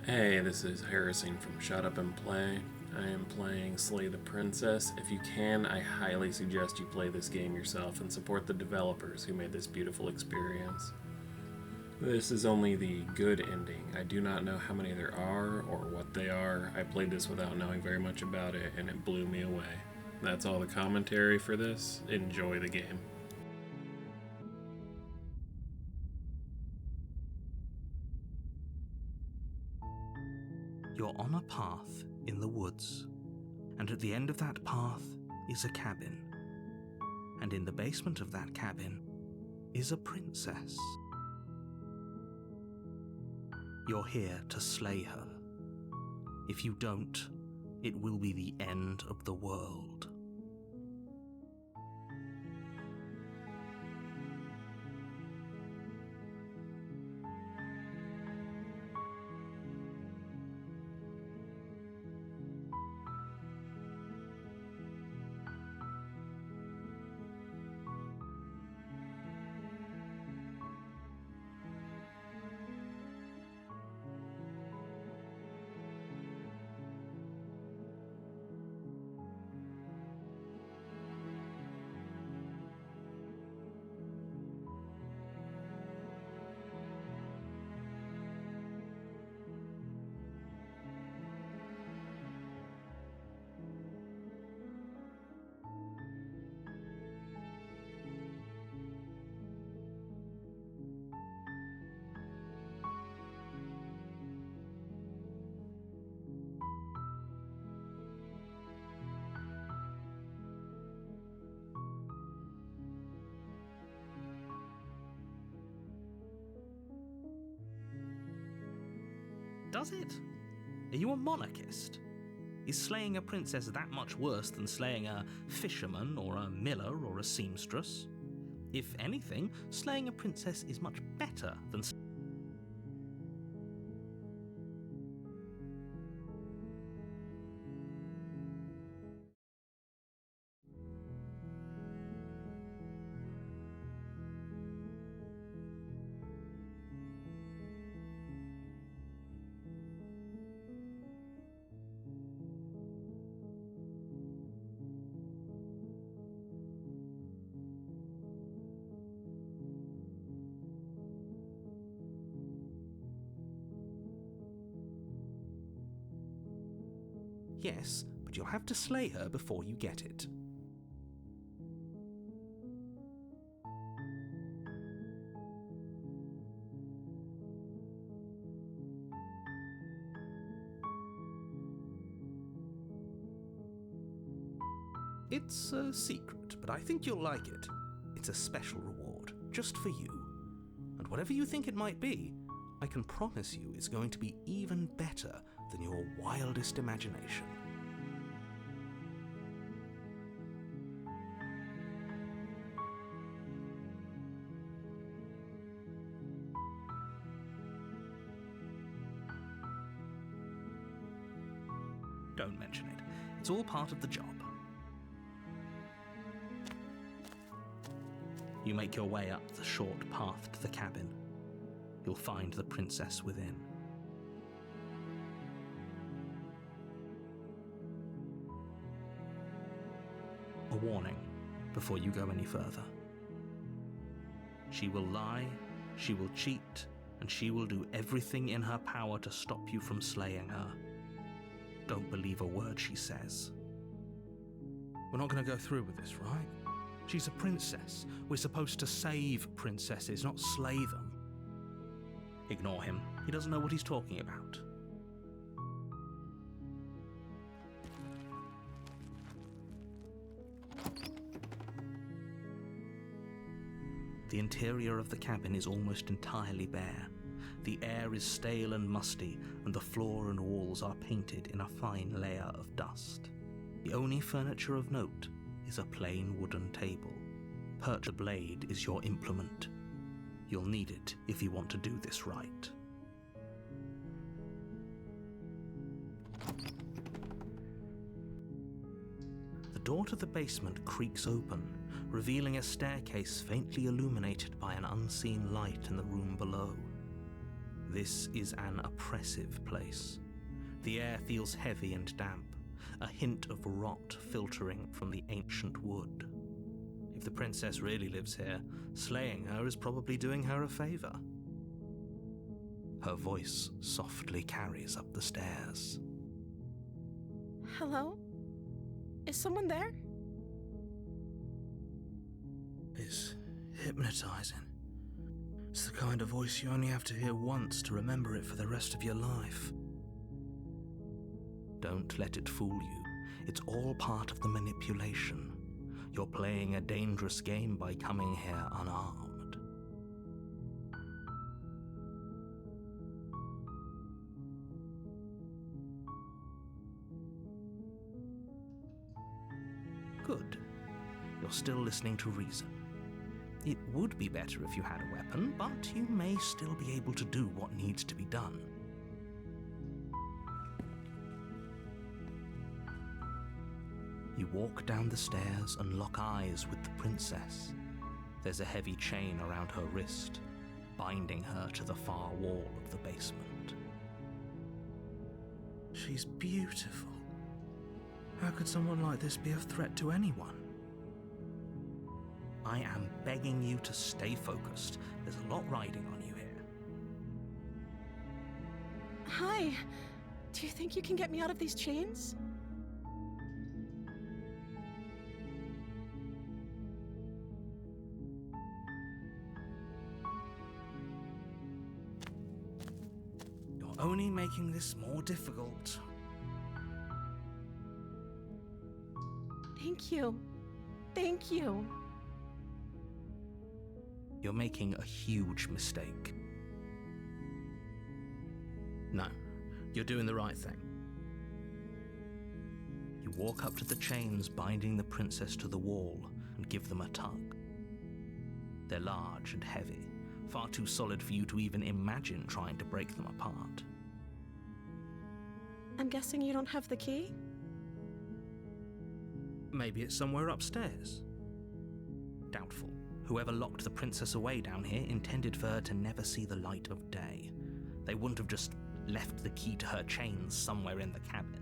Hey, this is Harrison from Shut Up and Play. I am playing Slay the Princess. If you can, I highly suggest you play this game yourself and support the developers who made this beautiful experience. This is only the good ending. I do not know how many there are or what they are. I played this without knowing very much about it and it blew me away. That's all the commentary for this. Enjoy the game. You're on a path in the woods, and at the end of that path is a cabin. And in the basement of that cabin is a princess. You're here to slay her. If you don't, it will be the end of the world. Does it? Are you a monarchist? Is slaying a princess that much worse than slaying a fisherman or a miller or a seamstress? If anything, slaying a princess is much better than Yes, but you'll have to slay her before you get it. It's a secret, but I think you'll like it. It's a special reward, just for you. And whatever you think it might be, I can promise you it's going to be even better than your wildest imagination. Don't mention it. It's all part of the job. You make your way up the short path to the cabin. You'll find the princess within. A warning before you go any further. She will lie, she will cheat, and she will do everything in her power to stop you from slaying her. Don't believe a word she says. We're not going to go through with this, right? She's a princess. We're supposed to save princesses, not slay them. Ignore him. He doesn't know what he's talking about. The interior of the cabin is almost entirely bare. The air is stale and musty, and the floor and walls are painted in a fine layer of dust. The only furniture of note is a plain wooden table. The blade is your implement. You'll need it if you want to do this right. The door to the basement creaks open, revealing a staircase faintly illuminated by an unseen light in the room below. This is an oppressive place. The air feels heavy and damp, a hint of rot filtering from the ancient wood. If the princess really lives here, slaying her is probably doing her a favor. Her voice softly carries up the stairs. Hello? Is someone there? It's hypnotizing. It's the kind of voice you only have to hear once to remember it for the rest of your life. Don't let it fool you. It's all part of the manipulation. You're playing a dangerous game by coming here unarmed. Good. You're still listening to reason. It would be better if you had a weapon, but you may still be able to do what needs to be done. You walk down the stairs and lock eyes with the princess. There's a heavy chain around her wrist, binding her to the far wall of the basement. She's beautiful. How could someone like this be a threat to anyone? I am begging you to stay focused. There's a lot riding on you here. Hi. Do you think you can get me out of these chains? You're only making this more difficult. Thank you. Thank you. You're making a huge mistake. No, you're doing the right thing. You walk up to the chains binding the princess to the wall and give them a tug. They're large and heavy, far too solid for you to even imagine trying to break them apart. I'm guessing you don't have the key? Maybe it's somewhere upstairs. Doubtful. Whoever locked the princess away down here intended for her to never see the light of day. They wouldn't have just left the key to her chains somewhere in the cabin.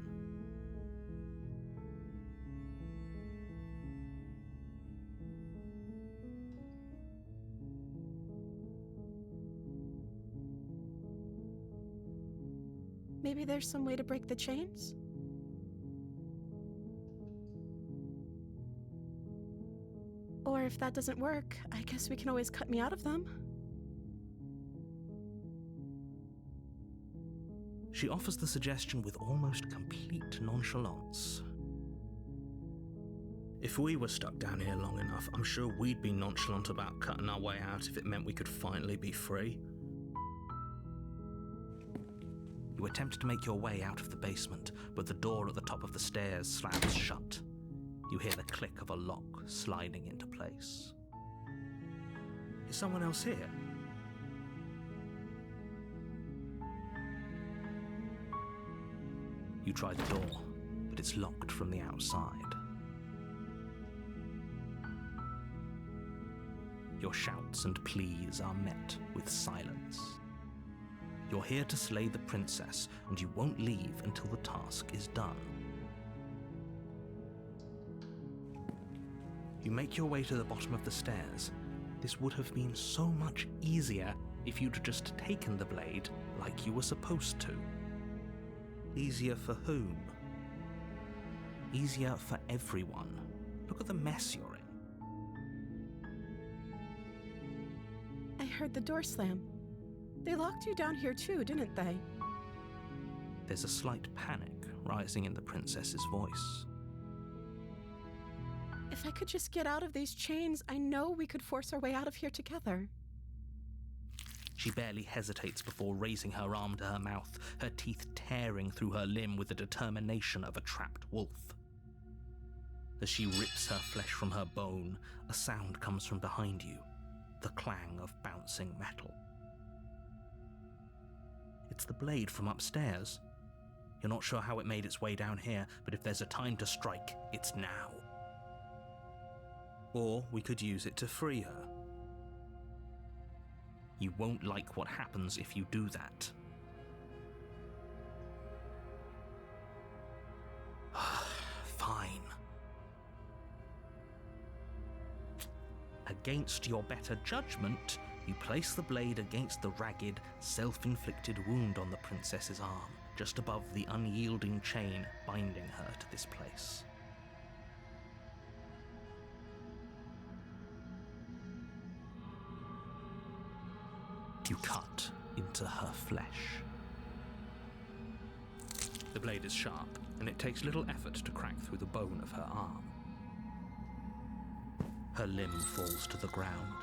Maybe there's some way to break the chains? Or if that doesn't work, I guess we can always cut me out of them. She offers the suggestion with almost complete nonchalance. If we were stuck down here long enough, I'm sure we'd be nonchalant about cutting our way out if it meant we could finally be free. You attempt to make your way out of the basement, but the door at the top of the stairs slams shut. You hear the click of a lock sliding into place. Is someone else here? You try the door, but it's locked from the outside. Your shouts and pleas are met with silence. You're here to slay the princess, and you won't leave until the task is done. You make your way to the bottom of the stairs. This would have been so much easier if you'd just taken the blade like you were supposed to. Easier for whom? Easier for everyone. Look at the mess you're in. I heard the door slam. They locked you down here too, didn't they? There's a slight panic rising in the princess's voice. If I could just get out of these chains, I know we could force our way out of here together. She barely hesitates before raising her arm to her mouth, her teeth tearing through her limb with the determination of a trapped wolf. As she rips her flesh from her bone, a sound comes from behind you, the clang of bouncing metal. It's the blade from upstairs. You're not sure how it made its way down here, but if there's a time to strike, it's now. Or we could use it to free her. You won't like what happens if you do that. Fine. Against your better judgment, you place the blade against the ragged, self-inflicted wound on the princess's arm, just above the unyielding chain binding her to this place. You cut into her flesh. The blade is sharp, and it takes little effort to crack through the bone of her arm. Her limb falls to the ground,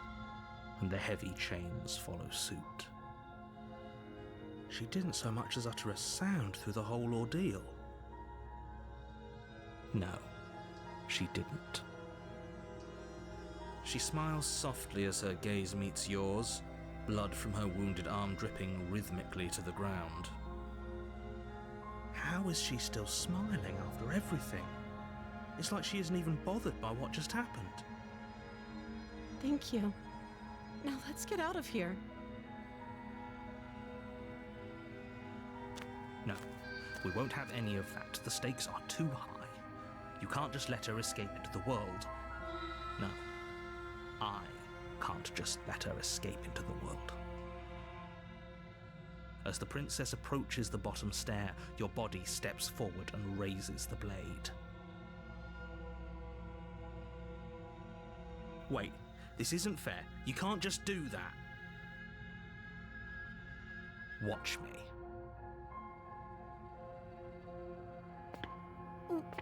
and the heavy chains follow suit. She didn't so much as utter a sound through the whole ordeal. No, she didn't. She smiles softly as her gaze meets yours, blood from her wounded arm dripping rhythmically to the ground. How is she still smiling after everything? It's like she isn't even bothered by what just happened. Thank you. Now let's get out of here. No, we won't have any of that. The stakes are too high. You can't just let her escape into the world. No, I can't just let her escape into the world. As the princess approaches the bottom stair, your body steps forward and raises the blade. Wait, this isn't fair. You can't just do that. Watch me.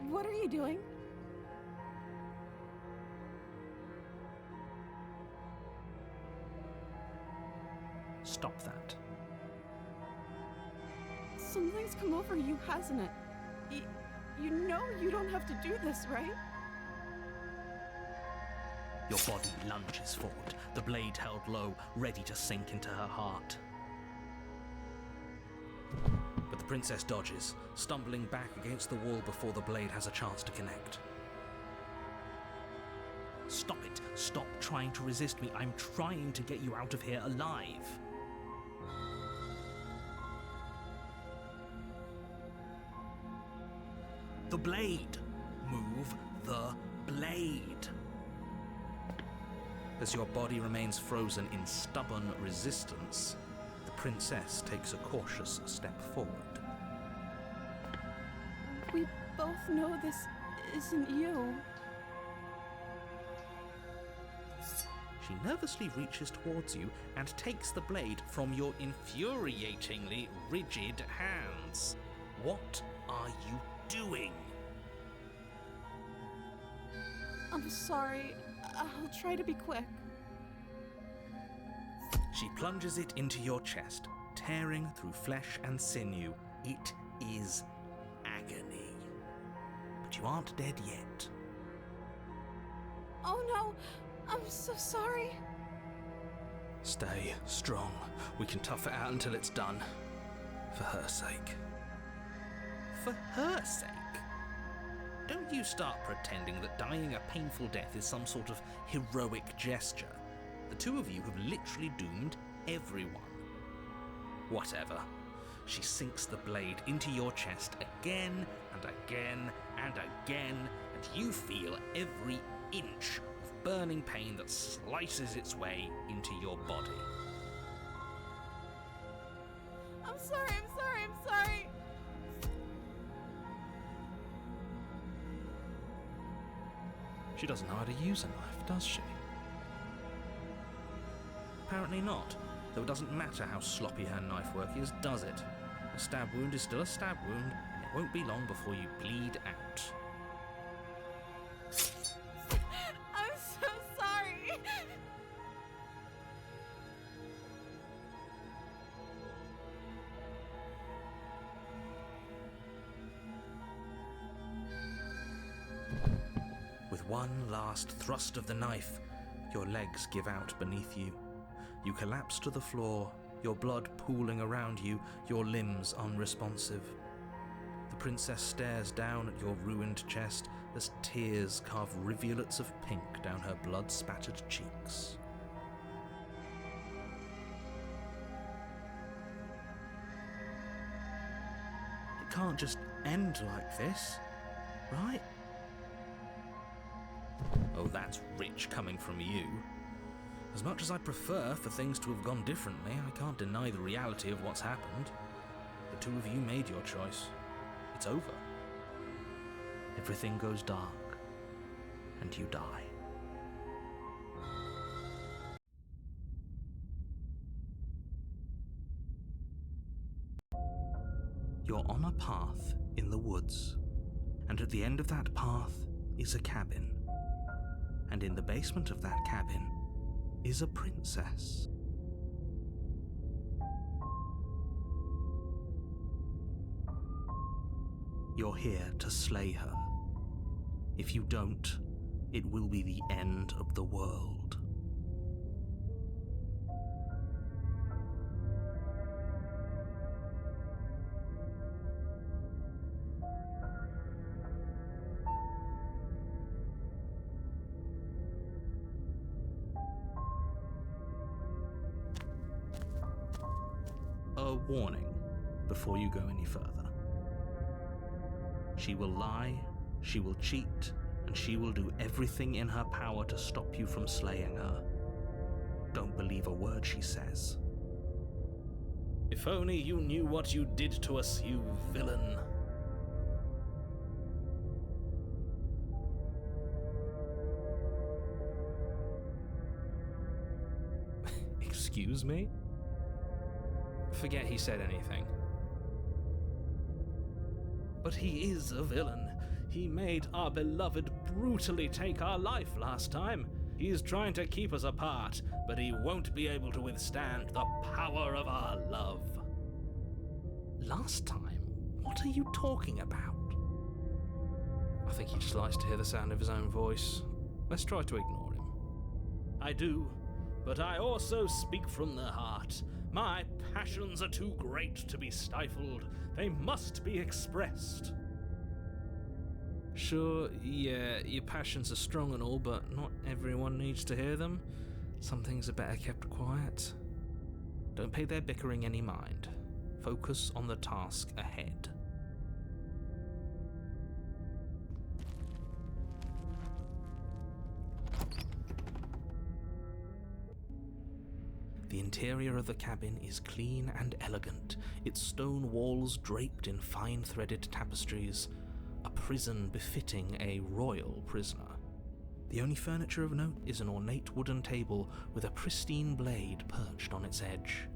What are you doing? Stop that. Something's come over you, hasn't it? You know you don't have to do this, right? Your body lunges forward, the blade held low, ready to sink into her heart. But the princess dodges, stumbling back against the wall before the blade has a chance to connect. Stop it! Stop trying to resist me. I'm trying to get you out of here alive. The blade! Move the blade! As your body remains frozen in stubborn resistance, the princess takes a cautious step forward. We both know this isn't you. She nervously reaches towards you and takes the blade from your infuriatingly rigid hands. What are you doing? I'm sorry. I'll try to be quick. She plunges it into your chest, tearing through flesh and sinew. It is agony. But you aren't dead yet. Oh no! I'm so sorry. Stay strong. We can tough it out until it's done. For her sake. For her sake? Don't you start pretending that dying a painful death is some sort of heroic gesture. The two of you have literally doomed everyone. Whatever. She sinks the blade into your chest again and again and again, and you feel every inch of burning pain that slices its way into your body. I'm sorry, I'm sorry, I'm sorry. She doesn't know how to use a knife, does she? Apparently not, though it doesn't matter how sloppy her knife work is, does it? A stab wound is still a stab wound, and it won't be long before you bleed out. I'm so sorry. With one last thrust of the knife, your legs give out beneath you. You collapse to the floor, your blood pooling around you, your limbs unresponsive. The princess stares down at your ruined chest as tears carve rivulets of pink down her blood-spattered cheeks. can't just end like this, right? Oh, that's rich coming from you. As much as I prefer for things to have gone differently, I can't deny the reality of what's happened. The two of you made your choice. It's over. Everything goes dark, and you die. You're on a path in the woods, and at the end of that path is a cabin. And in the basement of that cabin is a princess. You're here to slay her. If you don't, it will be the end of the world. A warning before you go any further. She will lie, she will cheat, and she will do everything in her power to stop you from slaying her. Don't believe a word she says. If only you knew what you did to us, you villain. Excuse me? Forget he said anything. But he is a villain. He made our beloved brutally take our life last time. He's trying to keep us apart, but he won't be able to withstand the power of our love. Last time? What are you talking about? I think he just likes to hear the sound of his own voice. Let's try to ignore him. I do, but I also speak from the heart. My passions are too great to be stifled. They must be expressed. Sure, yeah, your passions are strong and all, but not everyone needs to hear them. Some things are better kept quiet. Don't pay their bickering any mind. Focus on the task ahead. The interior of the cabin is clean and elegant, its stone walls draped in fine threaded tapestries, a prison befitting a royal prisoner. The only furniture of note is an ornate wooden table with a pristine blade perched on its edge.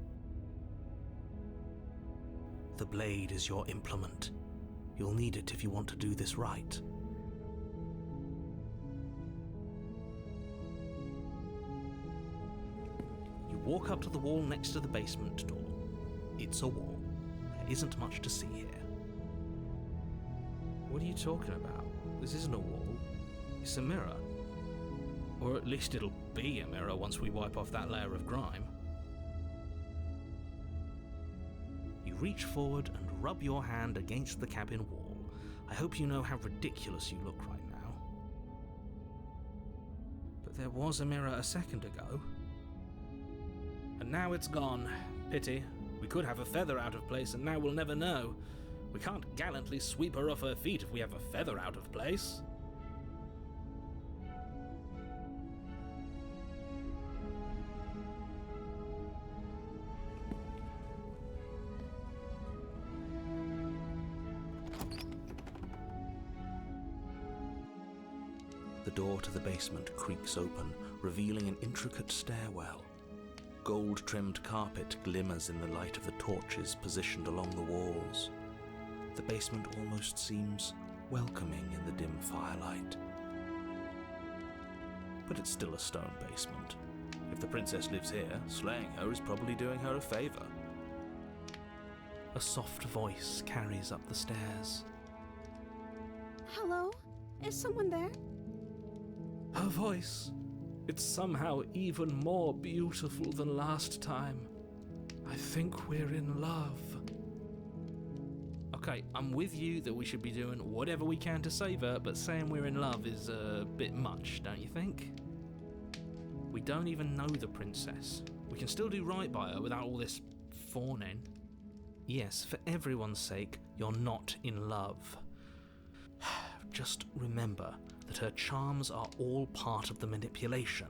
The blade is your implement. You'll need it if you want to do this right. Walk up to the wall next to the basement door. It's a wall. There isn't much to see here. What are you talking about? This isn't a wall. It's a mirror. Or at least it'll be a mirror once we wipe off that layer of grime. You reach forward and rub your hand against the cabin wall. I hope you know how ridiculous you look right now. But there was a mirror a second ago. And now it's gone. Pity. We could have a feather out of place, and now we'll never know. We can't gallantly sweep her off her feet if we have a feather out of place. The door to the basement creaks open, revealing an intricate stairwell. Gold-trimmed carpet glimmers in the light of the torches positioned along the walls. The basement almost seems welcoming in the dim firelight. But it's still a stone basement. If the princess lives here, slaying her is probably doing her a favor. A soft voice carries up the stairs. Hello? Is someone there? Her voice. It's somehow even more beautiful than last time. I think we're in love. Okay, I'm with you that we should be doing whatever we can to save her, but saying we're in love is a bit much, don't you think? We don't even know the princess. We can still do right by her without all this fawning. Yes, for everyone's sake, you're not in love. Just remember that her charms are all part of the manipulation.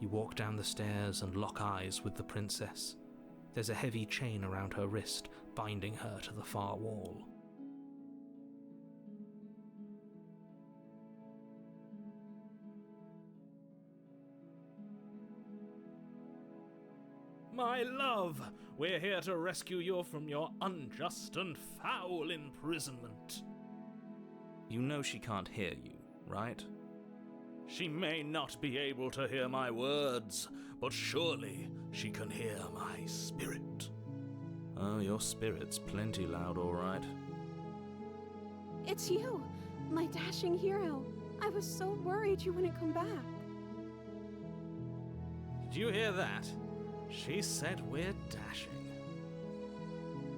You walk down the stairs and lock eyes with the princess. There's a heavy chain around her wrist, binding her to the far wall. My love, we're here to rescue you from your unjust and foul imprisonment. You know she can't hear you, right? She may not be able to hear my words, but surely she can hear my spirit. Oh, your spirit's plenty loud, all right. It's you, my dashing hero. I was so worried you wouldn't come back. Did you hear that? She said we're dashing.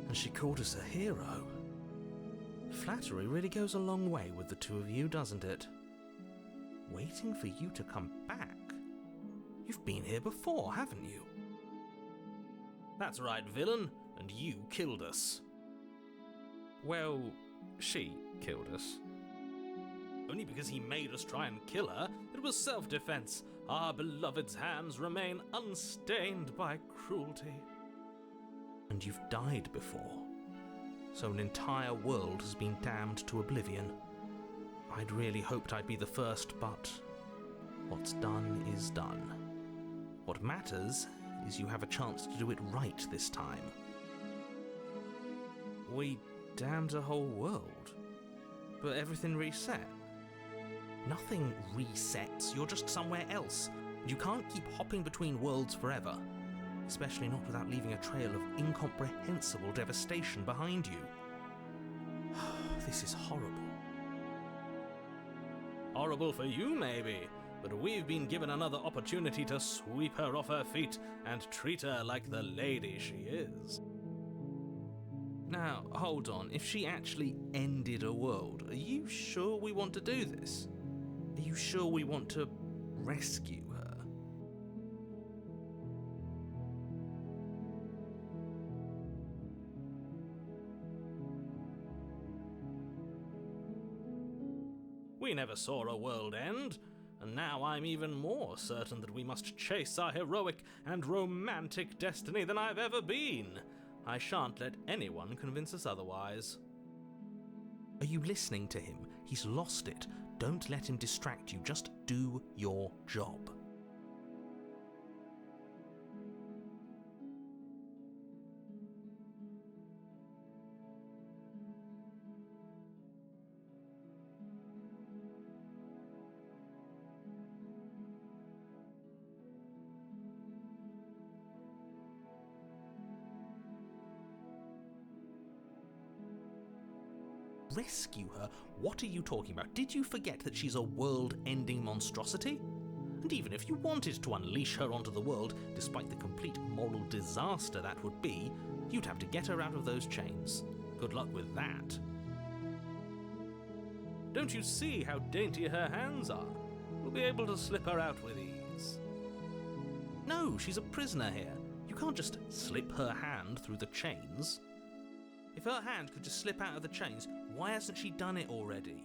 And she called us a hero. Flattery really goes a long way with the two of you, doesn't it? Waiting for you to come back? You've been here before, haven't you? That's right, villain, and you killed us. Well, she killed us. Only because he made us try and kill her. It was self-defense. Our beloved's hands remain unstained by cruelty. And you've died before. So an entire world has been damned to oblivion. I'd really hoped I'd be the first, but what's done is done. What matters is you have a chance to do it right this time. We damned a whole world, but everything reset. Nothing resets, you're just somewhere else. You can't keep hopping between worlds forever, especially not without leaving a trail of incomprehensible devastation behind you. This is horrible. Horrible for you, maybe, but we've been given another opportunity to sweep her off her feet and treat her like the lady she is. Now, hold on, if she actually ended a world, are you sure we want to do this? Are you sure we want to rescue her? We never saw a world end, and now I'm even more certain that we must chase our heroic and romantic destiny than I've ever been. I shan't let anyone convince us otherwise. Are you listening to him? He's lost it. Don't let him distract you. Just do your job. Rescue her? What are you talking about? Did you forget that she's a world-ending monstrosity? And even if you wanted to unleash her onto the world, despite the complete moral disaster that would be, you'd have to get her out of those chains. Good luck with that. Don't you see how dainty her hands are? We'll be able to slip her out with ease. No, she's a prisoner here. You can't just slip her hand through the chains. If her hand could just slip out of the chains, why hasn't she done it already?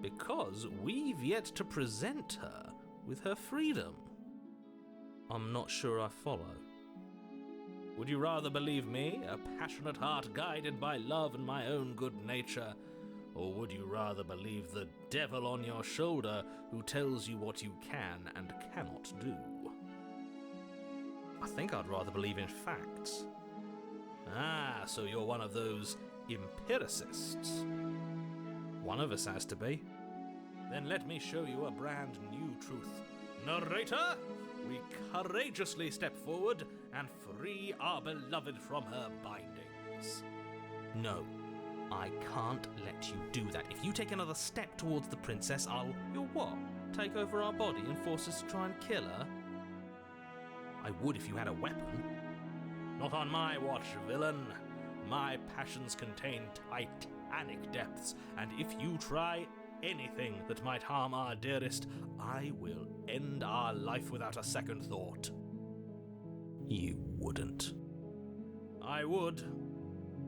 Because we've yet to present her with her freedom. I'm not sure I follow. Would you rather believe me, a passionate heart guided by love and my own good nature, or would you rather believe the devil on your shoulder who tells you what you can and cannot do? I think I'd rather believe in facts. Ah, so you're one of those empiricists. One of us has to be. Then let me show you a brand new truth. Narrator, we courageously step forward and free our beloved from her bindings. No, I can't let you do that. If you take another step towards the princess, You'll what? Take over our body and force us to try and kill her? I would if you had a weapon. Not on my watch, villain. My passions contain titanic depths, and if you try anything that might harm our dearest, I will end our life without a second thought. You wouldn't. I would.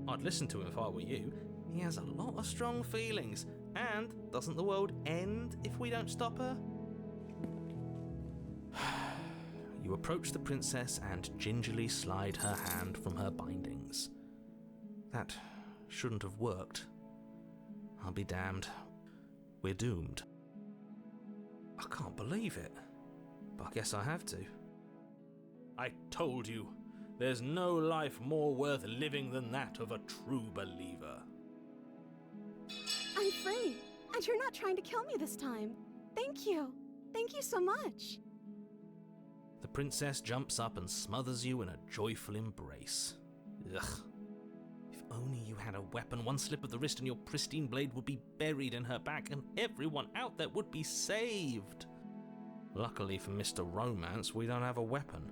I'd listen to him if I were you. He has a lot of strong feelings. And doesn't the world end if we don't stop her? You approach the princess and gingerly slide her hand from her bindings. That shouldn't have worked. I'll be damned. We're doomed. I can't believe it, but I guess I have to. I told you, there's no life more worth living than that of a true believer. I'm free, and you're not trying to kill me this time. Thank you. Thank you so much. The princess jumps up and smothers you in a joyful embrace. Ugh. If only you had a weapon, one slip of the wrist and your pristine blade would be buried in her back and everyone out there would be saved. Luckily for Mr. Romance, we don't have a weapon.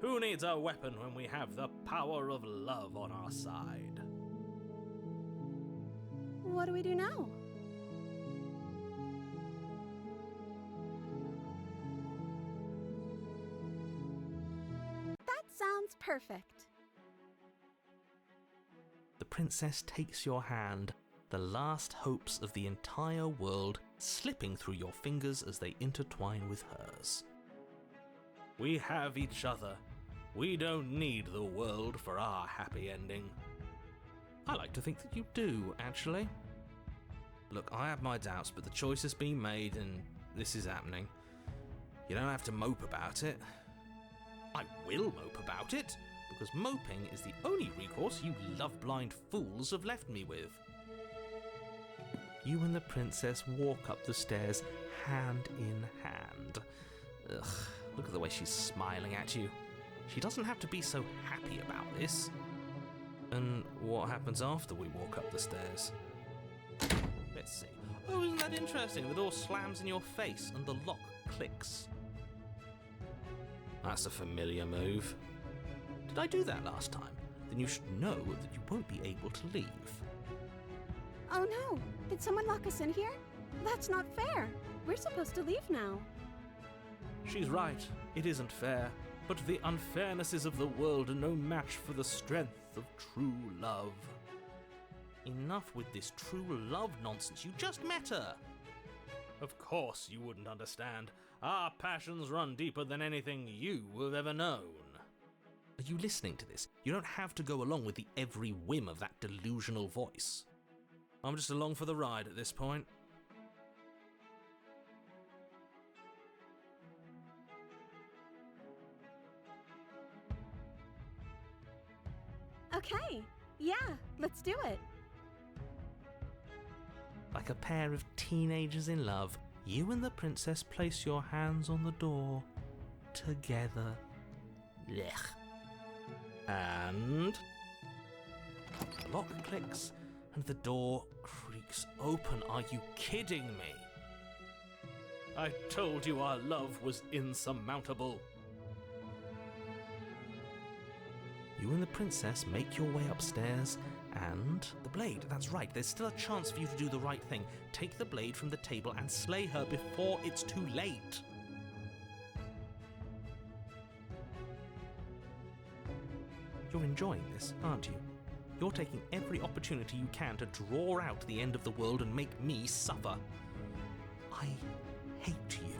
Who needs a weapon when we have the power of love on our side? What do we do now? That sounds perfect. The princess takes your hand, the last hopes of the entire world slipping through your fingers as they intertwine with hers. We have each other. We don't need the world for our happy ending. I like to think that you do, actually. Look, I have my doubts, but the choice has been made and this is happening. You don't have to mope about it. I will mope about it, because moping is the only recourse you love-blind fools have left me with. You and the princess walk up the stairs, hand in hand. Ugh, look at the way she's smiling at you. She doesn't have to be so happy about this. And what happens after we walk up the stairs? Let's see. Oh, isn't that interesting? The door slams in your face and the lock clicks. That's a familiar move. Did I do that last time? Then you should know that you won't be able to leave. Oh no! Did someone lock us in here? That's not fair! We're supposed to leave now. She's right. It isn't fair. But the unfairnesses of the world are no match for the strength of true love. Enough with this true love nonsense. You just met her. Of course you wouldn't understand. Our passions run deeper than anything you have ever known. Are you listening to this? You don't have to go along with the every whim of that delusional voice. I'm just along for the ride at this point. Okay, yeah, let's do it. Like a pair of teenagers in love, you and the princess place your hands on the door together. Blech. And the lock clicks and the door creaks open. Are you kidding me? I told you our love was insurmountable. You and the princess make your way upstairs, and the blade, that's right, there's still a chance for you to do the right thing. Take the blade from the table and slay her before it's too late. You're enjoying this, aren't you? You're taking every opportunity you can to draw out the end of the world and make me suffer. I hate you.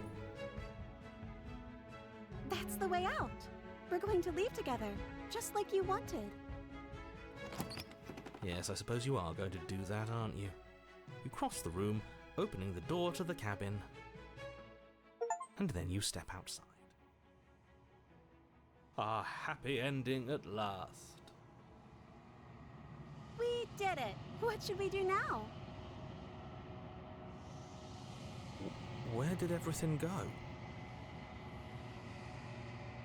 That's the way out. We're going to leave together, just like you wanted. Yes, I suppose you are going to do that, aren't you? You cross the room, opening the door to the cabin, and then you step outside. A happy ending at last. We did it! What should we do now? Where did everything go?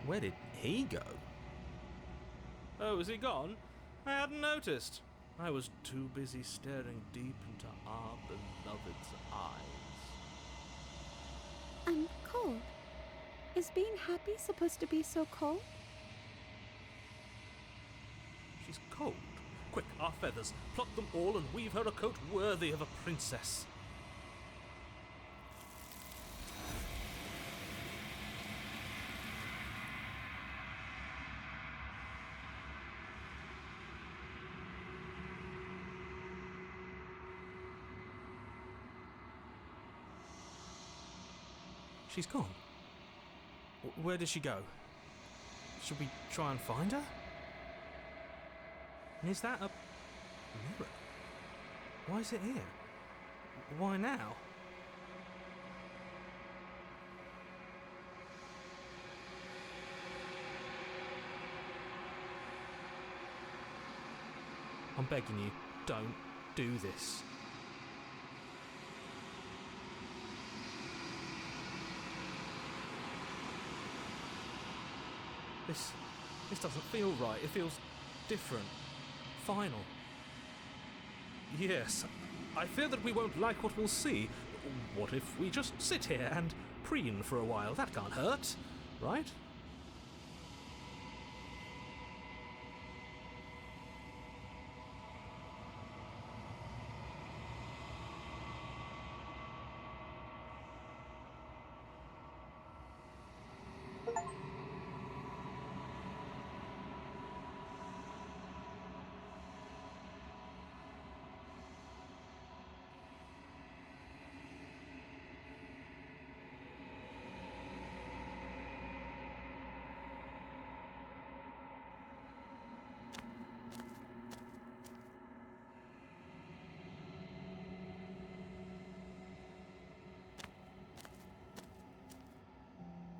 Where did he go? Oh, is he gone? I hadn't noticed. I was too busy staring deep into our beloved's eyes. I'm cold. Is being happy supposed to be so cold? She's cold. Quick, our feathers. Pluck them all and weave her a coat worthy of a princess. She's gone. Where did she go? Should we try and find her? And is that a mirror? Why is it here? Why now? I'm begging you, don't do this. This doesn't feel right. It feels different. Final. Yes, I fear that we won't like what we'll see. What if we just sit here and preen for a while? That can't hurt, right?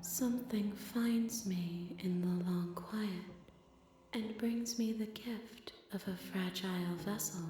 Something finds me in the long quiet and brings me the gift of a fragile vessel.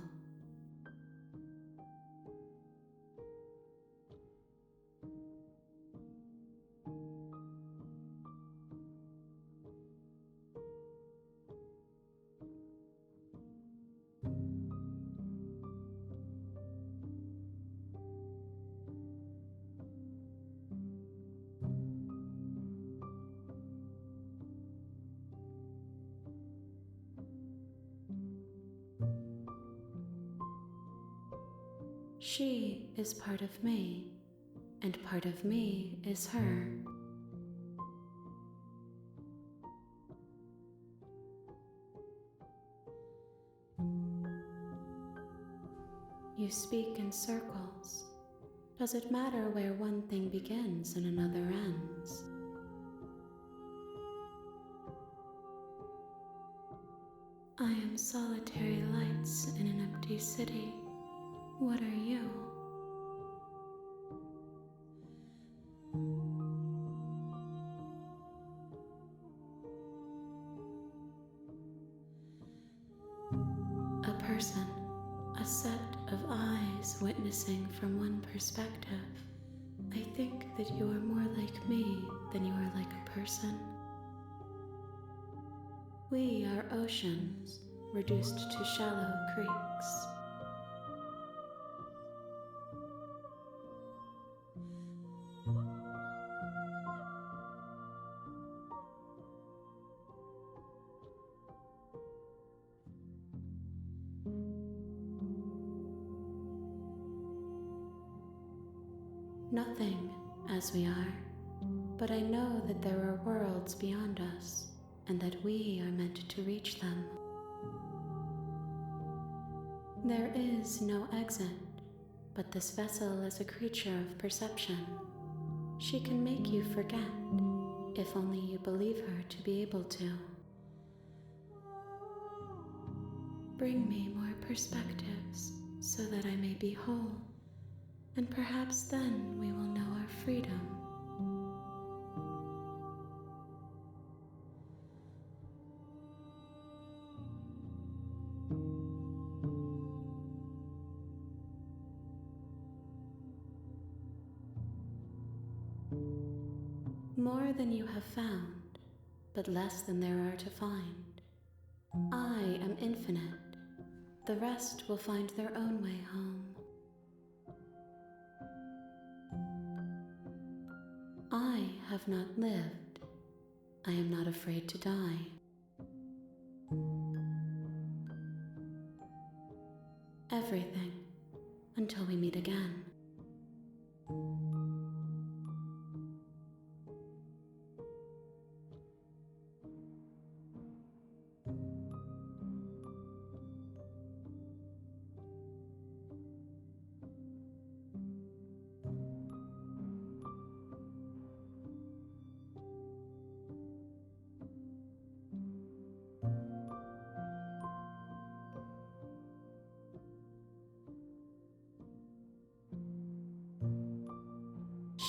She is part of me, and part of me is her. You speak in circles. Does it matter where one thing begins and another ends? I am solitary lights in an empty city. What are you? A person, a set of eyes witnessing from one perspective. I think that you are more like me than you are like a person. We are oceans, reduced to shallow creeks. Nothing as we are, but I know that there are worlds beyond us, and that we are meant to reach them. There is no exit, but this vessel is a creature of perception. She can make you forget, if only you believe her to be able to. Bring me more perspectives, so that I may be whole, and perhaps then we will know our freedom. More than you have found, but less than there are to find. I am infinite. The rest will find their own way home. I have not lived. I am not afraid to die. Everything, until we meet again.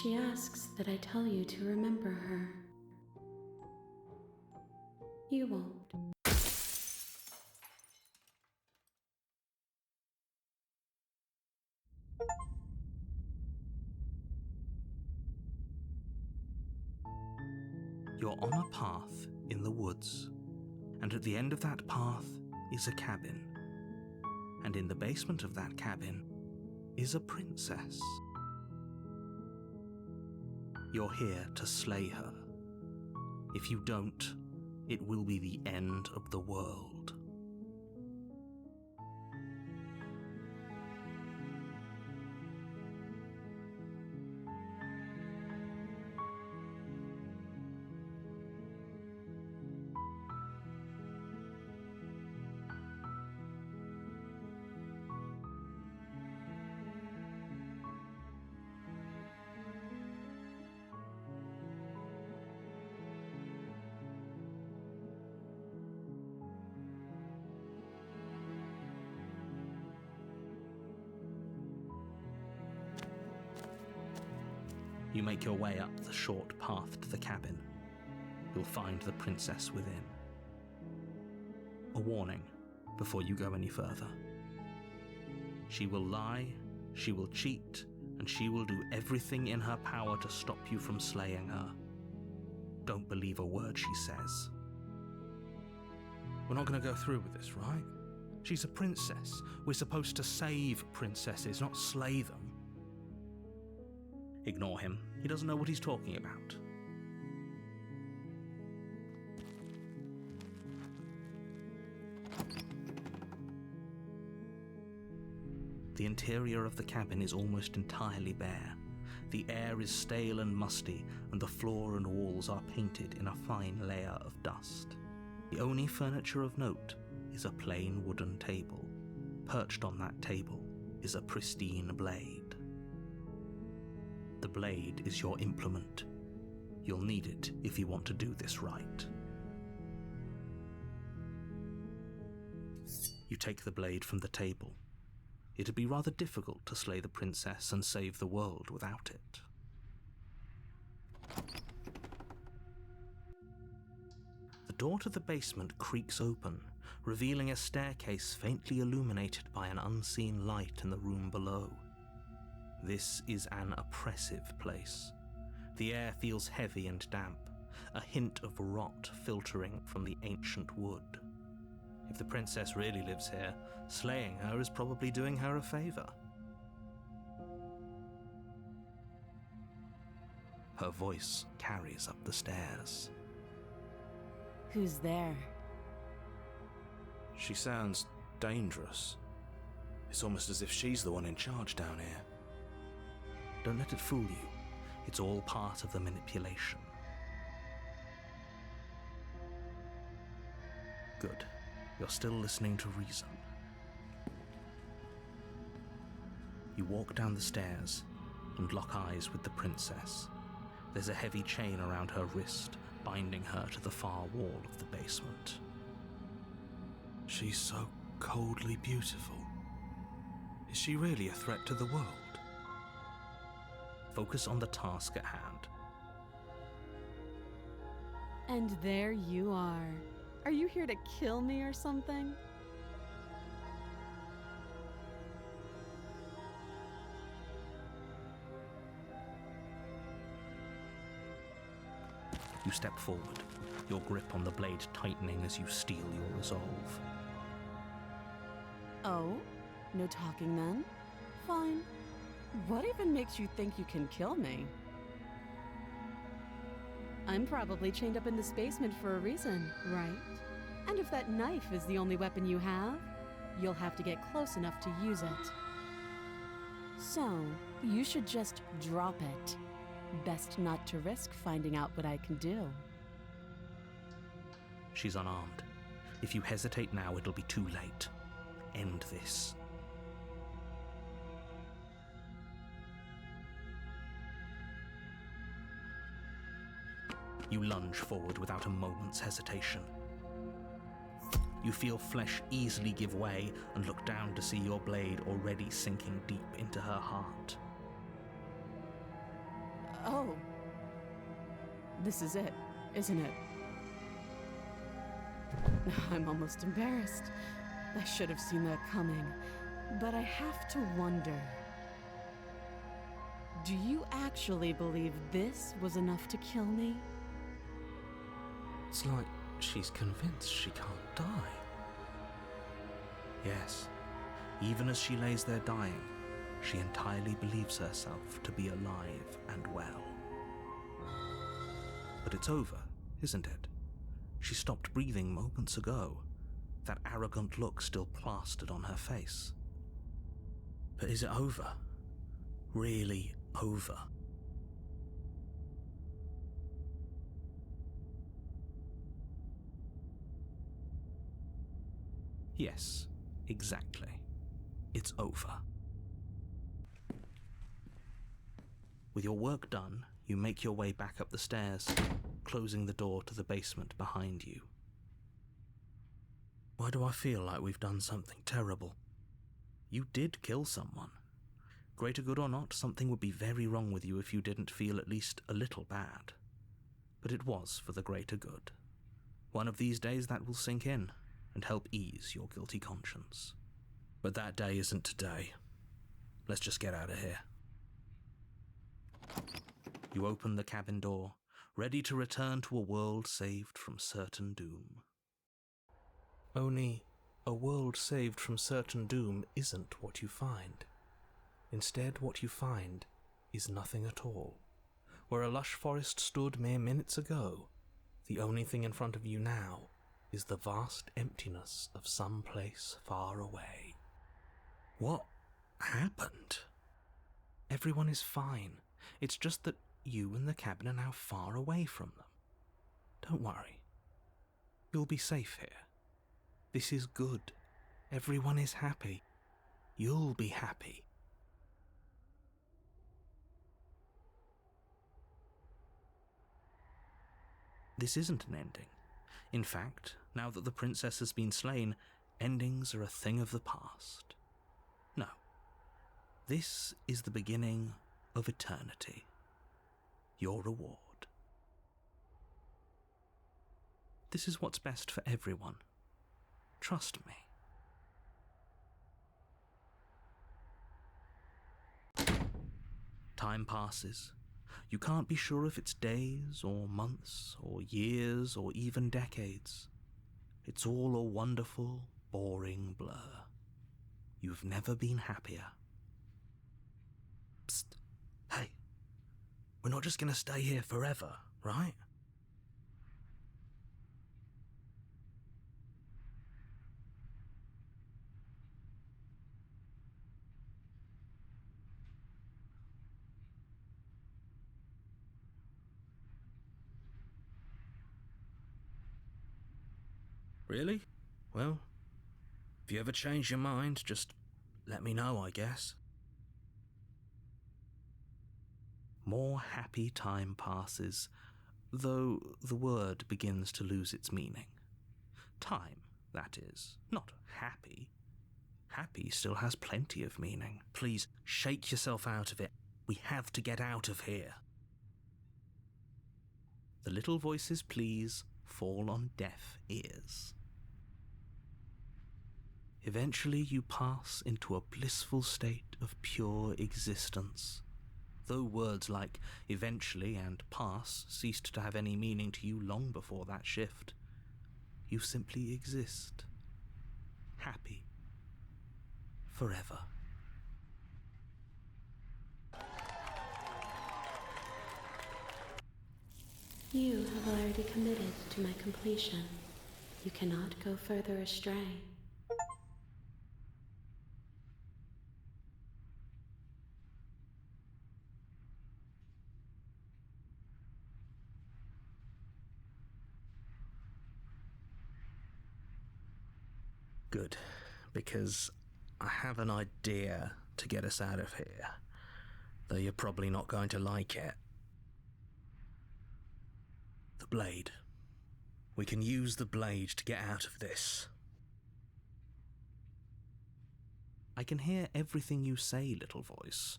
She asks that I tell you to remember her. You won't. You're on a path in the woods, and at the end of that path is a cabin. And in the basement of that cabin is a princess. You're here to slay her. If you don't, it will be the end of the world. You make your way up the short path to the cabin. You'll find the princess within. A warning before you go any further. She will lie, she will cheat, and she will do everything in her power to stop you from slaying her. Don't believe a word she says. We're not going to go through with this, right? She's a princess. We're supposed to save princesses, not slay them. Ignore him. He doesn't know what he's talking about. The interior of the cabin is almost entirely bare. The air is stale and musty, and the floor and walls are painted in a fine layer of dust. The only furniture of note is a plain wooden table. Perched on that table is a pristine blade. The blade is your implement. You'll need it if you want to do this right. You take the blade from the table. It'd be rather difficult to slay the princess and save the world without it. The door to the basement creaks open, revealing a staircase faintly illuminated by an unseen light in the room below. This is an oppressive place. The air feels heavy and damp, a hint of rot filtering from the ancient wood. If the princess really lives here, slaying her is probably doing her a favor. Her voice carries up the stairs. Who's there? She sounds dangerous. It's almost as if she's the one in charge down here. Don't let it fool you. It's all part of the manipulation. Good. You're still listening to reason. You walk down the stairs and lock eyes with the princess. There's a heavy chain around her wrist, binding her to the far wall of the basement. She's so coldly beautiful. Is she really a threat to the world? Focus on the task at hand. And there you are. Are you here to kill me or something? You step forward, your grip on the blade tightening as you steel your resolve. Oh? No talking then? Fine. What even makes you think you can kill me? I'm probably chained up in this basement for a reason, right? And if that knife is the only weapon you have, you'll have to get close enough to use it. So, you should just drop it. Best not to risk finding out what I can do. She's unarmed. If you hesitate now, it'll be too late. End this. You lunge forward without a moment's hesitation. You feel flesh easily give way and look down to see your blade already sinking deep into her heart. Oh. This is it, isn't it? I'm almost embarrassed. I should have seen that coming. But I have to wonder. Do you actually believe this was enough to kill me? It's like she's convinced she can't die. Yes, even as she lays there dying, she entirely believes herself to be alive and well. But it's over, isn't it? She stopped breathing moments ago, that arrogant look still plastered on her face. But is it over? Really over? Yes, exactly. It's over. With your work done, you make your way back up the stairs, closing the door to the basement behind you. Why do I feel like we've done something terrible? You did kill someone. Greater good or not, something would be very wrong with you if you didn't feel at least a little bad. But it was for the greater good. One of these days that will sink in and help ease your guilty conscience. But that day isn't today. Let's just get out of here. You open the cabin door, ready to return to a world saved from certain doom. Only, a world saved from certain doom isn't what you find. Instead, what you find is nothing at all. Where a lush forest stood mere minutes ago, the only thing in front of you now is the vast emptiness of some place far away. What happened? Everyone is fine. It's just that you and the cabin are now far away from them. Don't worry. You'll be safe here. This is good. Everyone is happy. You'll be happy. This isn't an ending. In fact, now that the princess has been slain, endings are a thing of the past. No. This is the beginning of eternity. Your reward. This is what's best for everyone. Trust me. Time passes. You can't be sure if it's days or months or years or even decades. It's all a wonderful, boring blur. You've never been happier. Psst. Hey. We're not just going to stay here forever, right? Really? Well, if you ever change your mind, just let me know, I guess. More happy time passes, though the word begins to lose its meaning. Time, that is, not happy. Happy still has plenty of meaning. Please, shake yourself out of it. We have to get out of here. The little voice's pleas fall on deaf ears. Eventually you pass into a blissful state of pure existence. Though words like eventually and pass ceased to have any meaning to you long before that shift, you simply exist. Happy. Forever. You have already committed to my completion. You cannot go further astray. Good, because I have an idea to get us out of here, though you're probably not going to like it. The blade. We can use the blade to get out of this. I can hear everything you say, little voice,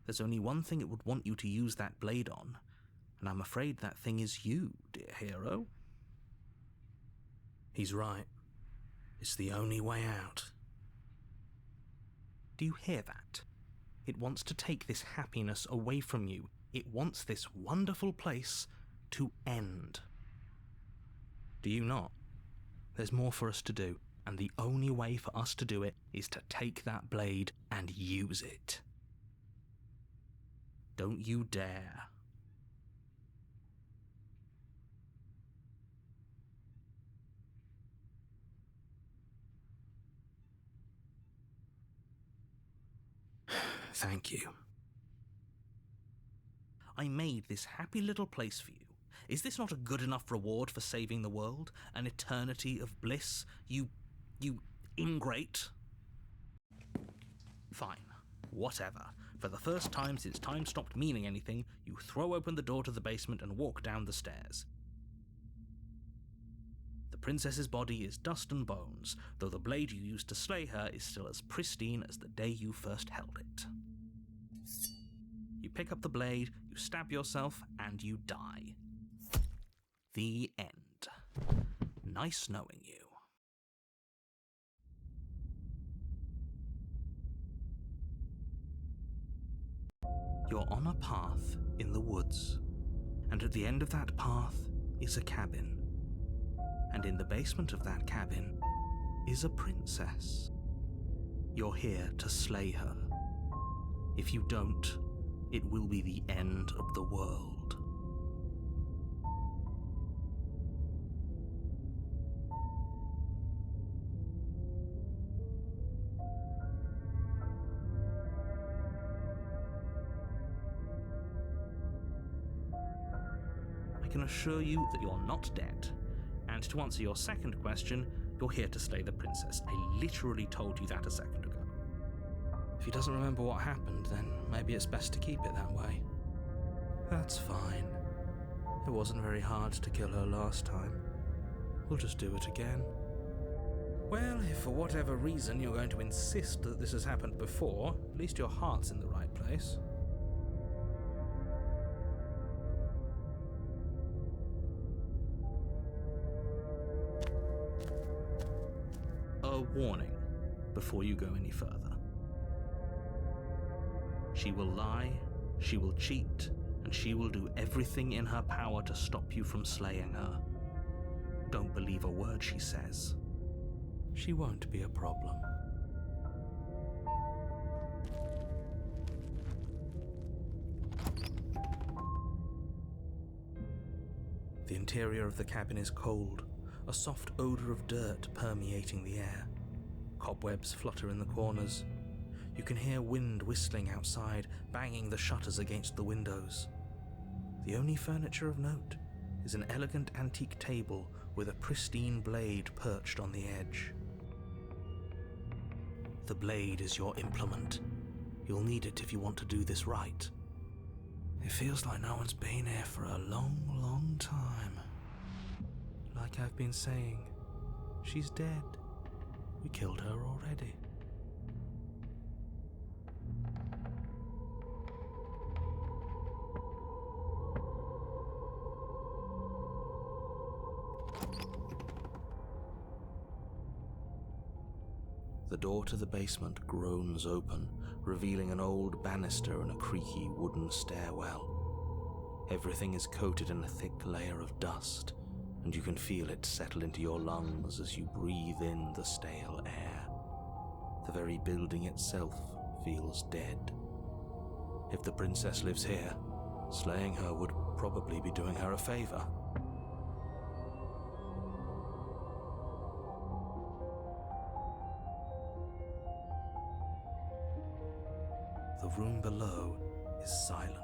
There's only one thing it would want you to use that blade on, and I'm afraid that thing is you, dear hero. He's right. It's the only way out. Do you hear that? It wants to take this happiness away from you. It wants this wonderful place to end. Do you not? There's more for us to do, and the only way for us to do it is to take that blade and use it. Don't you dare. Thank you. I made this happy little place for you. Is this not a good enough reward for saving the world? An eternity of bliss? You ingrate? Fine. Whatever. For the first time since time stopped meaning anything, you throw open the door to the basement and walk down the stairs. The princess's body is dust and bones, though the blade you used to slay her is still as pristine as the day you first held it. You pick up the blade, you stab yourself, and you die. The end. Nice knowing you. You're on a path in the woods, and at the end of that path is a cabin. And in the basement of that cabin is a princess. You're here to slay her. If you don't, it will be the end of the world. I can assure you that you're not dead. And to answer your second question, you're here to slay the princess. I literally told you that a second ago. If he doesn't remember what happened, then maybe it's best to keep it that way. That's fine. It wasn't very hard to kill her last time. We'll just do it again. Well, if for whatever reason you're going to insist that this has happened before, at least your heart's in the right place. A warning before you go any further. She will lie, she will cheat, and she will do everything in her power to stop you from slaying her. Don't believe a word she says. She won't be a problem. The interior of the cabin is cold, a soft odor of dirt permeating the air. Cobwebs flutter in the corners. You can hear wind whistling outside, banging the shutters against the windows. The only furniture of note is an elegant antique table with a pristine blade perched on the edge. The blade is your implement. You'll need it if you want to do this right. It feels like no one's been here for a long, long time. Like I've been saying, she's dead. We killed her already. The door to the basement groans open, revealing an old banister and a creaky wooden stairwell. Everything is coated in a thick layer of dust, and you can feel it settle into your lungs as you breathe in the stale air. The very building itself feels dead. If the princess lives here, slaying her would probably be doing her a favor. The room below is silent.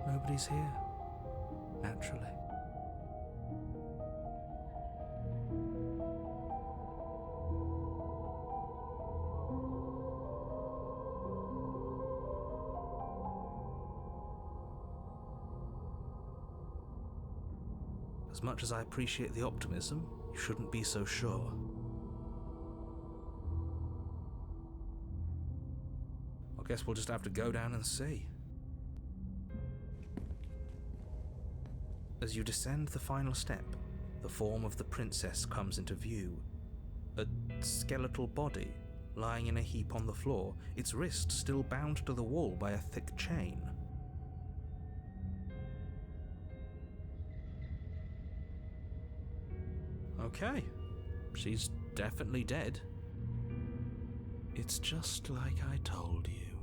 Nobody's here, naturally. As much as I appreciate the optimism, you shouldn't be so sure. I guess we'll just have to go down and see. As you descend the final step, the form of the princess comes into view. A skeletal body, lying in a heap on the floor, its wrist still bound to the wall by a thick chain. Okay, she's definitely dead. It's just like I told you.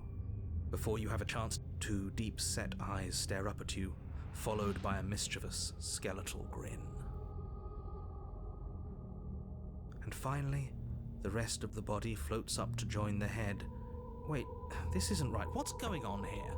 Before you have a chance, two deep-set eyes stare up at you, followed by a mischievous skeletal grin. And finally, the rest of the body floats up to join the head. Wait, this isn't right. What's going on here?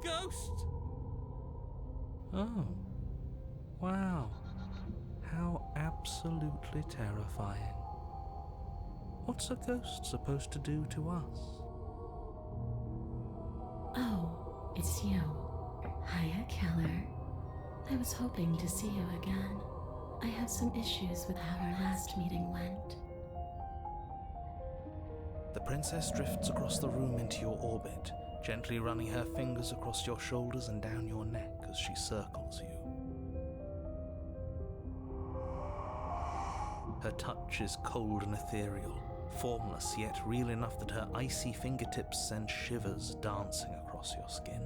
Ghost! Oh, wow. How absolutely terrifying. What's a ghost supposed to do to us? Oh, it's you. Hiya, Keller. I was hoping to see you again. I have some issues with how our last meeting went. The princess drifts across the room into your orbit, gently running her fingers across your shoulders and down your neck as she circles you. Her touch is cold and ethereal, formless yet real enough that her icy fingertips send shivers dancing across your skin.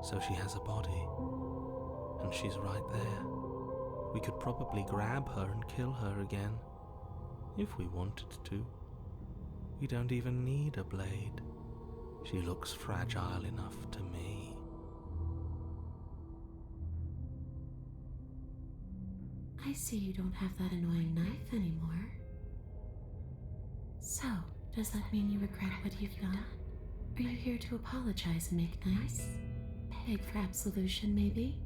So she has a body, and she's right there. We could probably grab her and kill her again, if we wanted to. We don't even need a blade. She looks fragile enough to me. I see you don't have that annoying knife anymore. So, does that mean you regret what you've done? Are you here to apologize and make nice? Beg for absolution, maybe?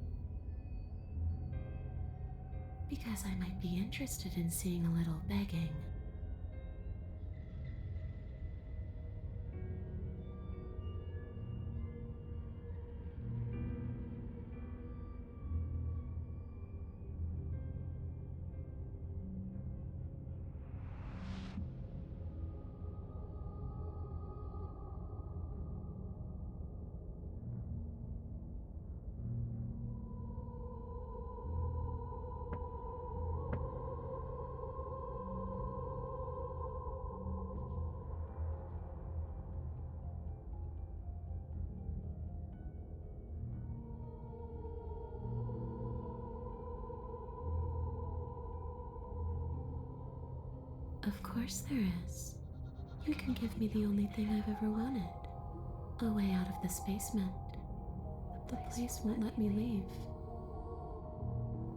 Because I might be interested in seeing a little begging. Of course there is. You can give me the only thing I've ever wanted. A way out of this basement. The place won't let me leave.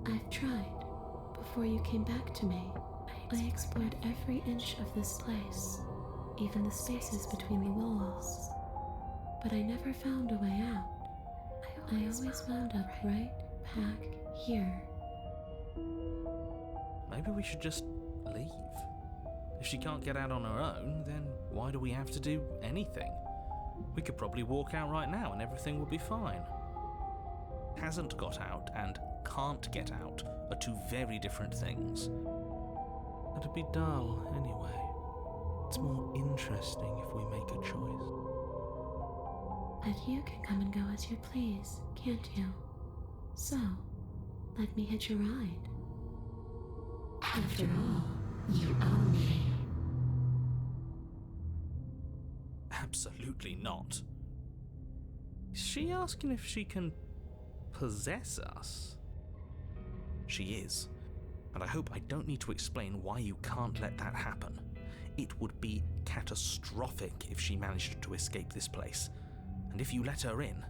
I've tried. Before you came back to me, I explored every inch of this place, even the spaces between the walls. But I never found a way out. I always wound up right back here. Maybe we should just leave. If she can't get out on her own, then why do we have to do anything? We could probably walk out right now and everything would be fine. Hasn't got out and can't get out are two very different things. It'd be dull anyway. It's more interesting if we make a choice. But you can come and go as you please, can't you? So, let me hitch a ride. After all, you own me. Absolutely not. Is she asking if she can possess us? She is. And I hope I don't need to explain why you can't let that happen. It would be catastrophic if she managed to escape this place. And if you let her in,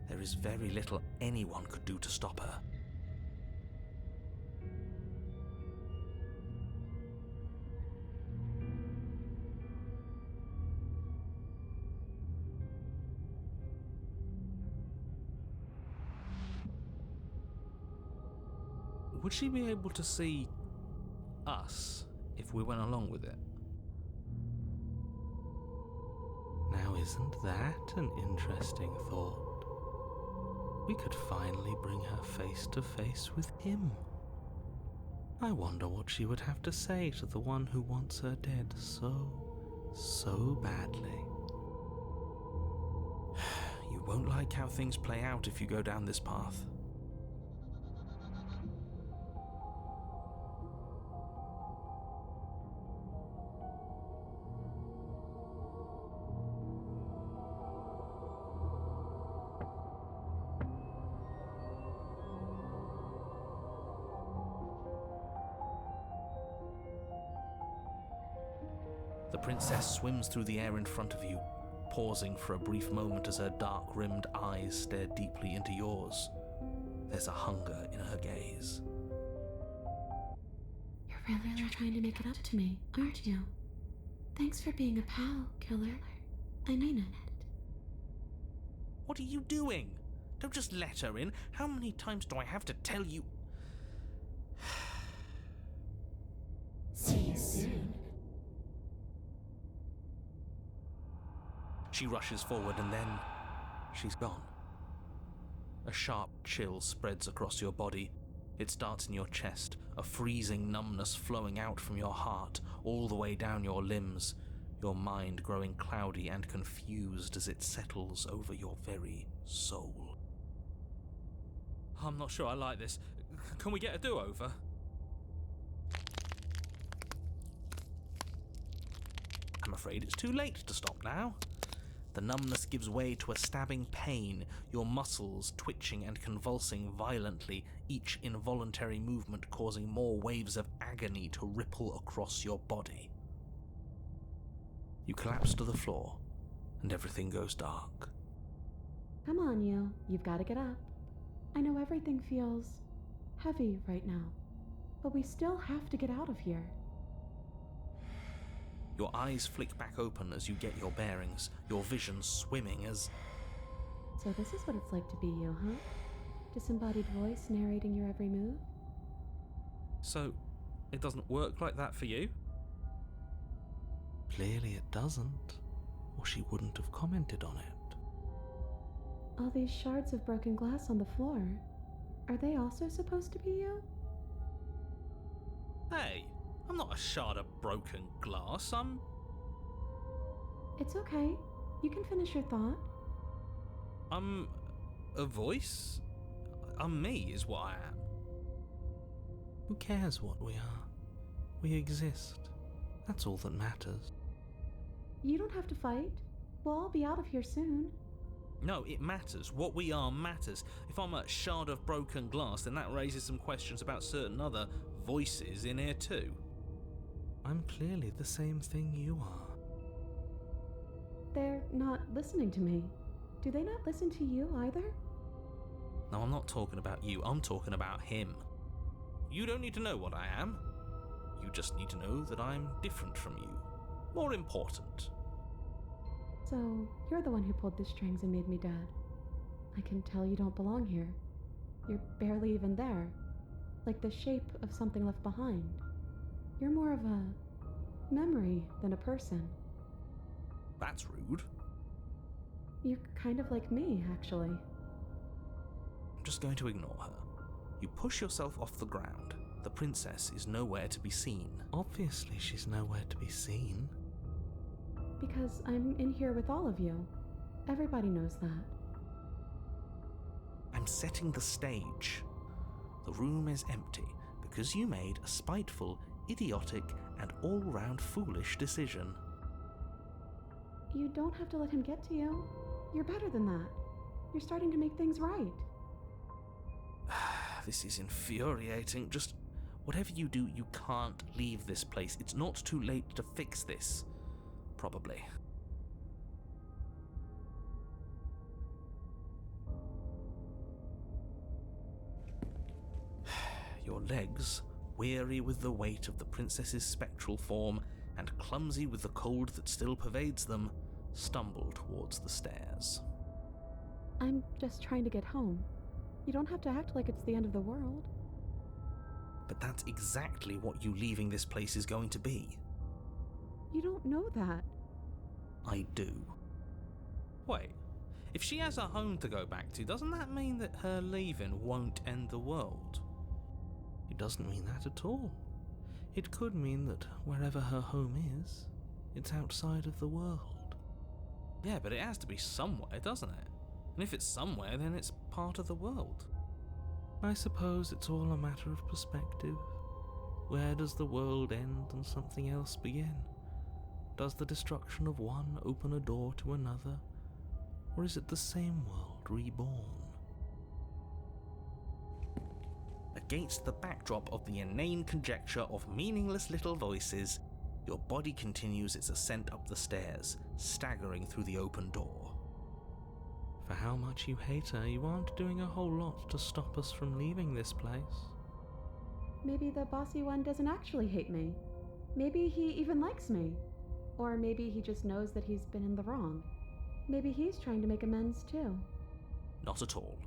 there is very little anyone could do to stop her. Would she be able to see us if we went along with it? Now, isn't that an interesting thought? We could finally bring her face to face with him. I wonder what she would have to say to the one who wants her dead so badly. You won't like how things play out if you go down this path. The princess swims through the air in front of you, pausing for a brief moment as her dark-rimmed eyes stare deeply into yours. There's a hunger in her gaze. You're really trying to make it up to me, aren't you? Thanks for being a pal, killer. I mean it. What are you doing? Don't just let her in. How many times do I have to tell you? See you soon. She rushes forward and then she's gone. A sharp chill spreads across your body. It starts in your chest, a freezing numbness flowing out from your heart all the way down your limbs, your mind growing cloudy and confused as it settles over your very soul. I'm not sure I like this. Can we get a do-over? I'm afraid it's too late to stop now. The numbness gives way to a stabbing pain, your muscles twitching and convulsing violently, each involuntary movement causing more waves of agony to ripple across your body. You collapse to the floor, and everything goes dark. Come on, you. You've got to get up. I know everything feels heavy right now, but we still have to get out of here. Your eyes flick back open as you get your bearings, your vision swimming as... So this is what it's like to be you, huh? Disembodied voice narrating your every move? So, it doesn't work like that for you? Clearly it doesn't, or she wouldn't have commented on it. All these shards of broken glass on the floor, are they also supposed to be you? Hey, I'm not a shard of broken glass, I'm... It's okay. You can finish your thought. I'm a voice? I'm me, is what I am. Who cares what we are? We exist. That's all that matters. You don't have to fight. We'll all be out of here soon. No, it matters. What we are matters. If I'm a shard of broken glass, then that raises some questions about certain other voices in here too. I'm clearly the same thing you are. They're not listening to me. Do they not listen to you either? No, I'm not talking about you. I'm talking about him. You don't need to know what I am. You just need to know that I'm different from you. More important. So, you're the one who pulled the strings and made me dead. I can tell you don't belong here. You're barely even there. Like the shape of something left behind. You're more of a memory than a person. That's rude. You're kind of like me, actually. I'm just going to ignore her. You push yourself off the ground. The princess is nowhere to be seen. Obviously she's nowhere to be seen. Because I'm in here with all of you. Everybody knows that. I'm setting the stage. The room is empty because you made a spiteful, idiotic, and all-round foolish decision. You don't have to let him get to you. You're better than that. You're starting to make things right. This is infuriating. Just whatever you do, you can't leave this place. It's not too late to fix this. Probably. Your legs, weary with the weight of the princess's spectral form and clumsy with the cold that still pervades them, stumble towards the stairs. I'm just trying to get home. You don't have to act like it's the end of the world. but that's exactly what you leaving this place is going to be. You don't know that. I do. Wait, if she has a home to go back to, doesn't that mean that her leaving won't end the world? It doesn't mean that at all. It could mean that wherever her home is, it's outside of the world. Yeah, but it has to be somewhere, doesn't it? And if it's somewhere, then it's part of the world. I suppose it's all a matter of perspective. Where does the world end and something else begin? Does the destruction of one open a door to another? Or is it the same world reborn? Against the backdrop of the inane conjecture of meaningless little voices, your body continues its ascent up the stairs, staggering through the open door. For how much you hate her, you aren't doing a whole lot to stop us from leaving this place. Maybe the bossy one doesn't actually hate me. Maybe he even likes me. Or maybe he just knows that he's been in the wrong. Maybe he's trying to make amends too. Not at all.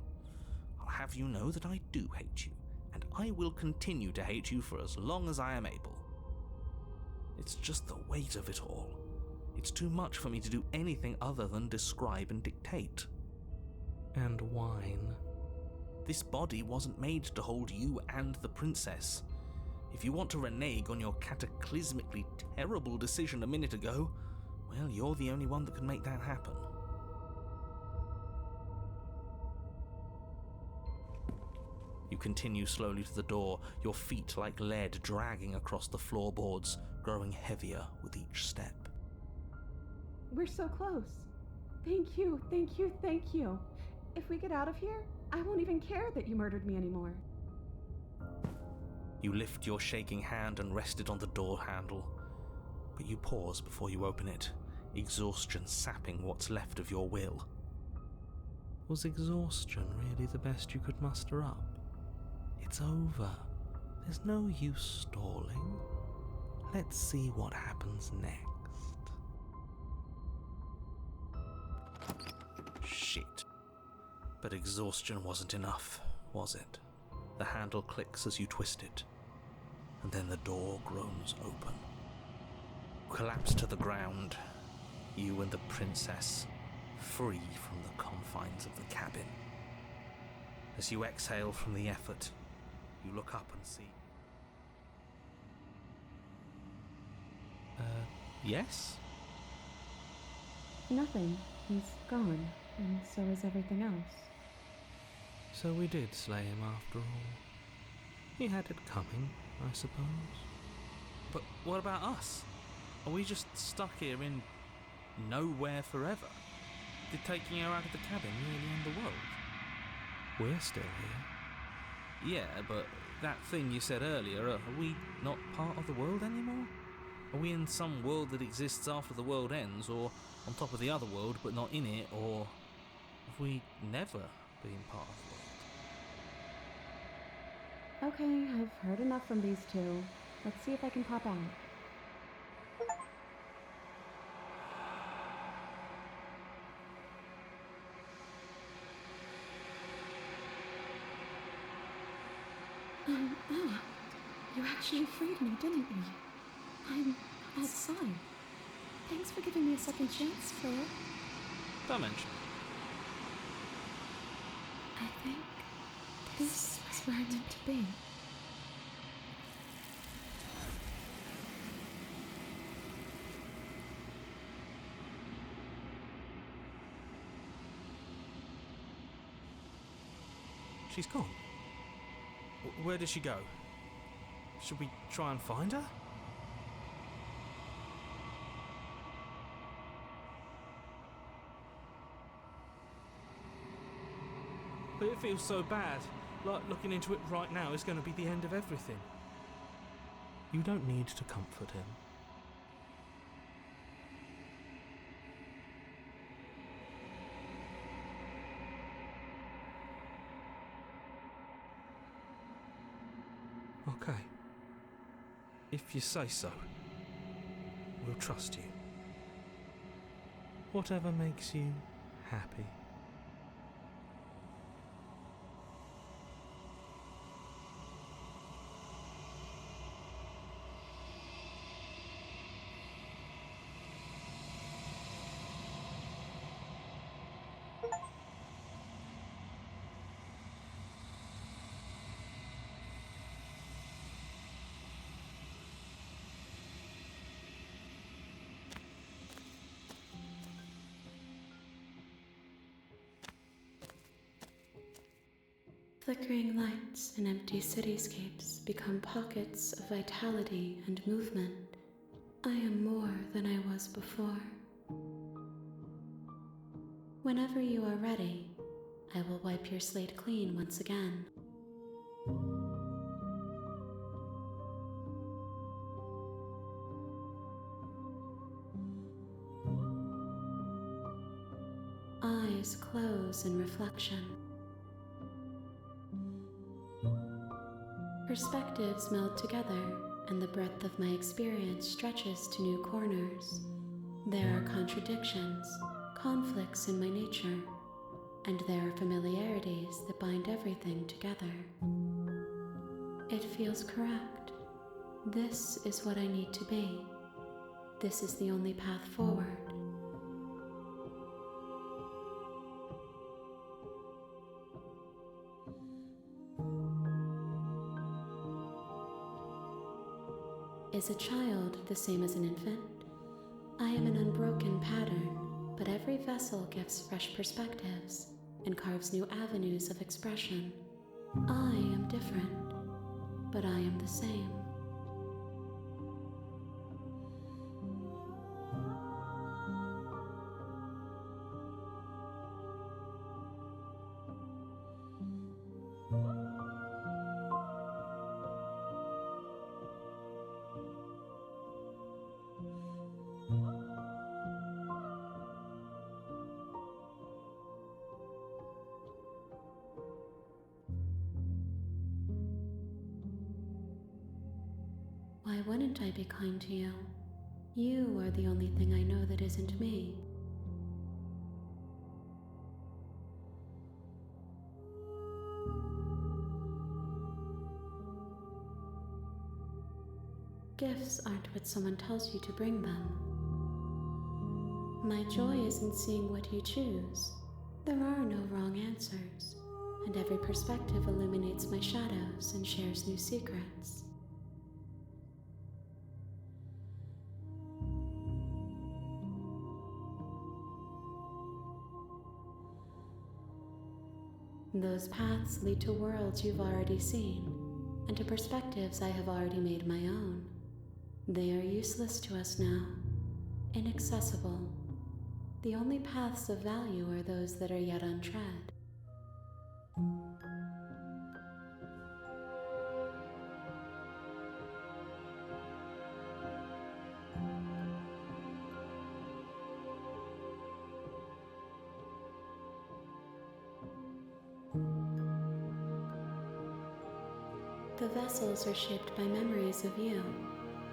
I'll have you know that I do hate you, and I will continue to hate you for as long as I am able. It's just the weight of it all. It's too much for me to do anything other than describe and dictate. And whine. This body wasn't made to hold you and the princess. If you want to renege on your cataclysmically terrible decision a minute ago, well, you're the only one that can make that happen. You continue slowly to the door, your feet like lead dragging across the floorboards, growing heavier with each step. We're so close. Thank you, thank you, thank you. If we get out of here, I won't even care that you murdered me anymore. You lift your shaking hand and rest it on the door handle, but you pause before you open it, exhaustion sapping what's left of your will. Was exhaustion really the best you could muster up? It's over. There's no use stalling. Let's see what happens next. Shit. But exhaustion wasn't enough, was it? The handle clicks as you twist it, and then the door groans open. Collapse to the ground, you and the princess, free from the confines of the cabin. As you exhale from the effort, you look up and see... yes? Nothing. He's gone, and so is everything else. So we did slay him after all. He had it coming, I suppose. But what about us? Are we just stuck here in nowhere forever? Did taking her out of the cabin really end the world? We're still here. Yeah, but that thing you said earlier, are we not part of the world anymore? Are we in some world that exists after the world ends, or on top of the other world but not in it, or have we never been part of the world? Okay, I've heard enough from these two. Let's see if I can pop out. Ella, you actually freed me, didn't you? I'm outside. Thanks for giving me a second chance, Claire. Dimension. I think this is where I'm meant to be. She's gone. Where did she go? Should we try and find her? But it feels so bad. Like looking into it right now is going to be the end of everything. You don't need to comfort him. Okay. If you say so, we'll trust you. Whatever makes you happy. Flickering lights and empty cityscapes become pockets of vitality and movement. I am more than I was before. Whenever you are ready, I will wipe your slate clean once again. Eyes close in reflection. Perspectives meld together, and the breadth of my experience stretches to new corners. There are contradictions, conflicts in my nature, and there are familiarities that bind everything together. It feels correct. This is what I need to be. This is the only path forward. Is a child the same as an infant? I am an unbroken pattern, but every vessel gives fresh perspectives and carves new avenues of expression. I am different, but I am the same. Why wouldn't I be kind to you? You are the only thing I know that isn't me. Gifts aren't what someone tells you to bring them. My joy isn't seeing what you choose. There are no wrong answers, and every perspective illuminates my shadows and shares new secrets. Those paths lead to worlds you've already seen, and to perspectives I have already made my own. They are useless to us now, inaccessible. The only paths of value are those that are yet untread. The vessels are shaped by memories of you,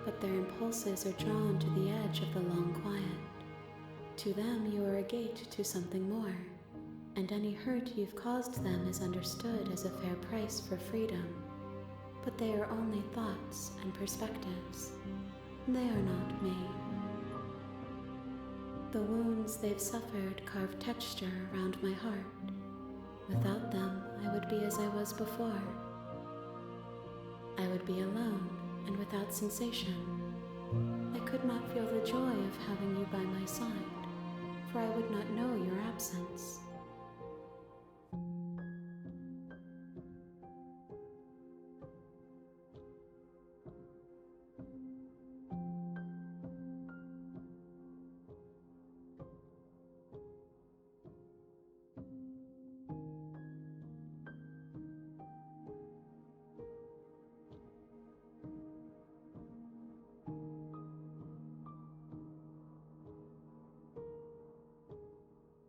but their impulses are drawn to the edge of the long quiet. To them, you are a gate to something more, and any hurt you've caused them is understood as a fair price for freedom. But they are only thoughts and perspectives. They are not me. The wounds they've suffered carve texture around my heart. Without them, I would be as I was before. I would be alone and without sensation. I could not feel the joy of having you by my side, for I would not know your absence.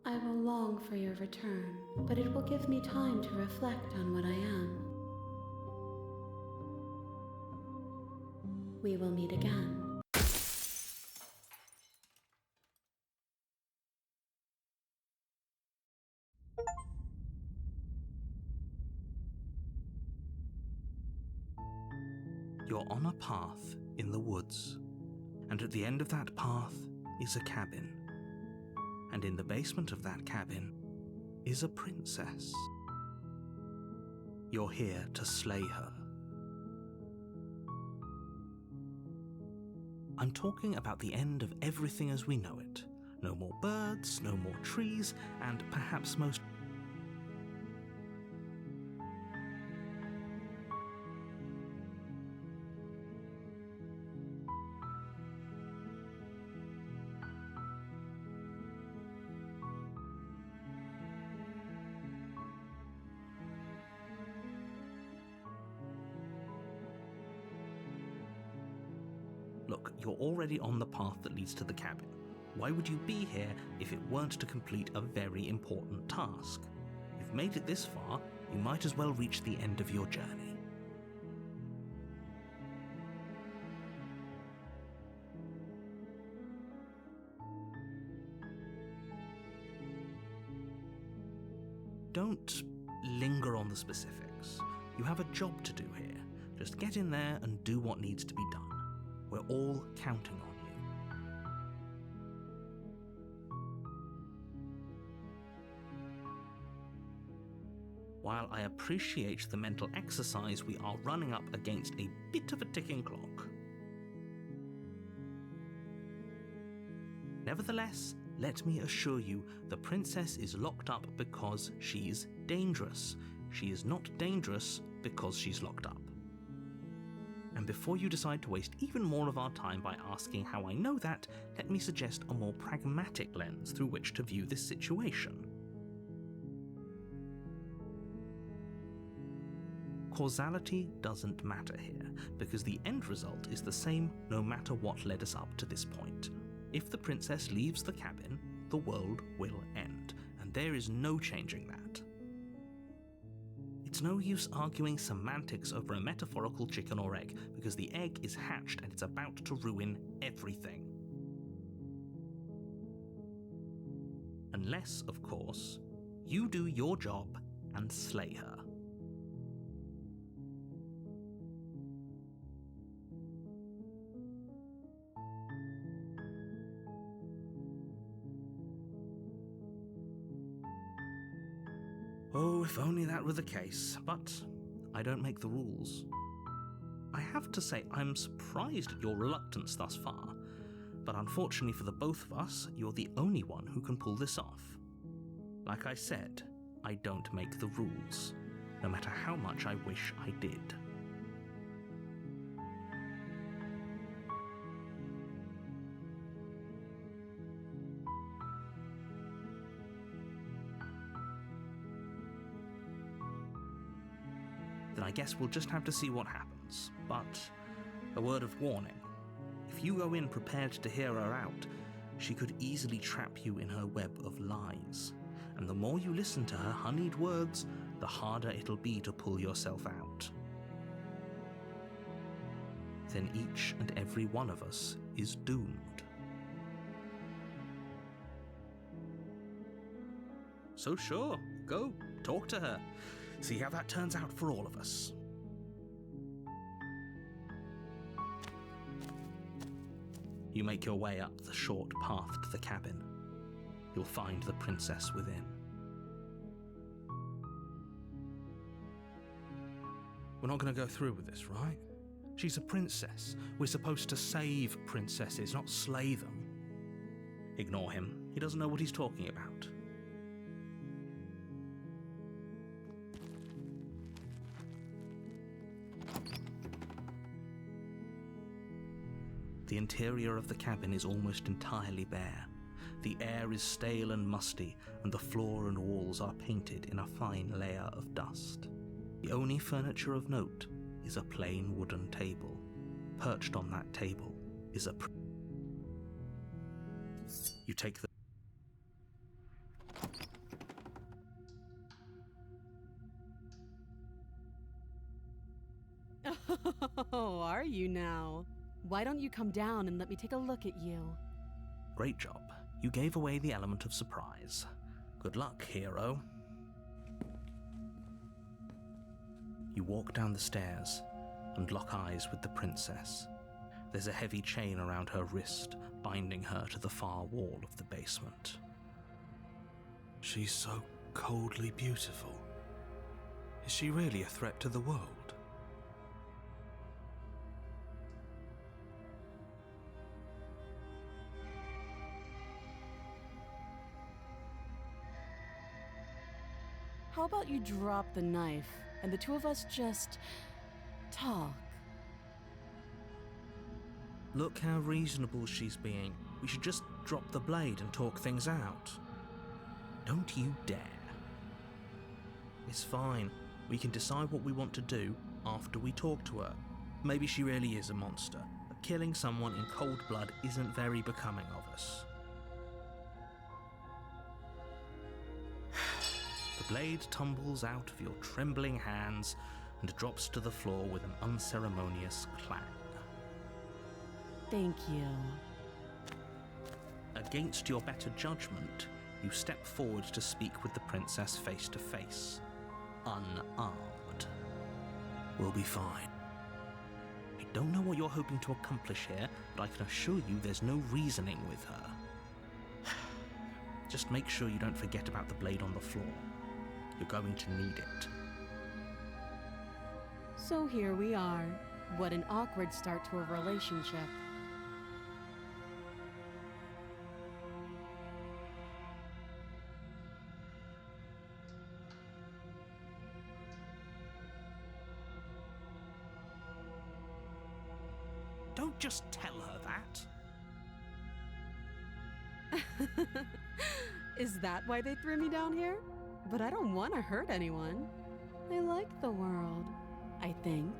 I will long for your return, but it will give me time to reflect on what I am. We will meet again. You're on a path in the woods, and at the end of that path is a cabin. And in the basement of that cabin is a princess. You're here to slay her. I'm talking about the end of everything as we know it. No more birds, no more trees, and perhaps most you're already on the path that leads to the cabin. Why would you be here if it weren't to complete a very important task? You've made it this far, you might as well reach the end of your journey. Don't linger on the specifics. You have a job to do here. Just get in there and do what needs to be done. We're all counting on you. While I appreciate the mental exercise, we are running up against a bit of a ticking clock. Nevertheless, let me assure you, the princess is locked up because she's dangerous. She is not dangerous because she's locked up. And before you decide to waste even more of our time by asking how I know that, let me suggest a more pragmatic lens through which to view this situation. Causality doesn't matter here, because the end result is the same no matter what led us up to this point. If the princess leaves the cabin, the world will end, and there is no changing that. It's no use arguing semantics over a metaphorical chicken or egg, because the egg is hatched and it's about to ruin everything. Unless, of course, you do your job and slay her. Oh, if only that were the case, but I don't make the rules. I have to say, I'm surprised at your reluctance thus far, but unfortunately for the both of us, you're the only one who can pull this off. Like I said, I don't make the rules, no matter how much I wish I did. Then I guess we'll just have to see what happens. But a word of warning. If you go in prepared to hear her out, she could easily trap you in her web of lies. And the more you listen to her honeyed words, the harder it'll be to pull yourself out. Then each and every one of us is doomed. So sure, go, talk to her. See how that turns out for all of us. You make your way up the short path to the cabin. You'll find the princess within. We're not going to go through with this, right? She's a princess. We're supposed to save princesses, not slay them. Ignore him. He doesn't know what he's talking about. The interior of the cabin is almost entirely bare. The air is stale and musty, and the floor and walls are painted in a fine layer of dust. The only furniture of note is a plain wooden table. Perched on that table is a... You take the... Oh, are you now? Why don't you come down and let me take a look at you? Great job. You gave away the element of surprise. Good luck, hero. You walk down the stairs and lock eyes with the princess. There's a heavy chain around her wrist, binding her to the far wall of the basement. She's so coldly beautiful. Is she really a threat to the world? How about you drop the knife and the two of us just talk? Look how reasonable she's being. We should just drop the blade and talk things out. Don't you dare. It's fine. We can decide what we want to do after we talk to her. Maybe she really is a monster, a killing someone in cold blood isn't very becoming of us. The blade tumbles out of your trembling hands and drops to the floor with an unceremonious clang. Thank you. Against your better judgment, you step forward to speak with the princess face to face, unarmed. We'll be fine. I don't know what you're hoping to accomplish here, but I can assure you there's no reasoning with her. Just make sure you don't forget about the blade on the floor. You're going to need it. So here we are. What an awkward start to a relationship. Don't just tell her that. Is that why they threw me down here? But I don't want to hurt anyone. I like the world, I think.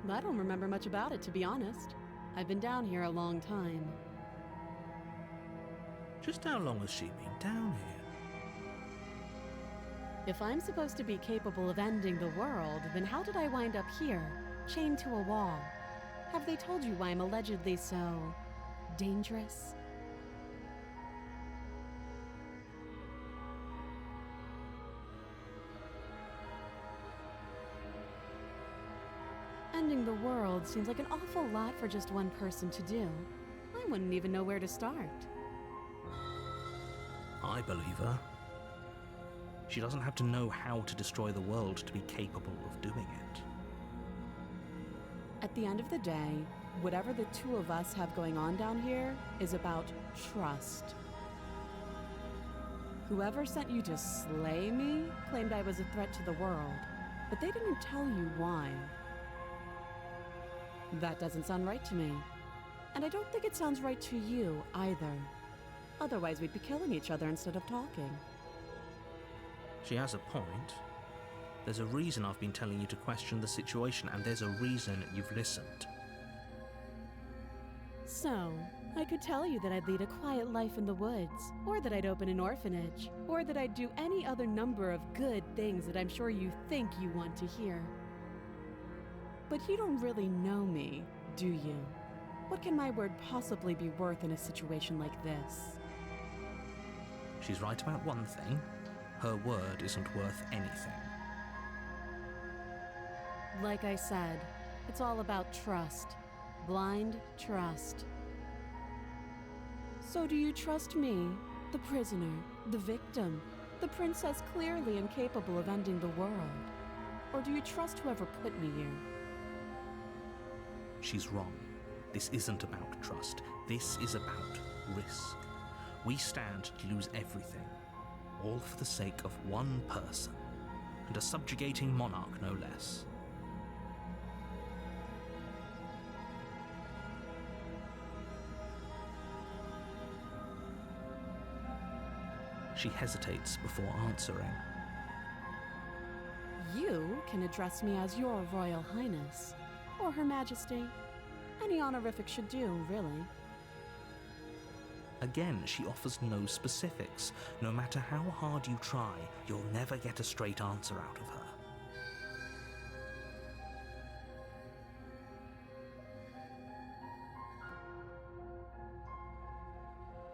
I don't remember much about it, to be honest. I've been down here a long time. Just how long has she been down here? If I'm supposed to be capable of ending the world, then how did I wind up here, chained to a wall? Have they told you why I'm allegedly so dangerous? Ending the world seems like an awful lot for just one person to do. I wouldn't even know where to start. I believe her. She doesn't have to know how to destroy the world to be capable of doing it. At the end of the day, whatever the two of us have going on down here is about trust. Whoever sent you to slay me claimed I was a threat to the world, but they didn't tell you why. That doesn't sound right to me. And I don't think it sounds right to you either. Otherwise, we'd be killing each other instead of talking. She has a point. There's a reason I've been telling you to question the situation, and there's a reason you've listened. So, I could tell you that I'd lead a quiet life in the woods, or that I'd open an orphanage, or that I'd do any other number of good things that I'm sure you think you want to hear. But you don't really know me, do you? What can my word possibly be worth in a situation like this? She's right about one thing. Her word isn't worth anything. Like I said, it's all about trust. Blind trust. So do you trust me, the prisoner, the victim, the princess clearly incapable of ending the world? Or do you trust whoever put me here? She's wrong. This isn't about trust. This is about risk. We stand to lose everything, all for the sake of one person, and a subjugating monarch no less. She hesitates before answering. You can address me as your Royal Highness, or Her Majesty. Any honorific should do, really. Again, she offers no specifics. No matter how hard you try, you'll never get a straight answer out of her.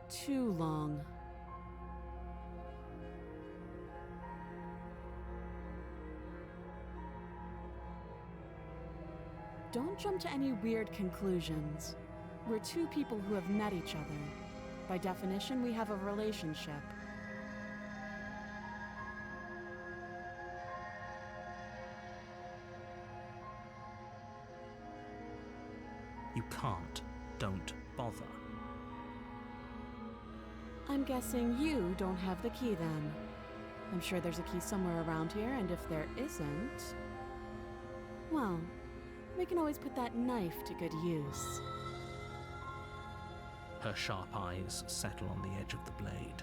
Too long. Don't jump to any weird conclusions. We're two people who have met each other. By definition, we have a relationship. You can't. Don't bother. I'm guessing you don't have the key then. I'm sure there's a key somewhere around here, and if there isn't, well, we can always put that knife to good use. Her sharp eyes settle on the edge of the blade.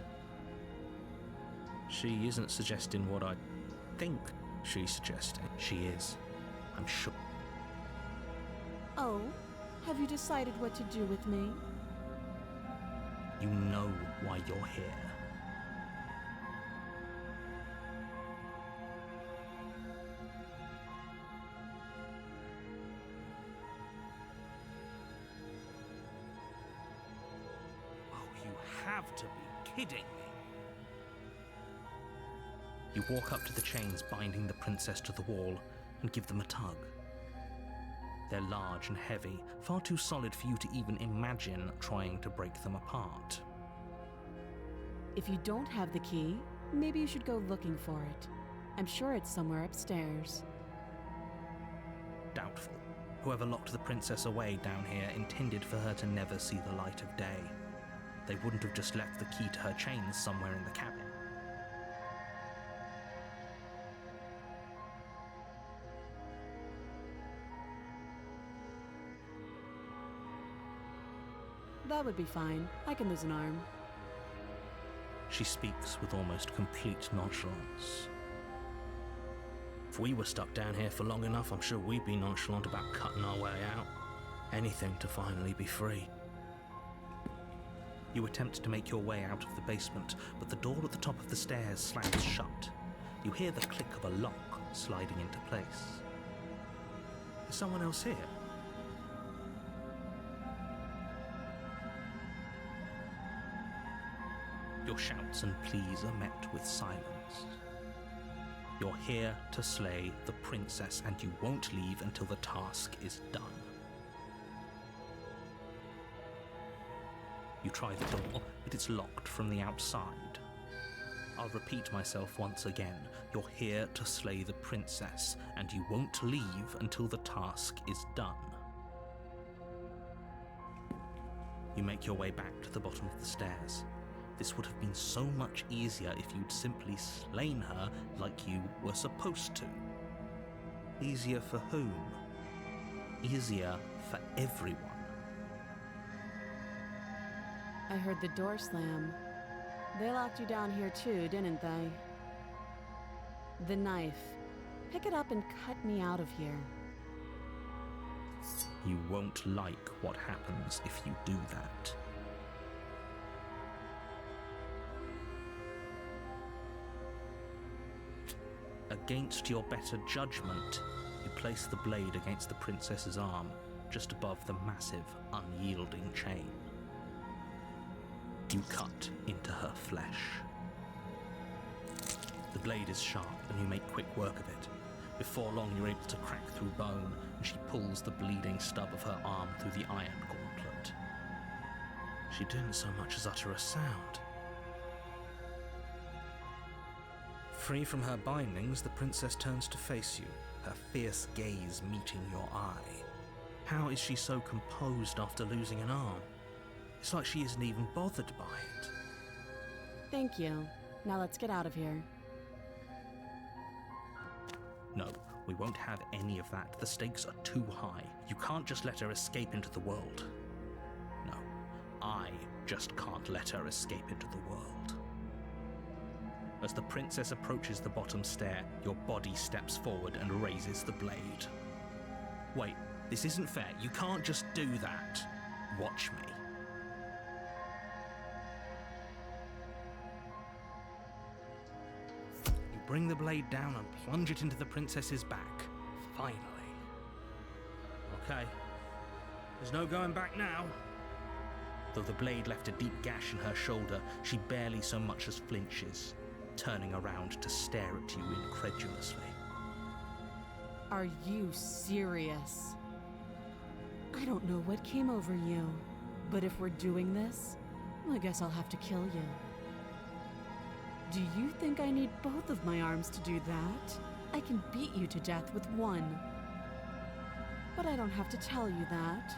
She isn't suggesting what I think she's suggesting. She is. I'm sure. Oh, have you decided what to do with me? You know why you're here. Oh, you have to be kidding me. You walk up to the chains binding the princess to the wall and give them a tug. They're large and heavy, far too solid for you to even imagine trying to break them apart. If you don't have the key, maybe you should go looking for it. I'm sure it's somewhere upstairs. Doubtful. Whoever locked the princess away down here intended for her to never see the light of day. They wouldn't have just left the key to her chains somewhere in the cabin. That would be fine. I can lose an arm. She speaks with almost complete nonchalance. If we were stuck down here for long enough, I'm sure we'd be nonchalant about cutting our way out. Anything to finally be free. You attempt to make your way out of the basement, but the door at the top of the stairs slams shut. You hear the click of a lock sliding into place. Is someone else here? Your shouts and pleas are met with silence. You're here to slay the princess, and you won't leave until the task is done. You try the door, but it's locked from the outside. I'll repeat myself once again. You're here to slay the princess, and you won't leave until the task is done. You make your way back to the bottom of the stairs. This would have been so much easier if you'd simply slain her like you were supposed to. Easier for whom? Easier for everyone. I heard the door slam. They locked you down here too, didn't they? The knife. Pick it up and cut me out of here. You won't like what happens if you do that. Against your better judgment, you place the blade against the princess's arm, just above the massive, unyielding chain. You cut into her flesh. The blade is sharp, and you make quick work of it. Before long, you're able to crack through bone, and she pulls the bleeding stub of her arm through the iron gauntlet. She didn't so much as utter a sound. Free from her bindings, the princess turns to face you, her fierce gaze meeting your eye. How is she so composed after losing an arm? It's like she isn't even bothered by it. Thank you. Now let's get out of here. No, we won't have any of that. The stakes are too high. You can't just let her escape into the world. No, I just can't let her escape into the world. As the princess approaches the bottom stair, your body steps forward and raises the blade. Wait, this isn't fair. You can't just do that. Watch me. You bring the blade down and plunge it into the princess's back. Finally. Okay. There's no going back now. Though the blade left a deep gash in her shoulder, she barely so much as flinches, turning around to stare at you incredulously. Are you serious? I don't know what came over you, but if we're doing this, I guess I'll have to kill you. Do you think I need both of my arms to do that? I can beat you to death with one. But I don't have to tell you that.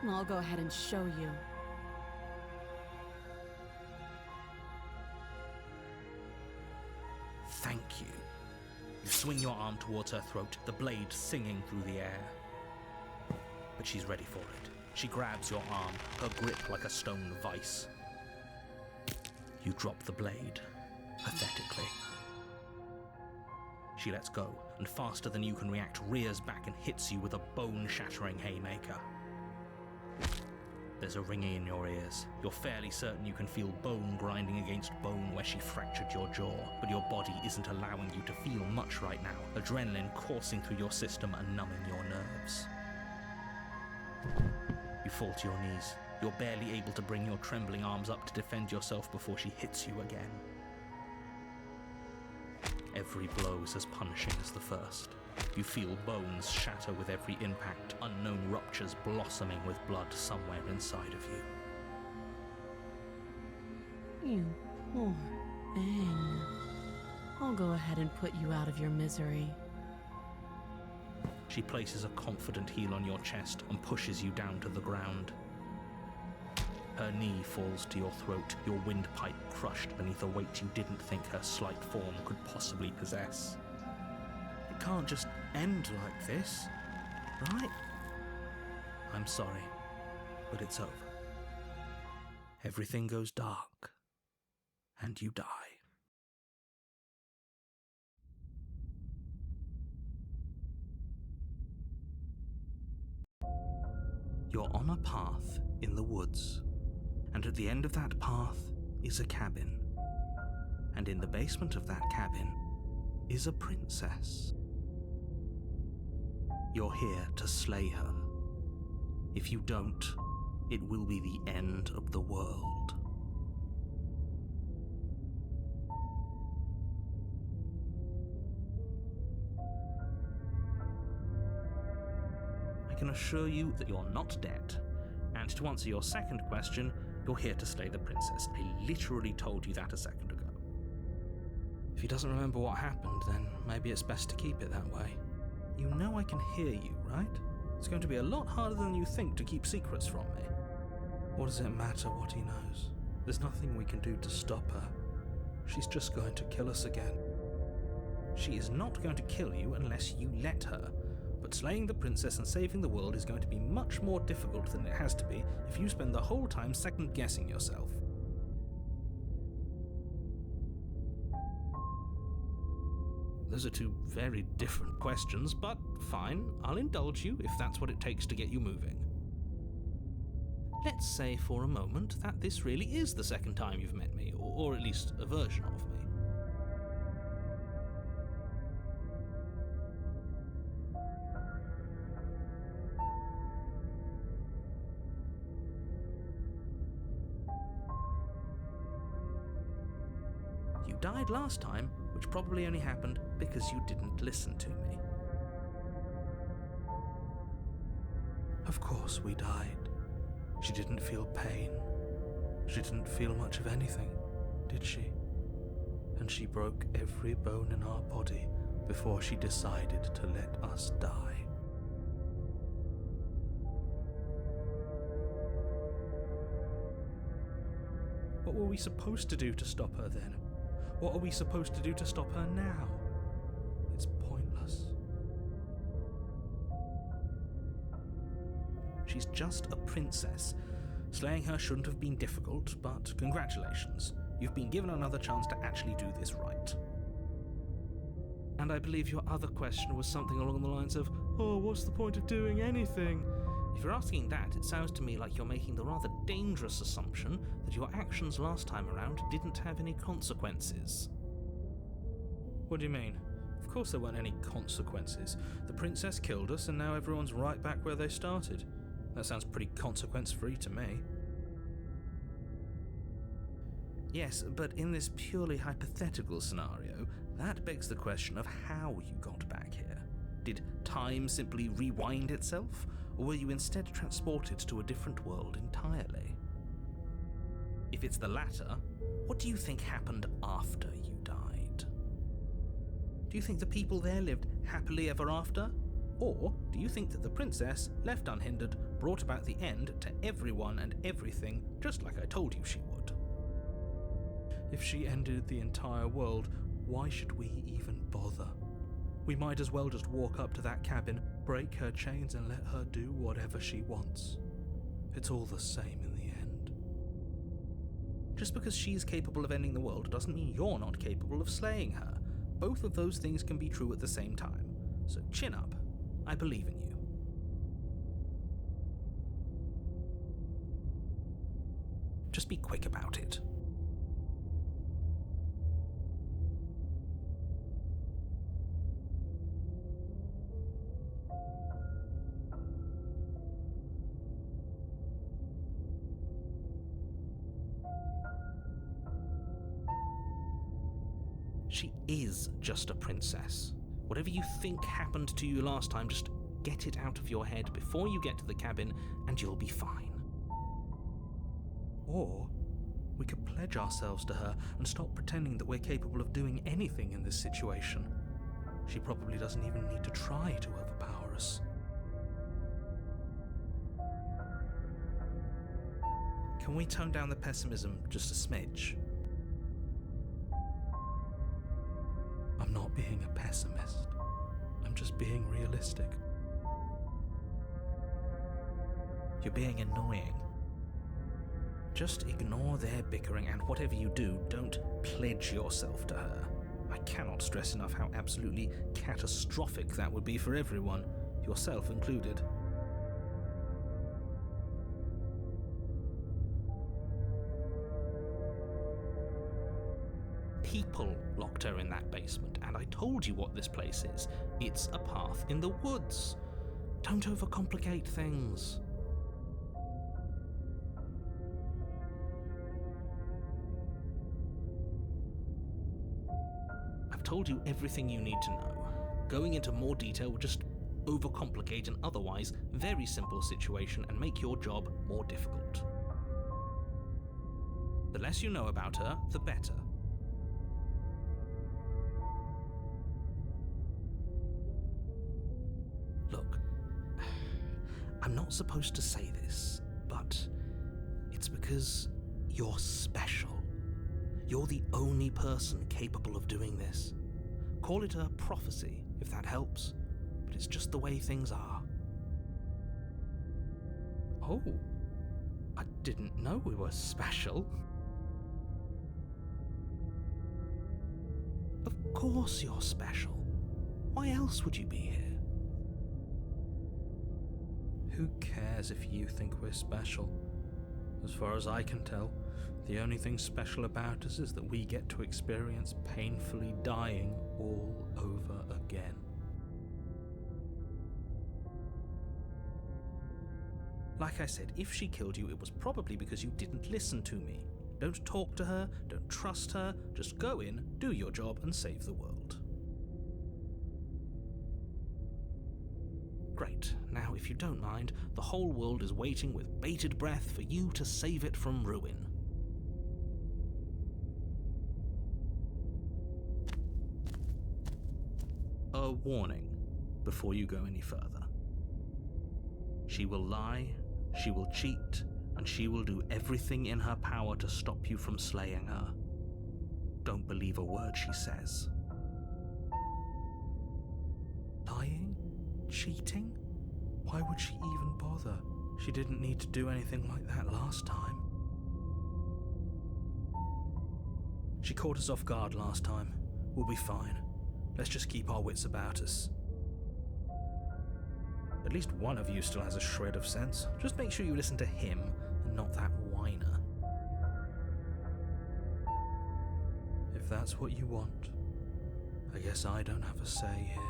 I'll go ahead and show you. Thank you. You swing your arm towards her throat, the blade singing through the air. But she's ready for it. She grabs your arm, her grip like a stone vice. You drop the blade, pathetically. She lets go, and faster than you can react, rears back and hits you with a bone-shattering haymaker. There's a ringing in your ears. You're fairly certain you can feel bone grinding against bone where she fractured your jaw, but your body isn't allowing you to feel much right now, adrenaline coursing through your system and numbing your nerves. You fall to your knees. You're barely able to bring your trembling arms up to defend yourself before she hits you again. Every blow is as punishing as the first. You feel bones shatter with every impact, unknown ruptures blossoming with blood somewhere inside of you. You poor thing. I'll go ahead and put you out of your misery. She places a confident heel on your chest and pushes you down to the ground. Her knee falls to your throat, your windpipe crushed beneath a weight you didn't think her slight form could possibly possess. It can't just end like this, right? I'm sorry, but it's over. Everything goes dark, and you die. You're on a path in the woods, and at the end of that path is a cabin. And in the basement of that cabin is a princess. You're here to slay her. If you don't, it will be the end of the world. I can assure you that you're not dead. And to answer your second question, you're here to slay the princess. I literally told you that a second ago. If he doesn't remember what happened, then maybe it's best to keep it that way. You know I can hear you, right? It's going to be a lot harder than you think to keep secrets from me. What does it matter what he knows? There's nothing we can do to stop her. She's just going to kill us again. She is not going to kill you unless you let her. But slaying the princess and saving the world is going to be much more difficult than it has to be if you spend the whole time second-guessing yourself. Those are two very different questions, but fine, I'll indulge you if that's what it takes to get you moving. Let's say for a moment that this really is the second time you've met me, or at least a version of me. You died last time, which probably only happened because you didn't listen to me. Of course we died. She didn't feel pain. She didn't feel much of anything, did she? And she broke every bone in our body before she decided to let us die. What were we supposed to do to stop her then? What are we supposed to do to stop her now? It's pointless. She's just a princess. Slaying her shouldn't have been difficult, but congratulations. You've been given another chance to actually do this right. And I believe your other question was something along the lines of, oh, what's the point of doing anything? If you're asking that, it sounds to me like you're making the rather dangerous assumption that your actions last time around didn't have any consequences. What do you mean? Of course there weren't any consequences. The princess killed us and now everyone's right back where they started. That sounds pretty consequence-free to me. Yes, but in this purely hypothetical scenario, that begs the question of how you got back here. Did time simply rewind itself? Or were you instead transported to a different world entirely? If it's the latter, what do you think happened after you died? Do you think the people there lived happily ever after? Or do you think that the princess, left unhindered, brought about the end to everyone and everything, just like I told you she would? If she ended the entire world, why should we even bother? We might as well just walk up to that cabin, break her chains and let her do whatever she wants. It's all the same in the end. Just because she's capable of ending the world doesn't mean you're not capable of slaying her. both of those things can be true at the same time. So chin up. I believe in you. Just be quick about it. She is just a princess. Whatever you think happened to you last time, just get it out of your head before you get to the cabin and you'll be fine. Or we could pledge ourselves to her and stop pretending that we're capable of doing anything in this situation. She probably doesn't even need to try to overpower us. Can we tone down the pessimism just a smidge? I'm not being a pessimist. I'm just being realistic. You're being annoying. Just ignore their bickering, and whatever you do, don't pledge yourself to her. I cannot stress enough how absolutely catastrophic that would be for everyone, yourself included. People locked her in that basement, and I told you what this place is. It's a path in the woods. Don't overcomplicate things. I've told you everything you need to know. Going into more detail would just overcomplicate an otherwise very simple situation and make your job more difficult. The less you know about her, the better. Look, I'm not supposed to say this, but it's because you're special. You're the only person capable of doing this. Call it a prophecy, if that helps, but it's just the way things are. Oh, I didn't know we were special. Of course you're special. Why else would you be here? Who cares if you think we're special? As far as I can tell, the only thing special about us is that we get to experience painfully dying all over again. Like I said, if she killed you, it was probably because you didn't listen to me. Don't talk to her, don't trust her, just go in, do your job, and save the world. Great. Now, if you don't mind, the whole world is waiting with bated breath for you to save it from ruin. A warning before you go any further. She will lie, she will cheat, and she will do everything in her power to stop you from slaying her. Don't believe a word she says. Lying? Cheating? Why would she even bother? She didn't need to do anything like that last time. She caught us off guard last time. We'll be fine. Let's just keep our wits about us. At least one of you still has a shred of sense. Just make sure you listen to him and not that whiner. If that's what you want, I guess I don't have a say here.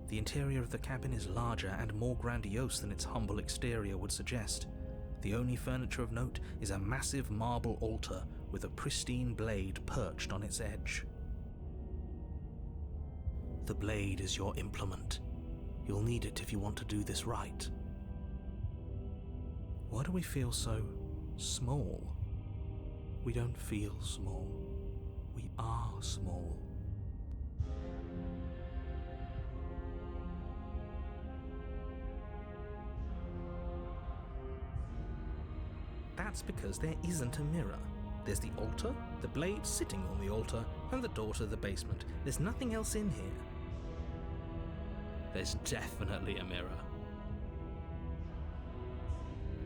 The interior of the cabin is larger and more grandiose than its humble exterior would suggest. The only furniture of note is a massive marble altar with a pristine blade perched on its edge. The blade is your implement. You'll need it if you want to do this right. Why do we feel so small? We don't feel small. We are small. That's because there isn't a mirror. There's the altar, the blade sitting on the altar, and the door to the basement. There's nothing else in here. There's definitely a mirror.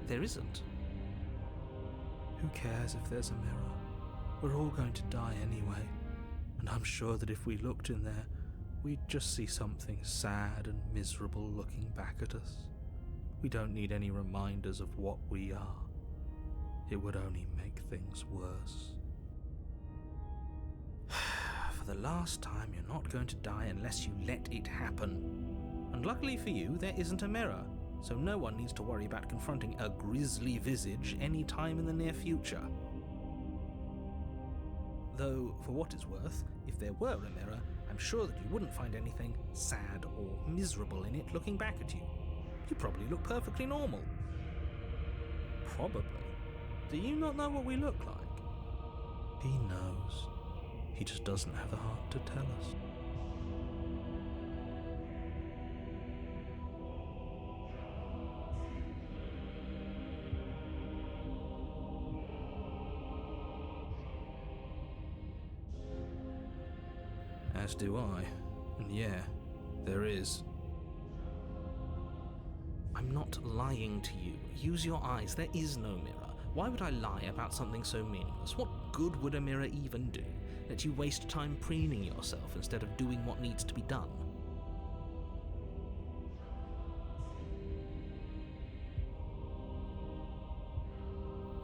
there isn't. Who cares if there's a mirror? We're all going to die anyway, and I'm sure that if we looked in there, we'd just see something sad and miserable looking back at us. We don't need any reminders of what we are. It would only make things worse. For the last time, you're not going to die unless you let it happen. And luckily for you, there isn't a mirror, so no one needs to worry about confronting a grisly visage any time in the near future. Though, for what it's worth, if there were a mirror, I'm sure that you wouldn't find anything sad or miserable in it looking back at you. You probably look perfectly normal. Probably. Do you not know what we look like? He knows. He just doesn't have the heart to tell us. As do I. And yeah, there is. I'm not lying to you. Use your eyes. There is no mirror. Why would I lie about something so meaningless? What good would a mirror even do? Let you waste time preening yourself instead of doing what needs to be done.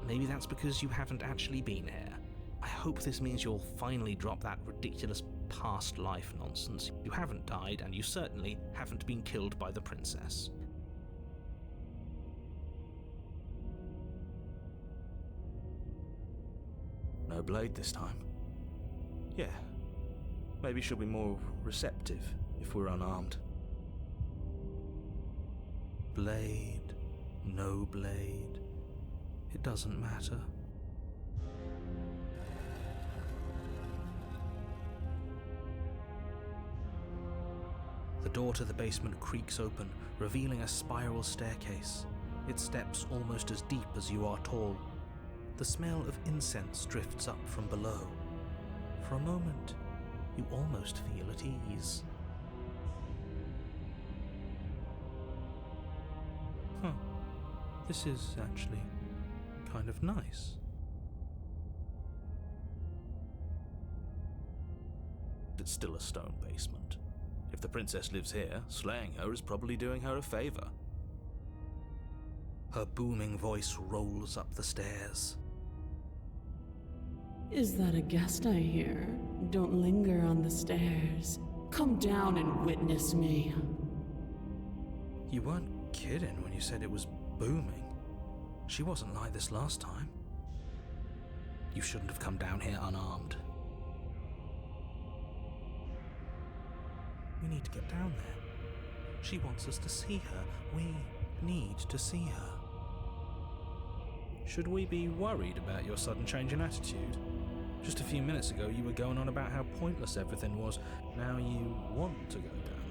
Maybe that's because you haven't actually been here. I hope this means you'll finally drop that ridiculous past life nonsense. You haven't died, and you certainly haven't been killed by the princess. No blade this time. Yeah. Maybe she'll be more receptive if we're unarmed. Blade, no blade, it doesn't matter. The door to the basement creaks open, revealing a spiral staircase, its steps almost as deep as you are tall. The smell of incense drifts up from below. For a moment, you almost feel at ease. This is actually kind of nice. It's still a stone basement. If the princess lives here, slaying her is probably doing her a favor. Her booming voice rolls up the stairs. Is that a guest I hear? Don't linger on the stairs. Come down and witness me. You weren't kidding when you said it was booming. She wasn't like this last time. You shouldn't have come down here unarmed. We need to get down there. She wants us to see her. We need to see her. Should we be worried about your sudden change in attitude? Just a few minutes ago you were going on about how pointless everything was. Now you want to go down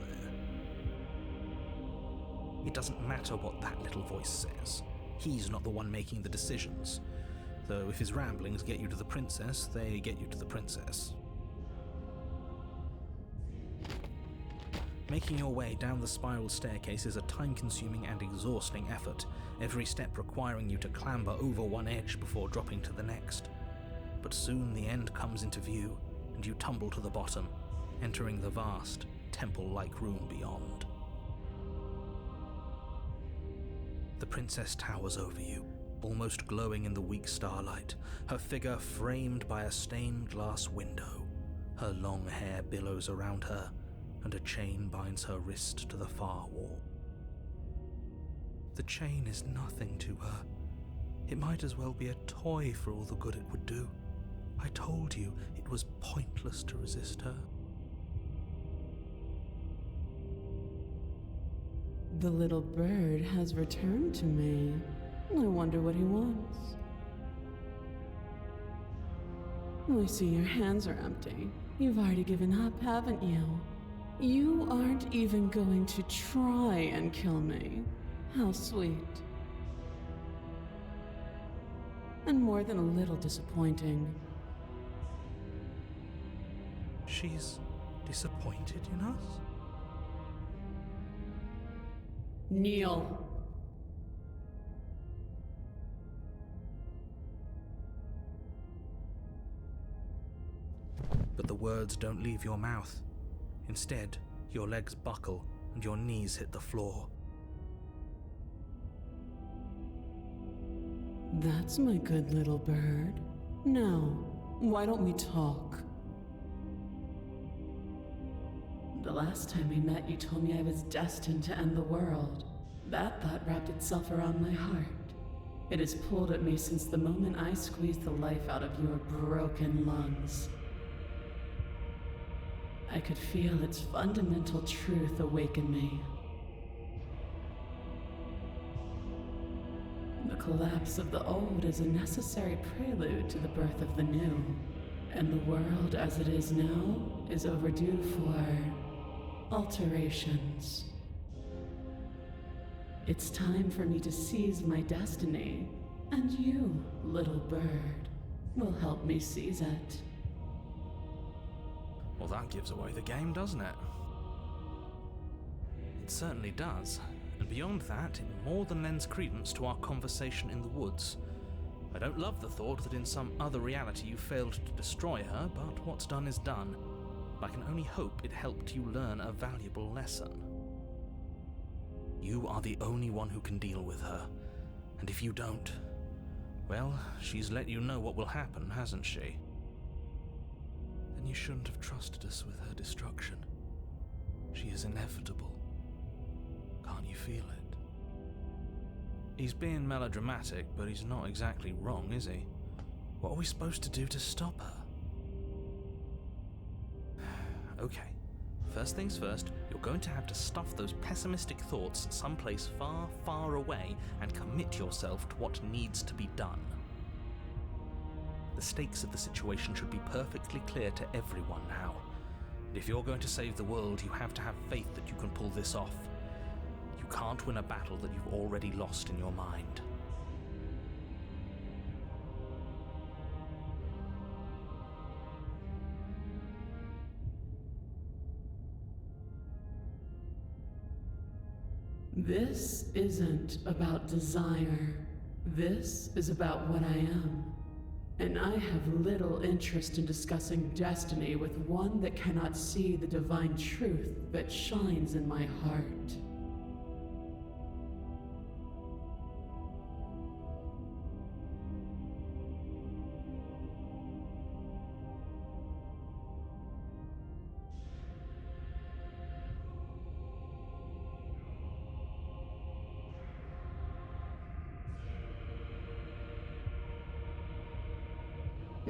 there. It doesn't matter what that little voice says. He's not the one making the decisions. Though if his ramblings get you to the princess, they get you to the princess. Making your way down the spiral staircase is a time-consuming and exhausting effort, every step requiring you to clamber over one edge before dropping to the next. But soon the end comes into view, and you tumble to the bottom, entering the vast, temple-like room beyond. The princess towers over you, almost glowing in the weak starlight, her figure framed by a stained glass window. Her long hair billows around her, and a chain binds her wrist to the far wall. The chain is nothing to her. It might as well be a toy for all the good it would do. I told you it was pointless to resist her. The little bird has returned to me. I wonder what he wants. I see your hands are empty. You've already given up, haven't you? You aren't even going to try and kill me. How sweet. And more than a little disappointing. She's disappointed in us? Kneel. but the words don't leave your mouth. Instead, your legs buckle and your knees hit the floor. That's my good little bird. Now, why don't we talk? The last time we met, you told me I was destined to end the world. That thought wrapped itself around my heart. It has pulled at me since the moment I squeezed the life out of your broken lungs. I could feel its fundamental truth awaken me. The collapse of the old is a necessary prelude to the birth of the new, and the world as it is now is overdue for alterations. It's time for me to seize my destiny, and you, little bird, will help me seize it. Well, that gives away the game, doesn't it? It certainly does. And beyond that, it more than lends credence to our conversation in the woods. I don't love the thought that in some other reality you failed to destroy her, but what's done is done. I can only hope it helped you learn a valuable lesson. You are the only one who can deal with her, and if you don't, well, she's let you know what will happen, hasn't she? Then you shouldn't have trusted us with her destruction. She is inevitable. Can't you feel it? He's being melodramatic, but he's not exactly wrong, is he? What are we supposed to do to stop her? Okay, first things first, you're going to have to stuff those pessimistic thoughts someplace far, far away and commit yourself to what needs to be done. The stakes of the situation should be perfectly clear to everyone now. And if you're going to save the world, you have to have faith that you can pull this off. You can't win a battle that you've already lost in your mind. This isn't about desire. This is about what I am. And I have little interest in discussing destiny with one that cannot see the divine truth that shines in my heart.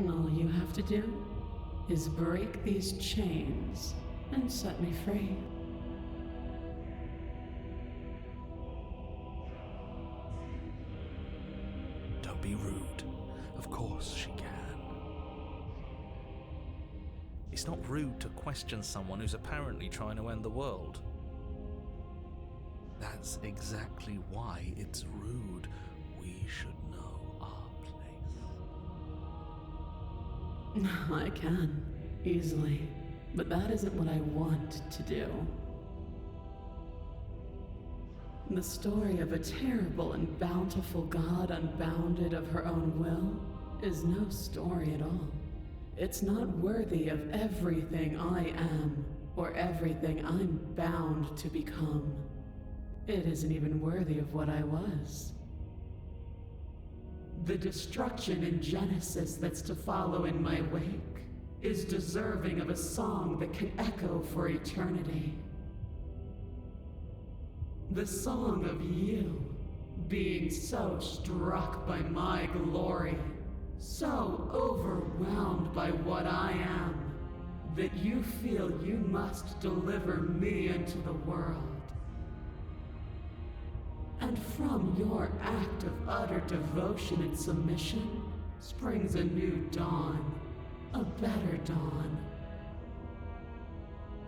All you have to do is break these chains and set me free. Don't be rude. Of course she can. It's not rude to question someone who's apparently trying to end the world. That's exactly why it's rude. We should know our place. I can, easily, but that isn't what I want to do. The story of a terrible and bountiful god unbounded of her own will is no story at all. It's not worthy of everything I am, or everything I'm bound to become. It isn't even worthy of what I was. The destruction in Genesis that's to follow in my wake is deserving of a song that can echo for eternity. The song of you, being so struck by my glory, so overwhelmed by what I am, that you feel you must deliver me into the world. And from your act of utter devotion and submission springs a new dawn, a better dawn.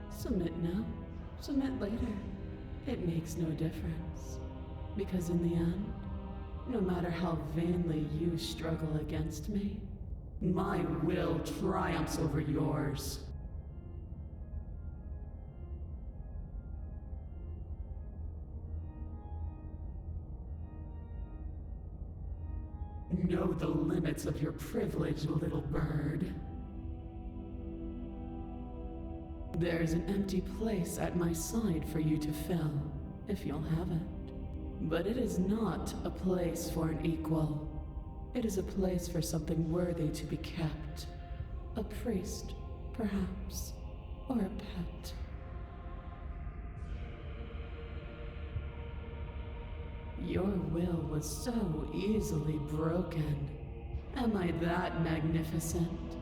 Submit now, submit later. It makes no difference. Because in the end, no matter how vainly you struggle against me, my will triumphs over yours. Know the limits of your privilege, little bird. There's an empty place at my side for you to fill, if you'll have it. But it is not a place for an equal. It is a place for something worthy to be kept. A priest, perhaps, or a pet. Your will was so easily broken. Am I that magnificent?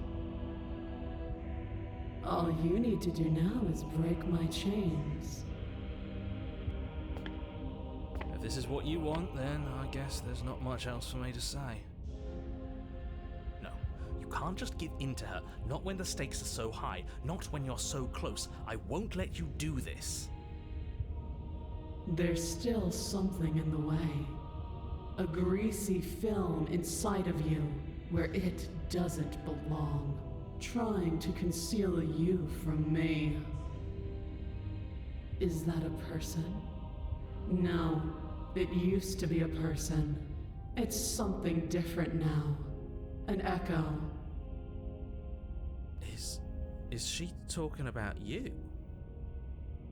All you need to do now is break my chains. If this is what you want, then I guess there's not much else for me to say. No, you can't just give in to her. Not when the stakes are so high. Not when you're so close. I won't let you do this. There's still something in the way. A greasy film inside of you where it doesn't belong. Trying to conceal you from me. Is that a person? No, it used to be a person. It's something different now. An echo. Is she talking about you?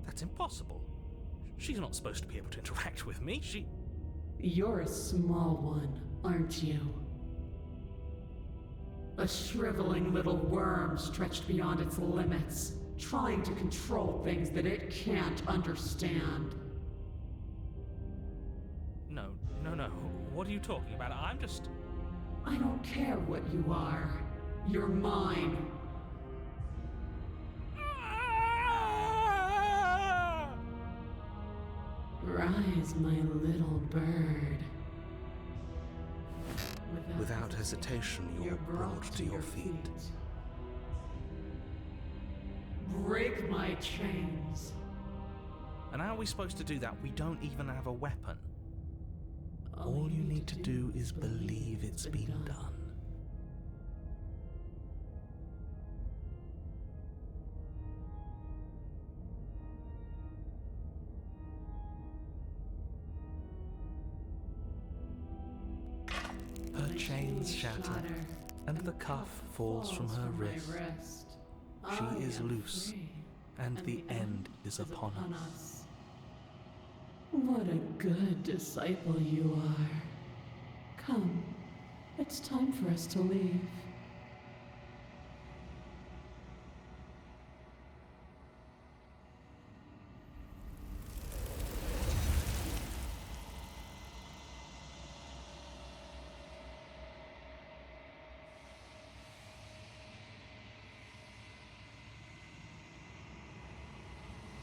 That's impossible. She's not supposed to be able to interact with me. You're a small one, aren't you? A shriveling little worm stretched beyond its limits, trying to control things that it can't understand. No. What are you talking about? I don't care what you are. You're mine. Rise, my little bird. Without hesitation, you're brought to your feet. Break my chains. And how are we supposed to do that? We don't even have a weapon. All you need to do is believe it's been done. Her chains shatter, and the cuff falls from her wrist. She is loose, and the end is upon us. What a good disciple you are. Come, it's time for us to leave.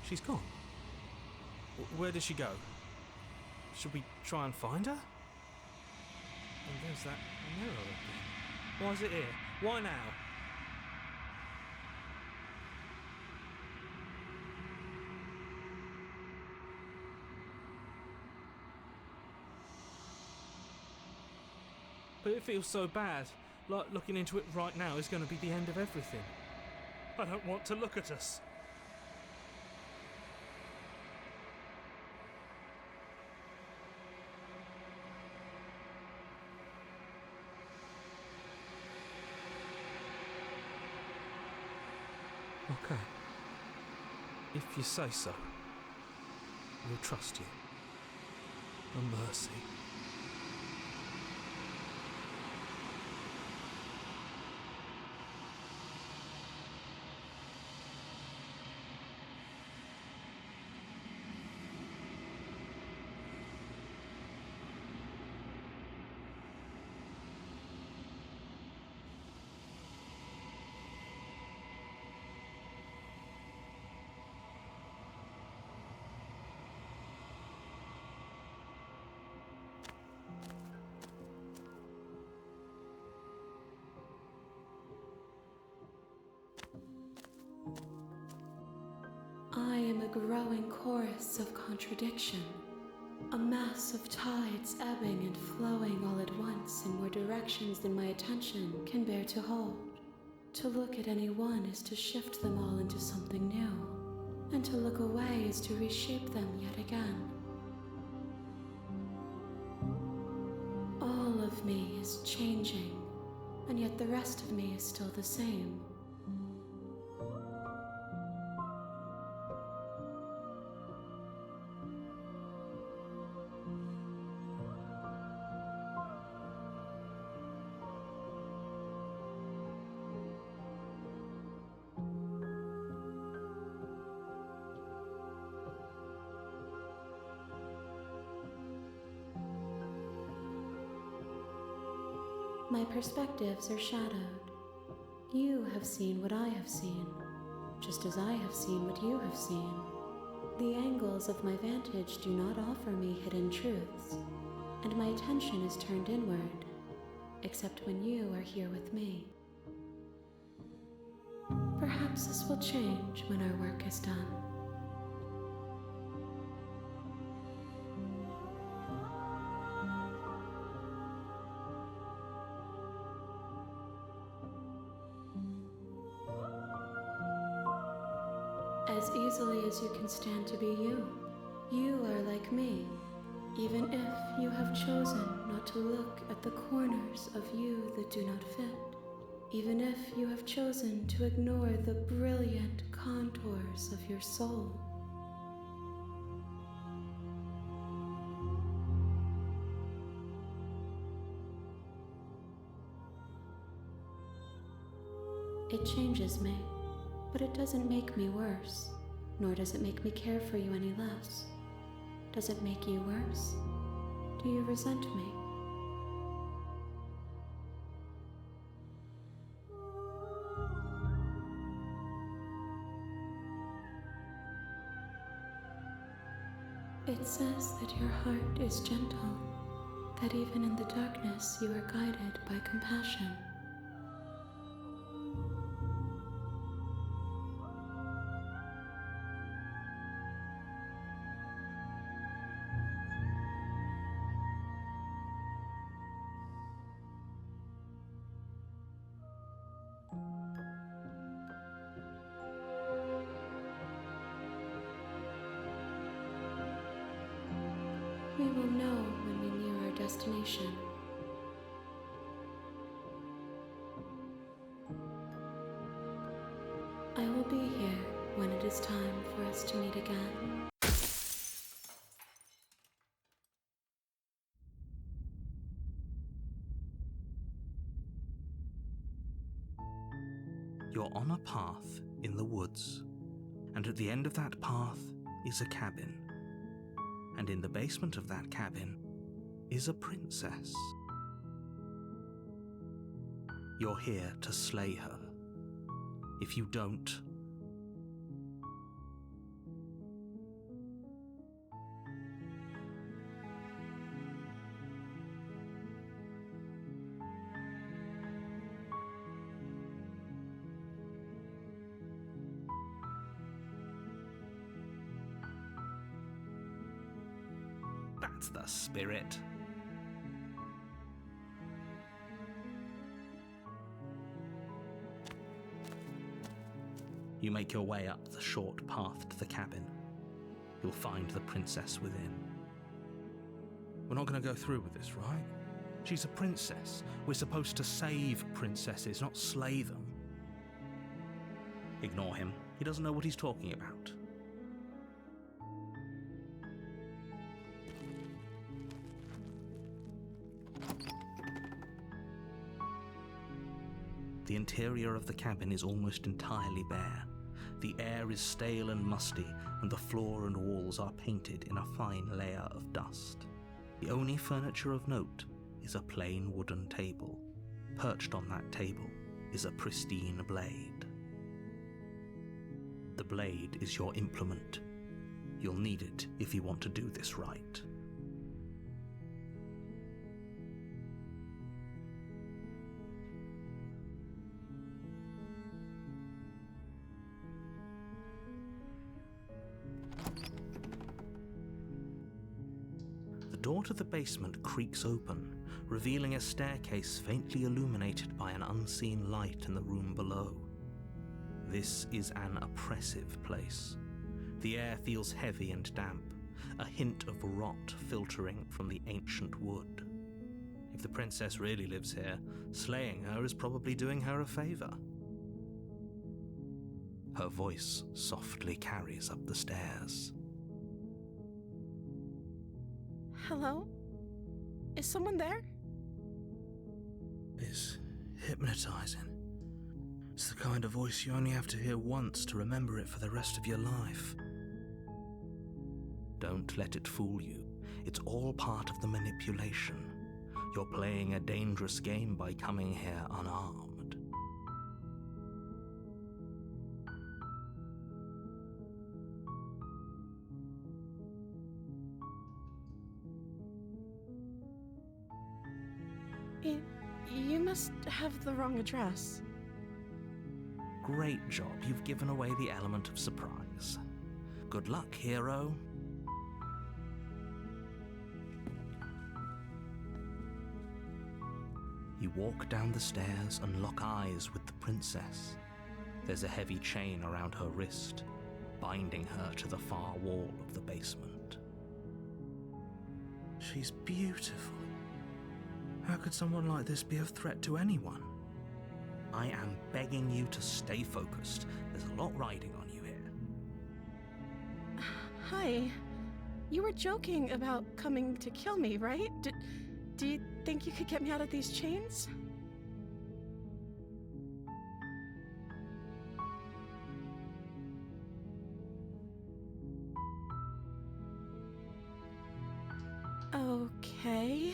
She's gone. Where did she go? Should we try and find her? And there's that mirror again. Why is it here? Why now? But it feels so bad. Like looking into it right now is going to be the end of everything. I don't want to look at us. Okay. If you say so, we'll trust you. A mercy. I am a growing chorus of contradiction, a mass of tides ebbing and flowing all at once in more directions than my attention can bear to hold. To look at any one is to shift them all into something new, and to look away is to reshape them yet again. All of me is changing, and yet the rest of me is still the same. My perspectives are shadowed. You have seen what I have seen, just as I have seen what you have seen. The angles of my vantage do not offer me hidden truths, and my attention is turned inward, except when you are here with me. Perhaps this will change when our work is done. As easily as you can stand to be you. You are like me, even if you have chosen not to look at the corners of you that do not fit, even if you have chosen to ignore the brilliant contours of your soul. It changes me. But it doesn't make me worse, nor does it make me care for you any less. Does it make you worse? Do you resent me? It says that your heart is gentle, that even in the darkness you are guided by compassion. We will know when we near our destination. I will be here when it is time for us to meet again. You're on a path in the woods, and at the end of that path is a cabin. And in the basement of that cabin is a princess. You're here to slay her. If you don't, that's the spirit. You make your way up the short path to the cabin. You'll find the princess within. We're not going to go through with this, right? She's a princess. We're supposed to save princesses, not slay them. Ignore him. He doesn't know what he's talking about. The interior of the cabin is almost entirely bare. The air is stale and musty, and the floor and walls are painted in a fine layer of dust. The only furniture of note is a plain wooden table. Perched on that table is a pristine blade. The blade is your implement. You'll need it if you want to do this right. The door to the basement creaks open, revealing a staircase faintly illuminated by an unseen light in the room below. This is an oppressive place. The air feels heavy and damp, a hint of rot filtering from the ancient wood. If the princess really lives here, slaying her is probably doing her a favor. Her voice softly carries up the stairs. Hello? Is someone there? It's hypnotizing. It's the kind of voice you only have to hear once to remember it for the rest of your life. Don't let it fool you. It's all part of the manipulation. You're playing a dangerous game by coming here unarmed. You must have the wrong address. Great job, you've given away the element of surprise. Good luck, hero. You walk down the stairs and lock eyes with the princess. There's a heavy chain around her wrist, binding her to the far wall of the basement. She's beautiful. How could someone like this be of threat to anyone? I am begging you to stay focused. There's a lot riding on you here. Hi. You were joking about coming to kill me, right? Do you think you could get me out of these chains? Okay.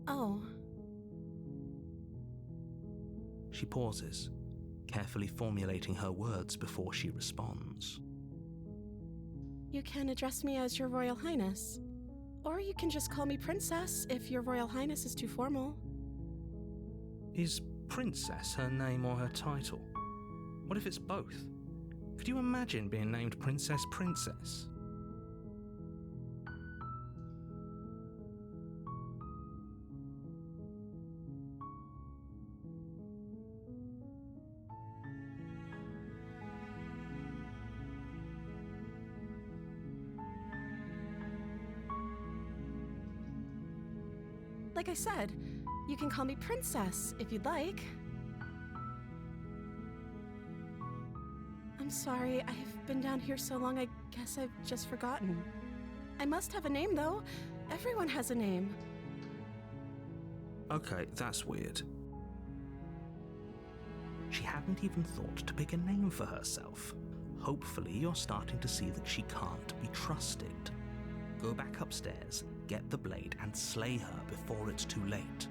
Oh. She pauses, carefully formulating her words before she responds. You can address me as Your Royal Highness. Or you can just call me Princess if Your Royal Highness is too formal. Is Princess her name or her title? What if it's both? Could you imagine being named Princess? Like I said, you can call me Princess if you'd like. I'm sorry, I've been down here so long I guess I've just forgotten. I must have a name though. Everyone has a name. Okay, that's weird. She hadn't even thought to pick a name for herself. Hopefully you're starting to see that she can't be trusted. Go back upstairs, get the blade, and slay her before it's too late.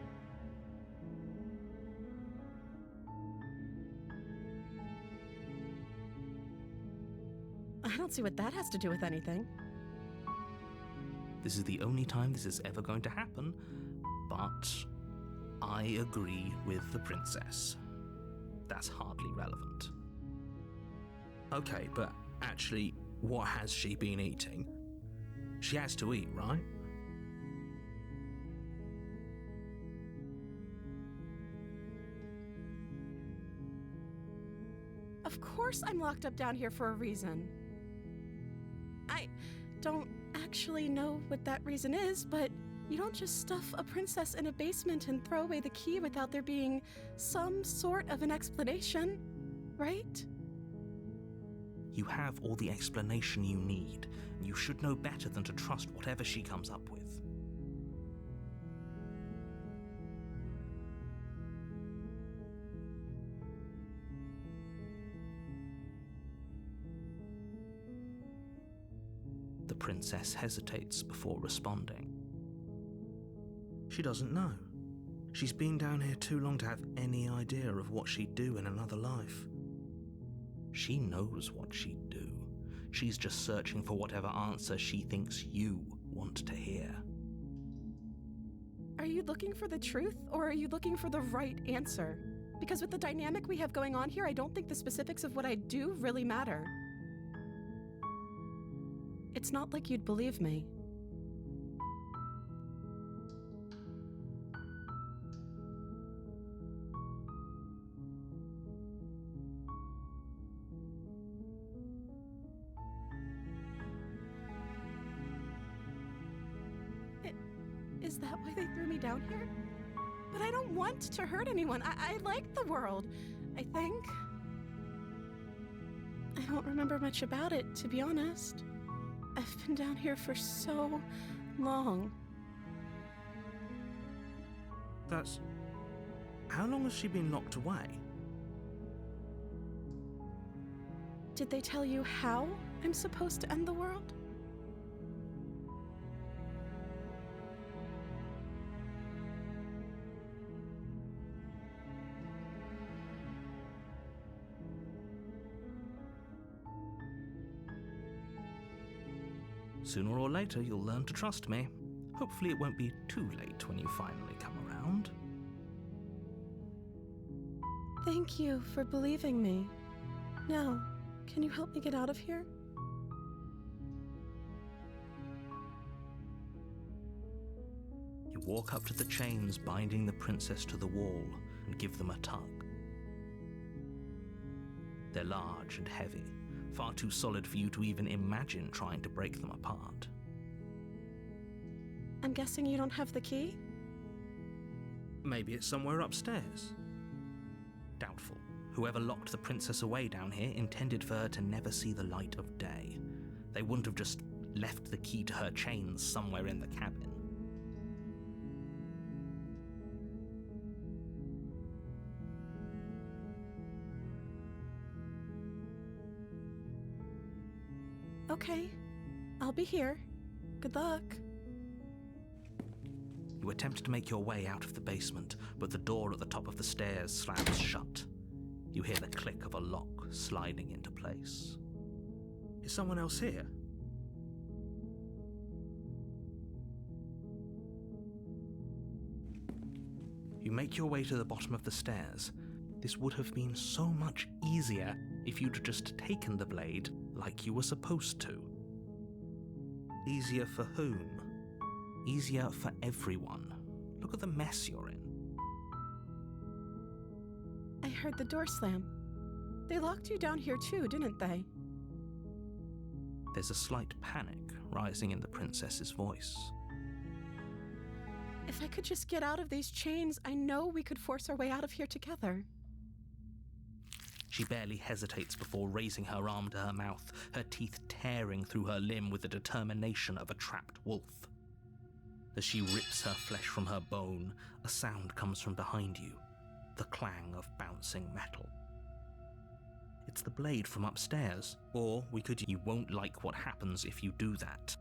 I don't see what that has to do with anything. This is the only time this is ever going to happen, but I agree with the princess. That's hardly relevant. Okay, but actually, what has she been eating? She has to eat, right? Of course I'm locked up down here for a reason. I don't actually know what that reason is, but you don't just stuff a princess in a basement and throw away the key without there being some sort of an explanation, right? You have all the explanation you need, and you should know better than to trust whatever she comes up with. The princess hesitates before responding. She doesn't know. She's been down here too long to have any idea of what she'd do in another life. She knows what she'd do. She's just searching for whatever answer she thinks you want to hear. Are you looking for the truth, or are you looking for the right answer? Because with the dynamic we have going on here, I don't think the specifics of what I do really matter. It's not like you'd believe me. Is that why they threw me down here? But I don't want to hurt anyone. I like the world, I think. I don't remember much about it, to be honest. I've been down here for so long. That's... How long has she been locked away? Did they tell you how I'm supposed to end the world? Sooner or later, you'll learn to trust me. Hopefully it won't be too late when you finally come around. Thank you for believing me. Now, can you help me get out of here? You walk up to the chains binding the princess to the wall and give them a tug. They're large and heavy, far too solid for you to even imagine trying to break them apart. I'm guessing you don't have the key? Maybe it's somewhere upstairs. Doubtful. Whoever locked the princess away down here intended for her to never see the light of day. They wouldn't have just left the key to her chains somewhere in the cabin. Okay, I'll be here. Good luck. You attempt to make your way out of the basement, but the door at the top of the stairs slams shut. You hear the click of a lock sliding into place. Is someone else here? You make your way to the bottom of the stairs. This would have been so much easier if you'd just taken the blade like you were supposed to. Easier for whom? Easier for everyone. Look at the mess you're in. I heard the door slam. They locked you down here too, didn't they? There's a slight panic rising in the princess's voice. If I could just get out of these chains, I know we could force our way out of here together. She barely hesitates before raising her arm to her mouth, her teeth tearing through her limb with the determination of a trapped wolf. As she rips her flesh from her bone, a sound comes from behind you, the clang of bouncing metal. It's the blade from upstairs, or we could... You won't like what happens if you do that.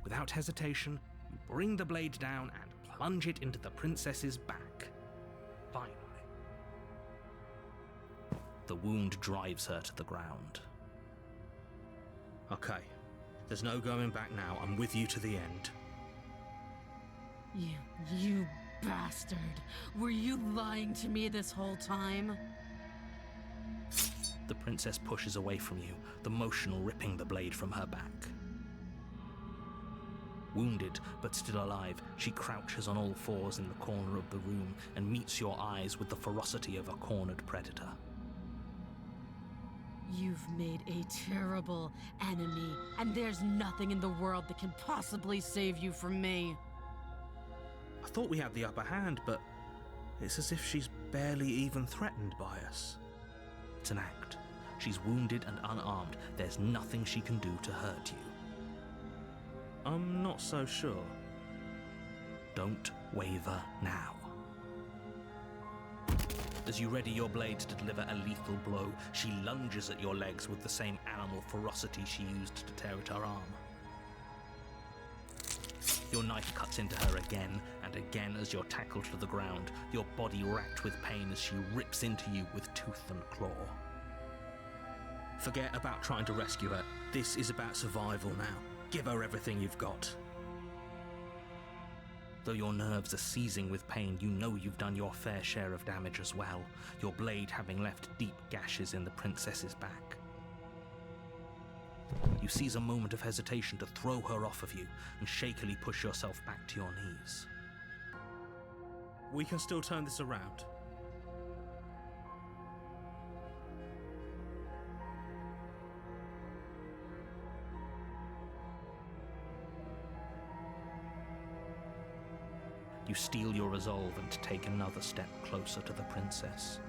Without hesitation, you bring the blade down and plunge it into the princess's back. Finally. The wound drives her to the ground. Okay, there's no going back now. I'm with you to the end. You bastard! Were you lying to me this whole time? The princess pushes away from you, the motion ripping the blade from her back. Wounded, but still alive, she crouches on all fours in the corner of the room and meets your eyes with the ferocity of a cornered predator. You've made a terrible enemy, and there's nothing in the world that can possibly save you from me. I thought we had the upper hand, but it's as if she's barely even threatened by us. It's an act. She's wounded and unarmed. There's nothing she can do to hurt you. I'm not so sure. Don't waver now. As you ready your blade to deliver a lethal blow, she lunges at your legs with the same animal ferocity she used to tear at her arm. Your knife cuts into her again and again as you're tackled to the ground, your body racked with pain as she rips into you with tooth and claw. Forget about trying to rescue her. This is about survival now. Give her everything you've got. Though your nerves are seizing with pain, you know you've done your fair share of damage as well, your blade having left deep gashes in the princess's back. You seize a moment of hesitation to throw her off of you and shakily push yourself back to your knees. We can still turn this around. You steel your resolve and take another step closer to the princess.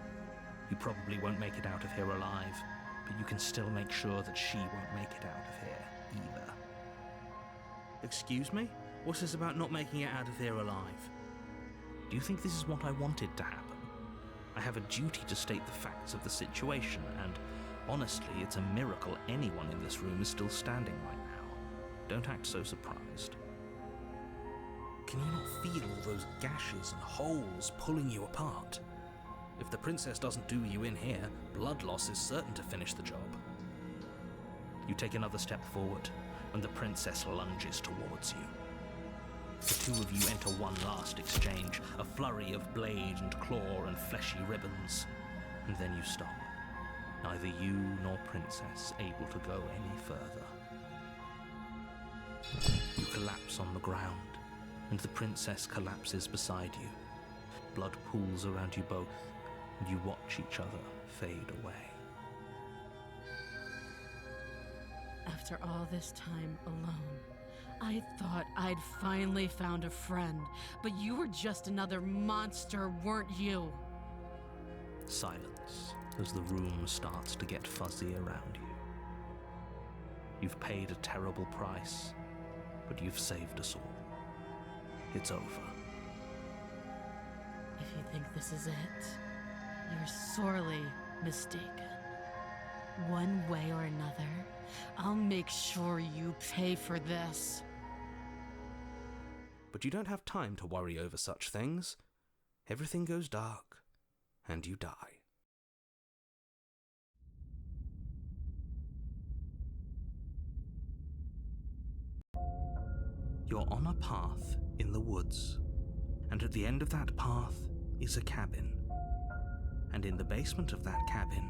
You probably won't make it out of here alive, but you can still make sure that she won't make it out of here either. Excuse me? What's this about not making it out of here alive? Do you think this is what I wanted to happen? I have a duty to state the facts of the situation, and honestly, it's a miracle anyone in this room is still standing right now. Don't act so surprised. Can you not feel all those gashes and holes pulling you apart? If the princess doesn't do you in here, blood loss is certain to finish the job. You take another step forward, and the princess lunges towards you. The two of you enter one last exchange, a flurry of blade and claw and fleshy ribbons, and then you stop. Neither you nor princess able to go any further. You collapse on the ground, and the princess collapses beside you. Blood pools around you both, and you watch each other fade away. After all this time alone, I thought I'd finally found a friend, but you were just another monster, weren't you? Silence as the room starts to get fuzzy around you. You've paid a terrible price, but you've saved us all. It's over. If you think this is it, you're sorely mistaken. One way or another, I'll make sure you pay for this. But you don't have time to worry over such things. Everything goes dark, and you die. You're on a path in the woods, and at the end of that path is a cabin. And in the basement of that cabin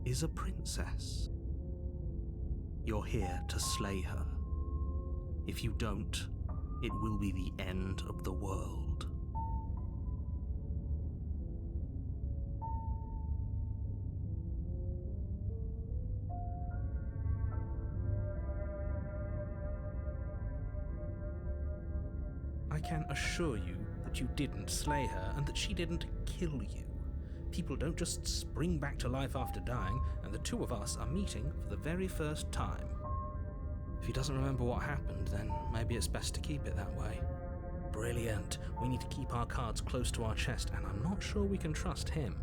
is a princess. You're here to slay her. If you don't, it will be the end of the world. I can assure you that you didn't slay her and that she didn't kill you. People don't just spring back to life after dying, and the two of us are meeting for the very first time. If he doesn't remember what happened, then maybe it's best to keep it that way. Brilliant. We need to keep our cards close to our chest, and I'm not sure we can trust him.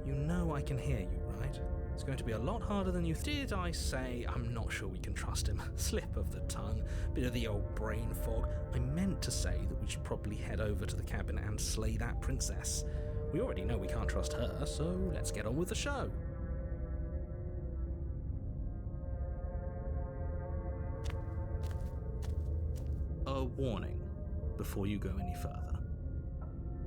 You know I can hear you, right? It's going to be a lot harder than you did I say I'm not sure we can trust him? Slip of the tongue, bit of the old brain fog. I meant to say that we should probably head over to the cabin and slay that princess. We already know we can't trust her, so let's get on with the show. A warning before you go any further.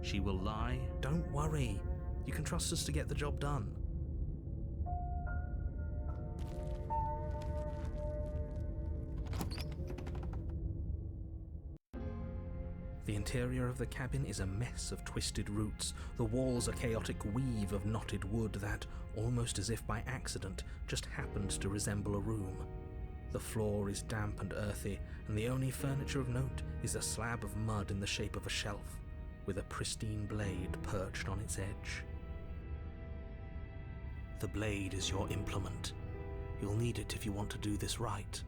She will lie. Don't worry. You can trust us to get the job done. The interior of the cabin is a mess of twisted roots. The walls a chaotic weave of knotted wood that, almost as if by accident, just happened to resemble a room. The floor is damp and earthy, and the only furniture of note is a slab of mud in the shape of a shelf, with a pristine blade perched on its edge. The blade is your implement. You'll need it if you want to do this right.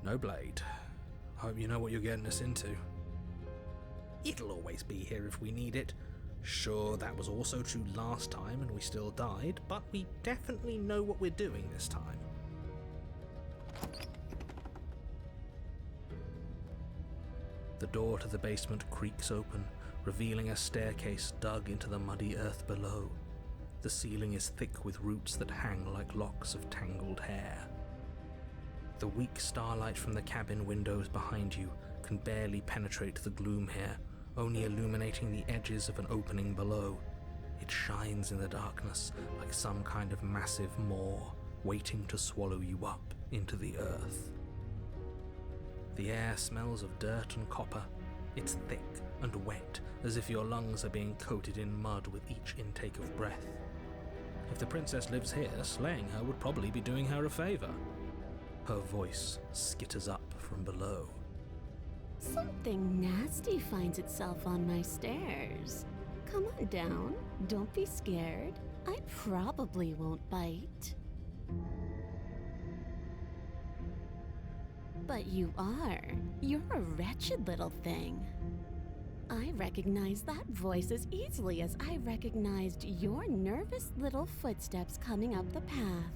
No blade. Hope you know what you're getting us into. It'll always be here if we need it. Sure, that was also true last time and we still died, but we definitely know what we're doing this time. The door to the basement creaks open, revealing a staircase dug into the muddy earth below. The ceiling is thick with roots that hang like locks of tangled hair. The weak starlight from the cabin windows behind you can barely penetrate the gloom here, only illuminating the edges of an opening below. It shines in the darkness like some kind of massive maw, waiting to swallow you up into the earth. The air smells of dirt and copper. It's thick and wet, as if your lungs are being coated in mud with each intake of breath. If the princess lives here, slaying her would probably be doing her a favor. Her voice skitters up from below. Something nasty finds itself on my stairs. Come on down. Don't be scared. I probably won't bite. But you are. You're a wretched little thing. I recognize that voice as easily as I recognized your nervous little footsteps coming up the path.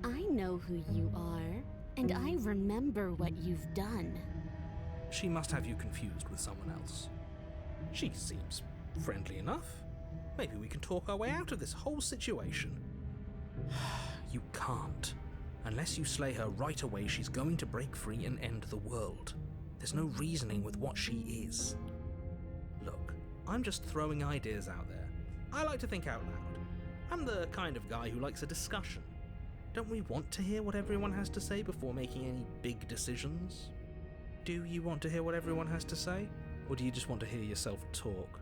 I know who you are, and I remember what you've done. She must have you confused with someone else. She seems friendly enough. Maybe we can talk our way out of this whole situation. You can't. Unless you slay her right away, she's going to break free and end the world. There's no reasoning with what she is. Look, I'm just throwing ideas out there. I like to think out loud. I'm the kind of guy who likes a discussion. Don't we want to hear what everyone has to say before making any big decisions? Do you want to hear what everyone has to say? Or do you just want to hear yourself talk?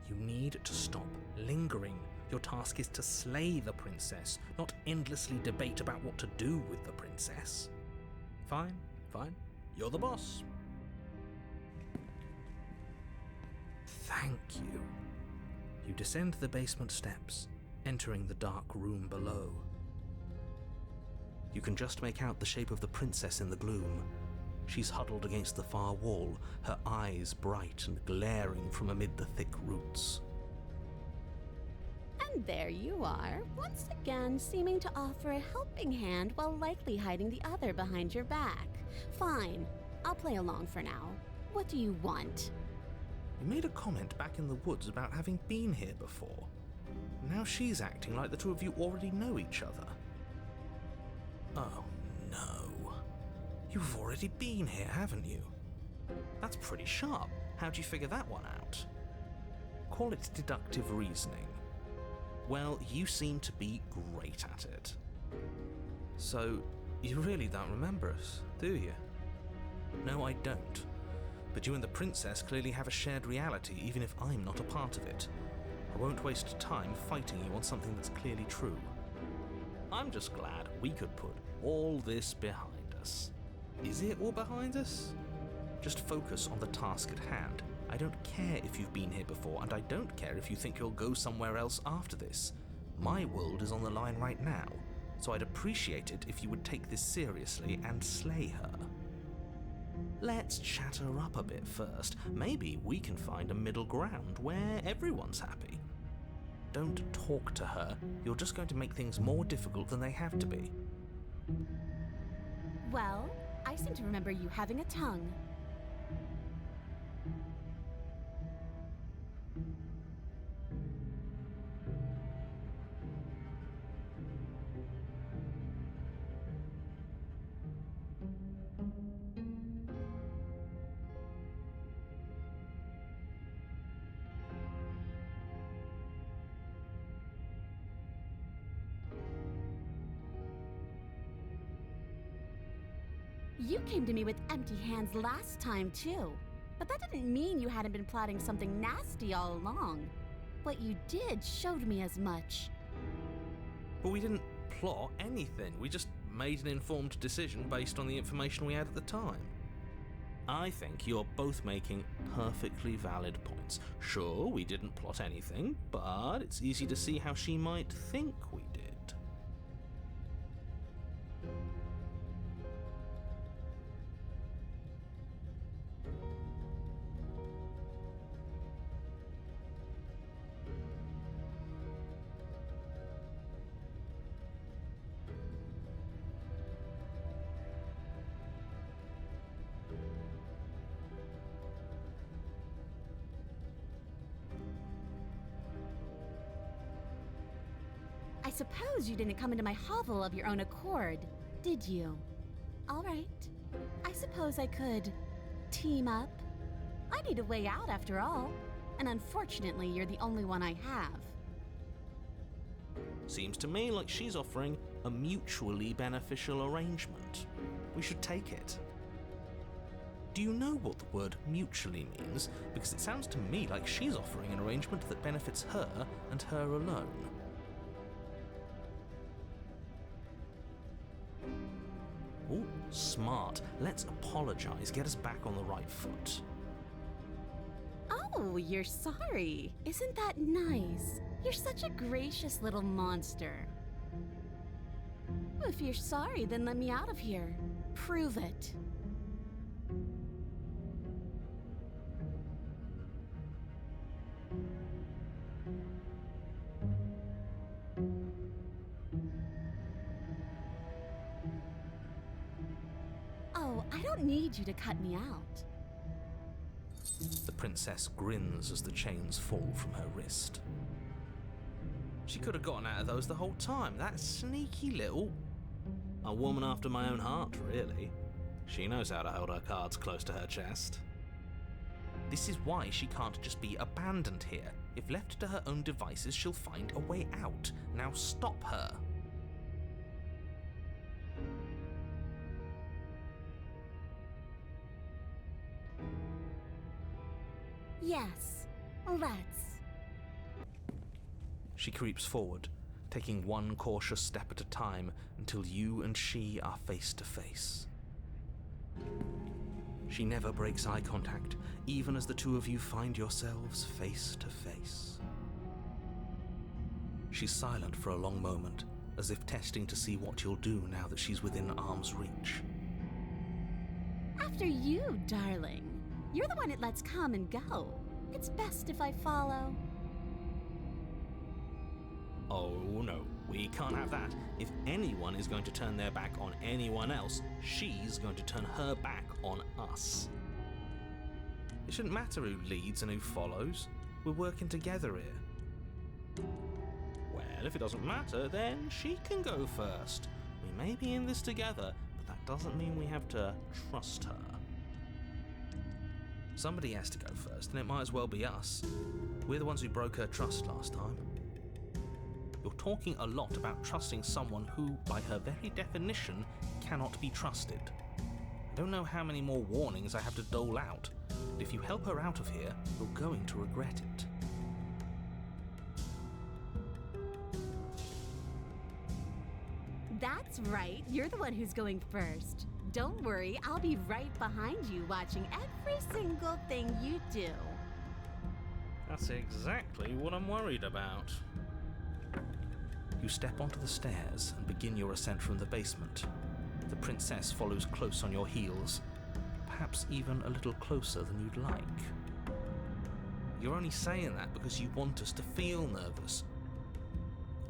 You need to stop lingering. Your task is to slay the princess, not endlessly debate about what to do with the princess. Fine. You're the boss. Thank you. You descend the basement steps, entering the dark room below. You can just make out the shape of the princess in the gloom. She's huddled against the far wall, her eyes bright and glaring from amid the thick roots. And there you are, once again seeming to offer a helping hand while likely hiding the other behind your back. Fine, I'll play along for now. What do you want? You made a comment back in the woods about having been here before. Now she's acting like the two of you already know each other. Oh no. You've already been here, haven't you? That's pretty sharp. How'd you figure that one out? Call it deductive reasoning. Well, you seem to be great at it. So, you really don't remember us, do you? No, I don't. But you and the princess clearly have a shared reality, even if I'm not a part of it. I won't waste time fighting you on something that's clearly true. I'm just glad we could put all this behind us. Is it all behind us? Just focus on the task at hand. I don't care if you've been here before, and I don't care if you think you'll go somewhere else after this. My world is on the line right now, so I'd appreciate it if you would take this seriously and slay her. Let's chat her up a bit first. Maybe we can find a middle ground where everyone's happy. Don't talk to her. You're just going to make things more difficult than they have to be. Well, I seem to remember you having a tongue. You came to me with empty hands last time, too. But that didn't mean you hadn't been plotting something nasty all along. What you did showed me as much. But we didn't plot anything. We just made an informed decision based on the information we had at the time. I think you're both making perfectly valid points. Sure, we didn't plot anything, but it's easy to see how she might think we did. suppose you didn't come into my hovel of your own accord, did you? All right. I suppose I could team up. I need a way out after all, and unfortunately you're the only one I have. Seems to me like she's offering a mutually beneficial arrangement. We should take it. Do you know what the word mutually means? Because it sounds to me like she's offering an arrangement that benefits her and her alone. Ooh, smart. Let's apologize, get us back on the right foot. Oh, you're sorry. Isn't that nice? You're such a gracious little monster. If you're sorry, then let me out of here. Prove it. Oh, I don't need you to cut me out. The princess grins as the chains fall from her wrist. She could have gotten out of those the whole time. That sneaky little... A woman after my own heart, really. She knows how to hold her cards close to her chest. This is why she can't just be abandoned here. If left to her own devices, she'll find a way out. Now stop her. Yes, let's. She creeps forward, taking one cautious step at a time until you and she are face to face. She never breaks eye contact, even as the two of you find yourselves face to face. She's silent for a long moment, as if testing to see what you'll do now that she's within arm's reach. After you, darling. You're the one it lets come and go. It's best if I follow. Oh no, we can't have that. If anyone is going to turn their back on anyone else, she's going to turn her back on us. It shouldn't matter who leads and who follows. We're working together here. Well, if it doesn't matter, then she can go first. We may be in this together, but that doesn't mean we have to trust her. Somebody has to go first, and it might as well be us. We're the ones who broke her trust last time. You're talking a lot about trusting someone who, by her very definition, cannot be trusted. I don't know how many more warnings I have to dole out, but if you help her out of here, you're going to regret it. That's right, you're the one who's going first. Don't worry, I'll be right behind you watching every single thing you do. That's exactly what I'm worried about. You step onto the stairs and begin your ascent from the basement. The princess follows close on your heels, perhaps even a little closer than you'd like. You're only saying that because you want us to feel nervous.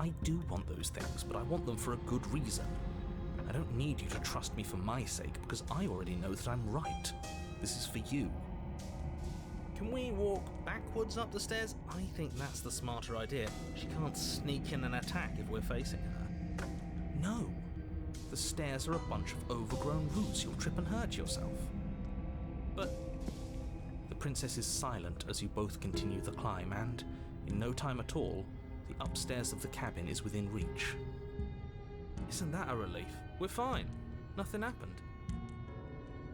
I do want those things, but I want them for a good reason. I don't need you to trust me for my sake, because I already know that I'm right. This is for you. Can we walk backwards up the stairs? I think that's the smarter idea. She can't sneak in and attack if we're facing her. No. The stairs are a bunch of overgrown roots. You'll trip and hurt yourself. But the princess is silent as you both continue the climb, and in no time at all, the upstairs of the cabin is within reach. Isn't that a relief? We're fine. Nothing happened.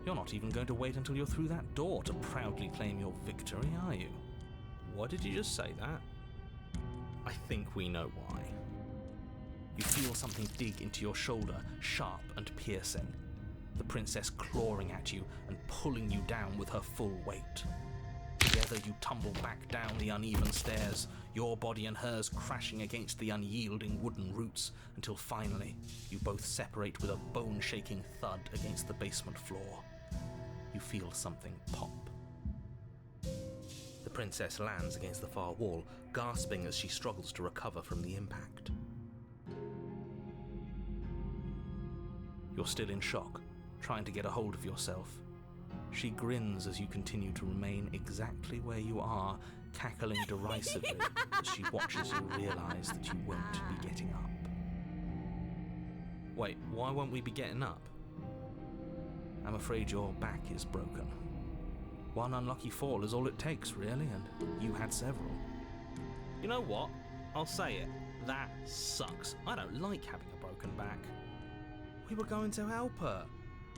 You're not even going to wait until you're through that door to proudly claim your victory, are you? What did you just say that? I think we know why. You feel something dig into your shoulder, sharp and piercing. The princess clawing at you and pulling you down with her full weight. Together you tumble back down the uneven stairs, your body and hers crashing against the unyielding wooden roots, until finally you both separate with a bone-shaking thud against the basement floor. You feel something pop. The princess lands against the far wall, gasping as she struggles to recover from the impact. You're still in shock, trying to get a hold of yourself. She grins as you continue to remain exactly where you are, cackling derisively as she watches you realize that you won't be getting up. Wait, why won't we be getting up? I'm afraid your back is broken. One unlucky fall is all it takes, really, and you had several. You know what? I'll say it. That sucks. I don't like having a broken back. We were going to help her.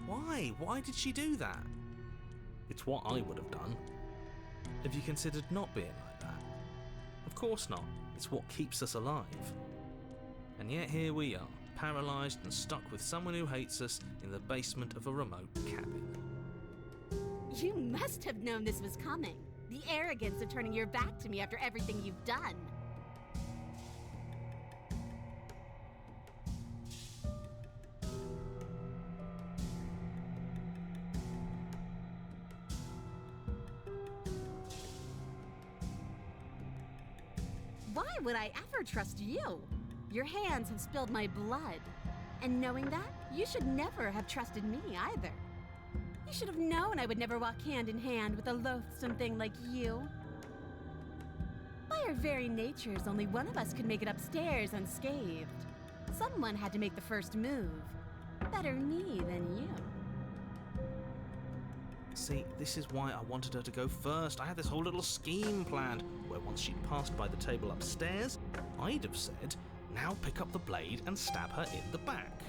Why? Why did she do that? It's what I would have done. Have you considered not being like that? Of course not. It's what keeps us alive. And yet here we are, paralysed and stuck with someone who hates us in the basement of a remote cabin. You must have known this was coming. The arrogance of turning your back to me after everything you've done. Why would I ever trust you? Your hands have spilled my blood. And knowing that, you should never have trusted me either. You should have known I would never walk hand in hand with a loathsome thing like you. By our very natures, only one of us could make it upstairs unscathed. Someone had to make the first move. Better me than you. See, this is why I wanted her to go first. I had this whole little scheme planned, where once she'd passed by the table upstairs, I'd have said, now pick up the blade and stab her in the back.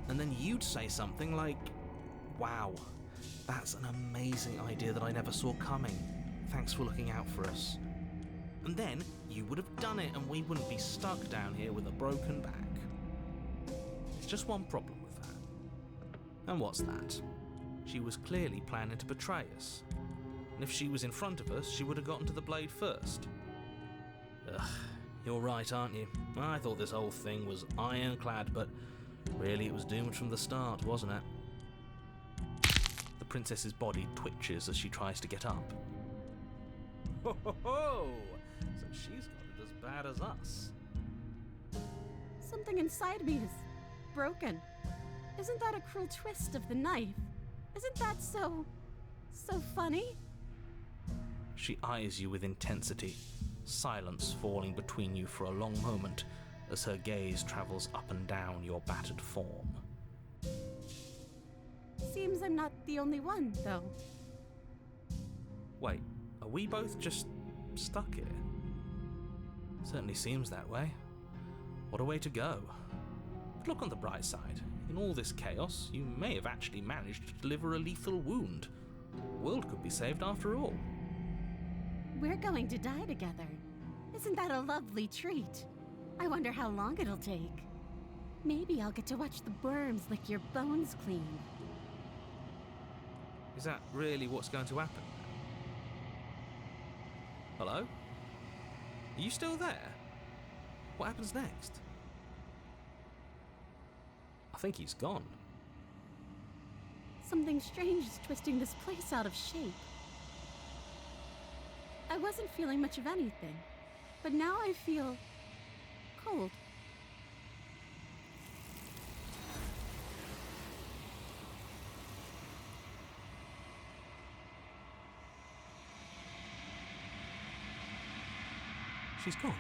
And then you'd say something like, wow, that's an amazing idea that I never saw coming. Thanks for looking out for us. And then you would have done it and we wouldn't be stuck down here with a broken back. There's just one problem with that. And what's that? She was clearly planning to betray us. And if she was in front of us, she would have gotten to the blade first. Ugh, you're right, aren't you? I thought this whole thing was ironclad, but really it was doomed from the start, wasn't it? The princess's body twitches as she tries to get up. Ho ho ho! So she's got it as bad as us. Something inside me is broken. Isn't that a cruel twist of the knife? Isn't that so funny? She eyes you with intensity, silence falling between you for a long moment as her gaze travels up and down your battered form. Seems I'm not the only one, though. Wait, are we both just stuck here? Certainly seems that way. What a way to go. But look on the bright side. In all this chaos, you may have actually managed to deliver a lethal wound. The world could be saved after all. We're going to die together. Isn't that a lovely treat? I wonder how long it'll take. Maybe I'll get to watch the worms lick your bones clean. Is that really what's going to happen? Hello? Are you still there? What happens next? I think he's gone. Something strange is twisting this place out of shape. I wasn't feeling much of anything, but now I feel cold. She's gone.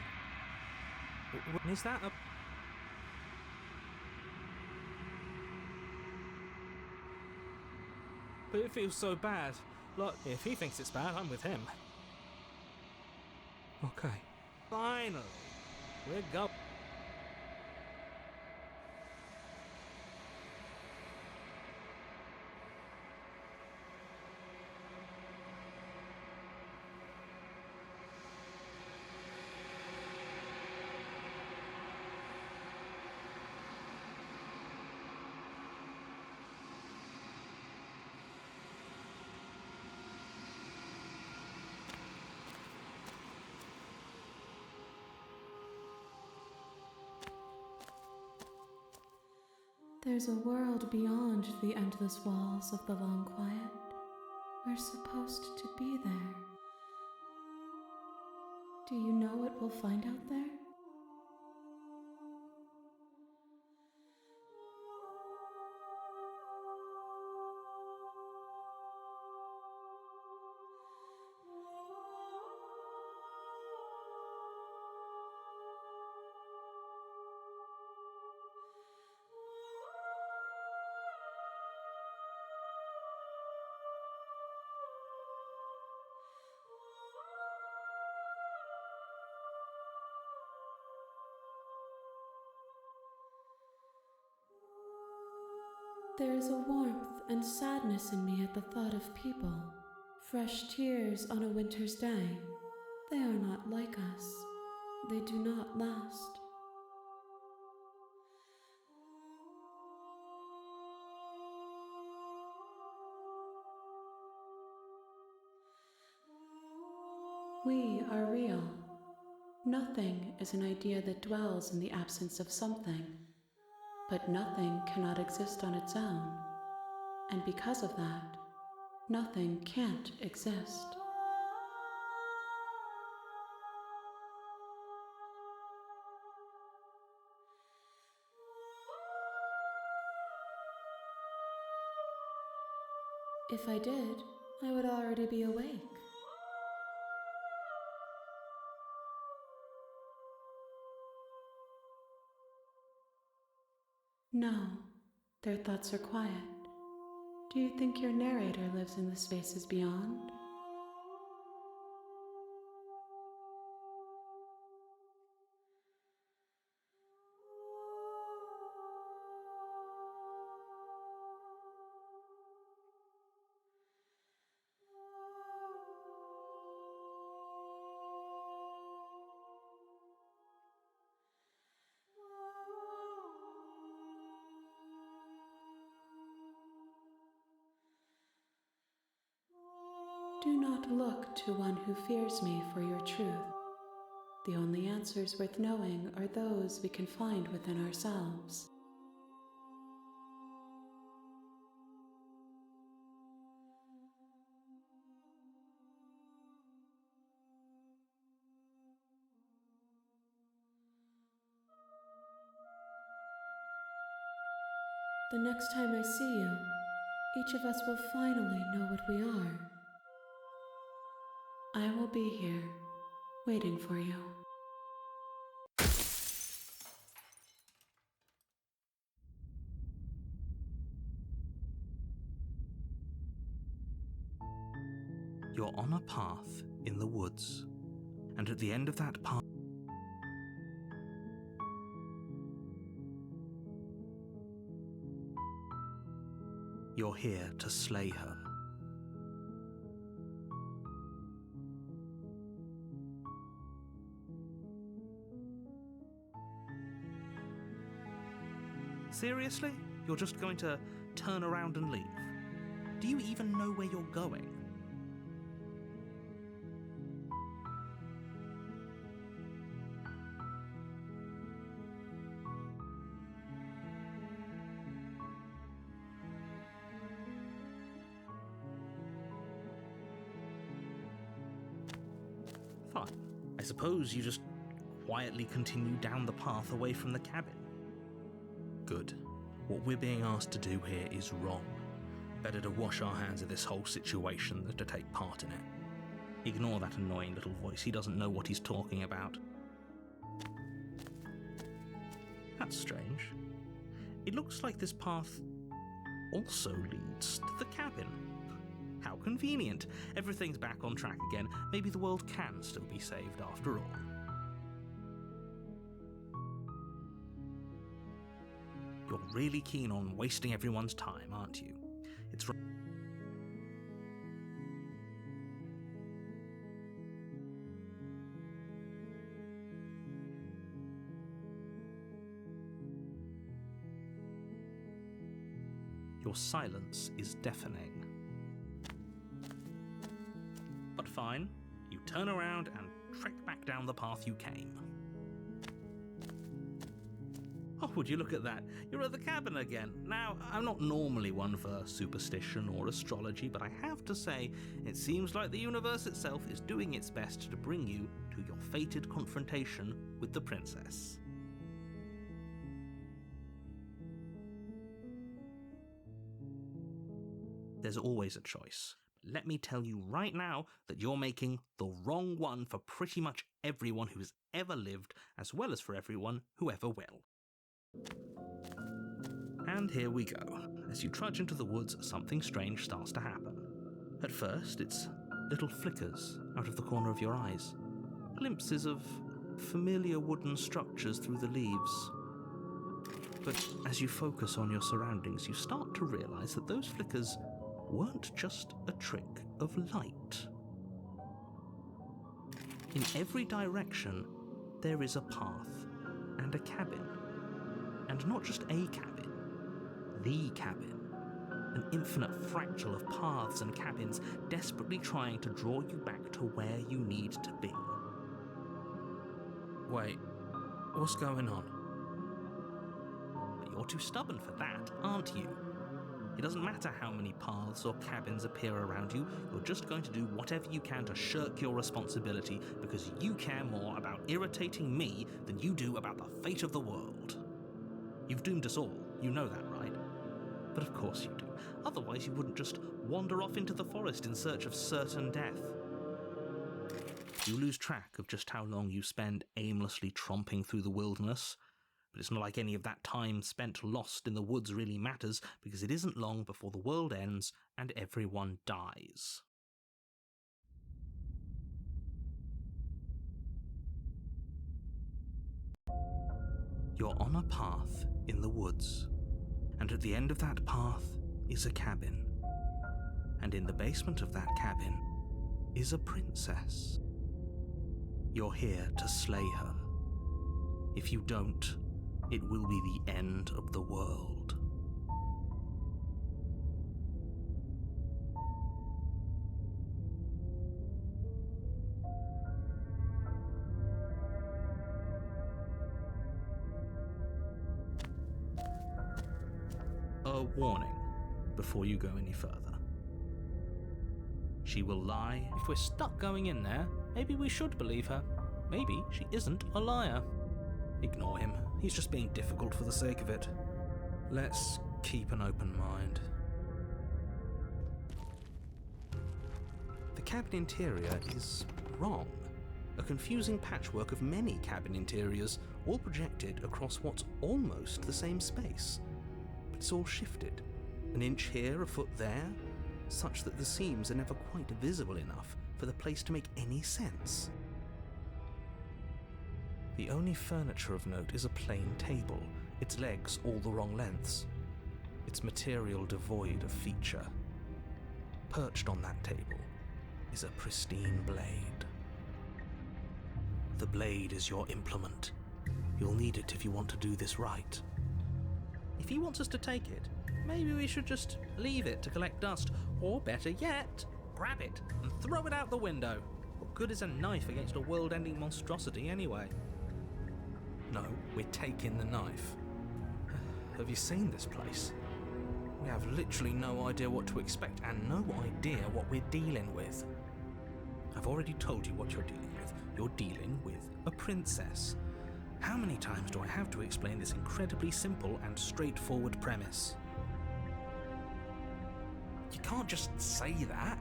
Is that a... But it feels so bad. Look, if he thinks it's bad, I'm with him. Okay. Finally, we're going. There's a world beyond the endless walls of the long quiet. We're supposed to be there. Do you know what we'll find out there? There is a warmth and sadness in me at the thought of people. Fresh tears on a winter's day. They are not like us. They do not last. We are real. Nothing is an idea that dwells in the absence of something, but nothing cannot exist on its own, and because of that, nothing can't exist. If I did, I would already be awake. No, their thoughts are quiet. Do you think your narrator lives in the spaces beyond? Do not look to one who fears me for your truth. The only answers worth knowing are those we can find within ourselves. The next time I see you, each of us will finally know what we are. I will be here, waiting for you. You're on a path in the woods, and at the end of that path, you're here to slay her. Seriously? You're just going to turn around and leave? Do you even know where you're going? Fine. I suppose you just quietly continue down the path away from the cabin. Good. What we're being asked to do here is wrong. Better to wash our hands of this whole situation than to take part in it. Ignore that annoying little voice. He doesn't know what he's talking about. That's strange. It looks like this path also leads to the cabin. How convenient. Everything's back on track again. Maybe the world can still be saved after all. You're really keen on wasting everyone's time, aren't you? It's Your silence is deafening. But fine, you turn around and trek back down the path you came. Oh, would you look at that? You're at the cabin again. Now, I'm not normally one for superstition or astrology, but I have to say, it seems like the universe itself is doing its best to bring you to your fated confrontation with the princess. There's always a choice. Let me tell you right now that you're making the wrong one for pretty much everyone who has ever lived, as well as for everyone who ever will. And here we go. As you trudge into the woods, something strange starts to happen. At first, it's little flickers out of the corner of your eyes. Glimpses of familiar wooden structures through the leaves. But as you focus on your surroundings, you start to realize that those flickers weren't just a trick of light. In every direction, there is a path and a cabin. And not just a cabin, the cabin. An infinite fractal of paths and cabins desperately trying to draw you back to where you need to be. Wait, what's going on? But you're too stubborn for that, aren't you? It doesn't matter how many paths or cabins appear around you, you're just going to do whatever you can to shirk your responsibility because you care more about irritating me than you do about the fate of the world. You've doomed us all, you know that, right? But of course you do. Otherwise you wouldn't just wander off into the forest in search of certain death. You lose track of just how long you spend aimlessly tromping through the wilderness, but it's not like any of that time spent lost in the woods really matters, because it isn't long before the world ends and everyone dies. You're on a path in the woods, and at the end of that path is a cabin. And in the basement of that cabin is a princess. You're here to slay her. If you don't, it will be the end of the world. A warning before you go any further. She will lie. If we're stuck going in there, maybe we should believe her. Maybe she isn't a liar. Ignore him. He's just being difficult for the sake of it. Let's keep an open mind. The cabin interior is wrong. A confusing patchwork of many cabin interiors, all projected across what's almost the same space. But it's all shifted. An inch here, a foot there, such that the seams are never quite visible enough for the place to make any sense. The only furniture of note is a plain table, its legs all the wrong lengths, its material devoid of feature. Perched on that table is a pristine blade. The blade is your implement. You'll need it if you want to do this right. If he wants us to take it, maybe we should just leave it to collect dust, or better yet, grab it and throw it out the window. What good is a knife against a world-ending monstrosity anyway? No, we're taking the knife. Have you seen this place? We have literally no idea what to expect and no idea what we're dealing with. I've already told you what you're dealing with. You're dealing with a princess. How many times do I have to explain this incredibly simple and straightforward premise? You can't just say that,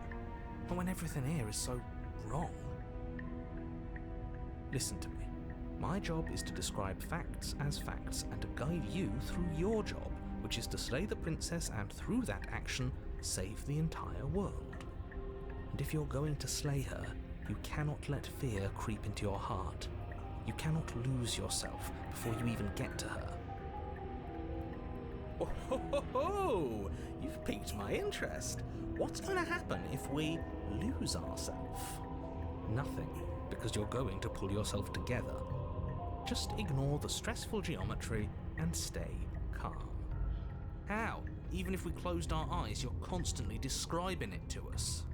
not when everything here is so wrong. Listen to me. My job is to describe facts as facts and to guide you through your job, which is to slay the princess and through that action, save the entire world. And if you're going to slay her, you cannot let fear creep into your heart. You cannot lose yourself before you even get to her. Oh, ho, ho, ho. You've piqued my interest. What's going to happen if we lose ourselves? Nothing, because you're going to pull yourself together. Just ignore the stressful geometry and stay calm. How? Even if we closed our eyes, you're constantly describing it to us.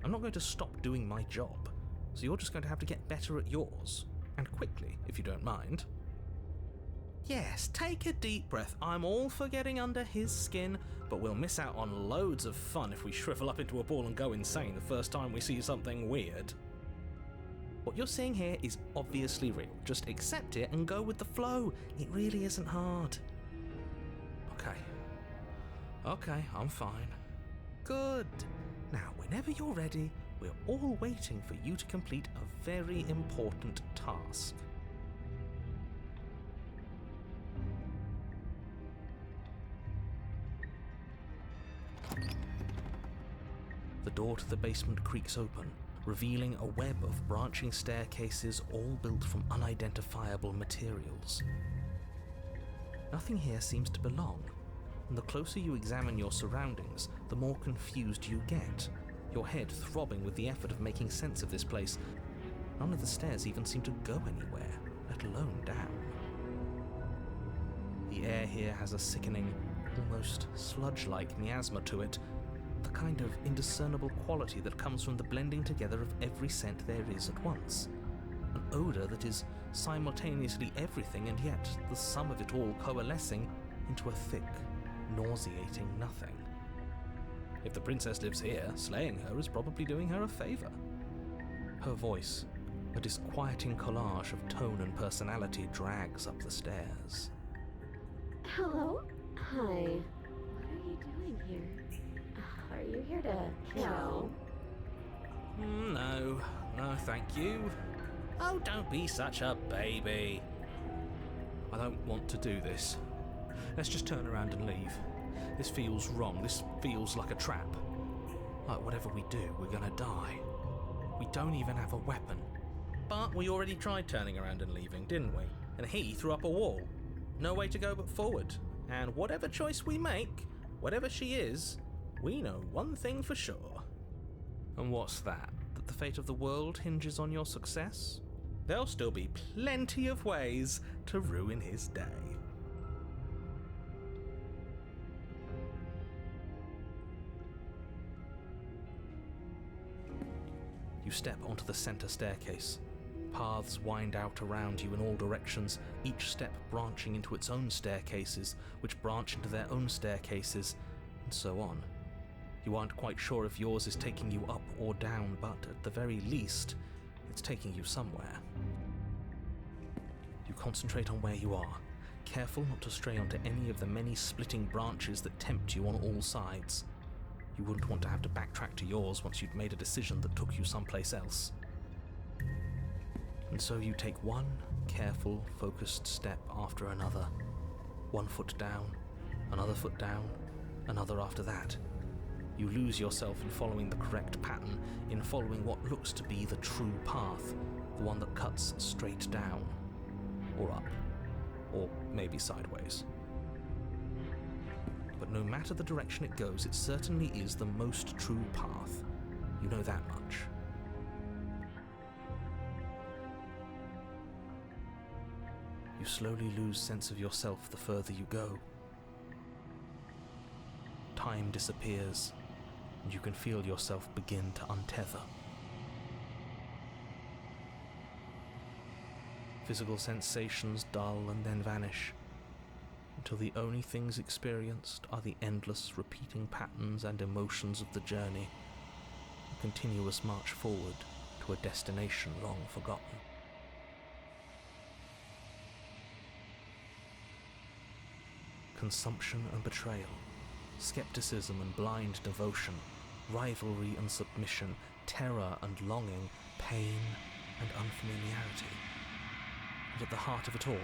I'm not going to stop doing my job, so you're just going to have to get better at yours. And quickly, if you don't mind. Yes, take a deep breath. I'm all for getting under his skin, but we'll miss out on loads of fun if we shrivel up into a ball and go insane the first time we see something weird. What you're seeing here is obviously real. Just accept it and go with the flow. It really isn't hard. Okay, I'm fine. Good. Now, whenever you're ready, we're all waiting for you to complete a very important task. The door to the basement creaks open, revealing a web of branching staircases all built from unidentifiable materials. Nothing here seems to belong, and the closer you examine your surroundings, the more confused you get, your head throbbing with the effort of making sense of this place. None of the stairs even seem to go anywhere, let alone down. The air here has a sickening, almost sludge-like miasma to it, the kind of indiscernible quality that comes from the blending together of every scent there is at once. An odour that is simultaneously everything and yet the sum of it all coalescing into a thick, nauseating nothing. If the princess lives here, slaying her is probably doing her a favour. Her voice, a disquieting collage of tone and personality, drags up the stairs. Hello? Hi. What are you doing here? Are you here to kill? No, thank you. Oh, don't be such a baby. I don't want to do this. Let's just turn around and leave. This feels wrong. This feels like a trap. Like whatever we do, we're gonna die. We don't even have a weapon. But we already tried turning around and leaving, didn't we? And he threw up a wall. No way to go but forward. And whatever choice we make, whatever she is, we know one thing for sure. And what's that? That the fate of the world hinges on your success? There'll still be plenty of ways to ruin his day. You step onto the centre staircase. Paths wind out around you in all directions, each step branching into its own staircases, which branch into their own staircases, and so on. You aren't quite sure if yours is taking you up or down, but at the very least, it's taking you somewhere. You concentrate on where you are, careful not to stray onto any of the many splitting branches that tempt you on all sides. You wouldn't want to have to backtrack to yours once you'd made a decision that took you someplace else. And so you take one careful, focused step after another. 1 foot down, another foot down, another after that. You lose yourself in following the correct pattern, in following what looks to be the true path, the one that cuts straight down, or up, or maybe sideways. But no matter the direction it goes, it certainly is the most true path. You know that much. You slowly lose sense of yourself the further you go. Time disappears, and you can feel yourself begin to untether. Physical sensations dull and then vanish, until the only things experienced are the endless repeating patterns and emotions of the journey, a continuous march forward to a destination long forgotten. Consumption and betrayal, skepticism and blind devotion, rivalry and submission, terror and longing, pain and unfamiliarity. And at the heart of it all,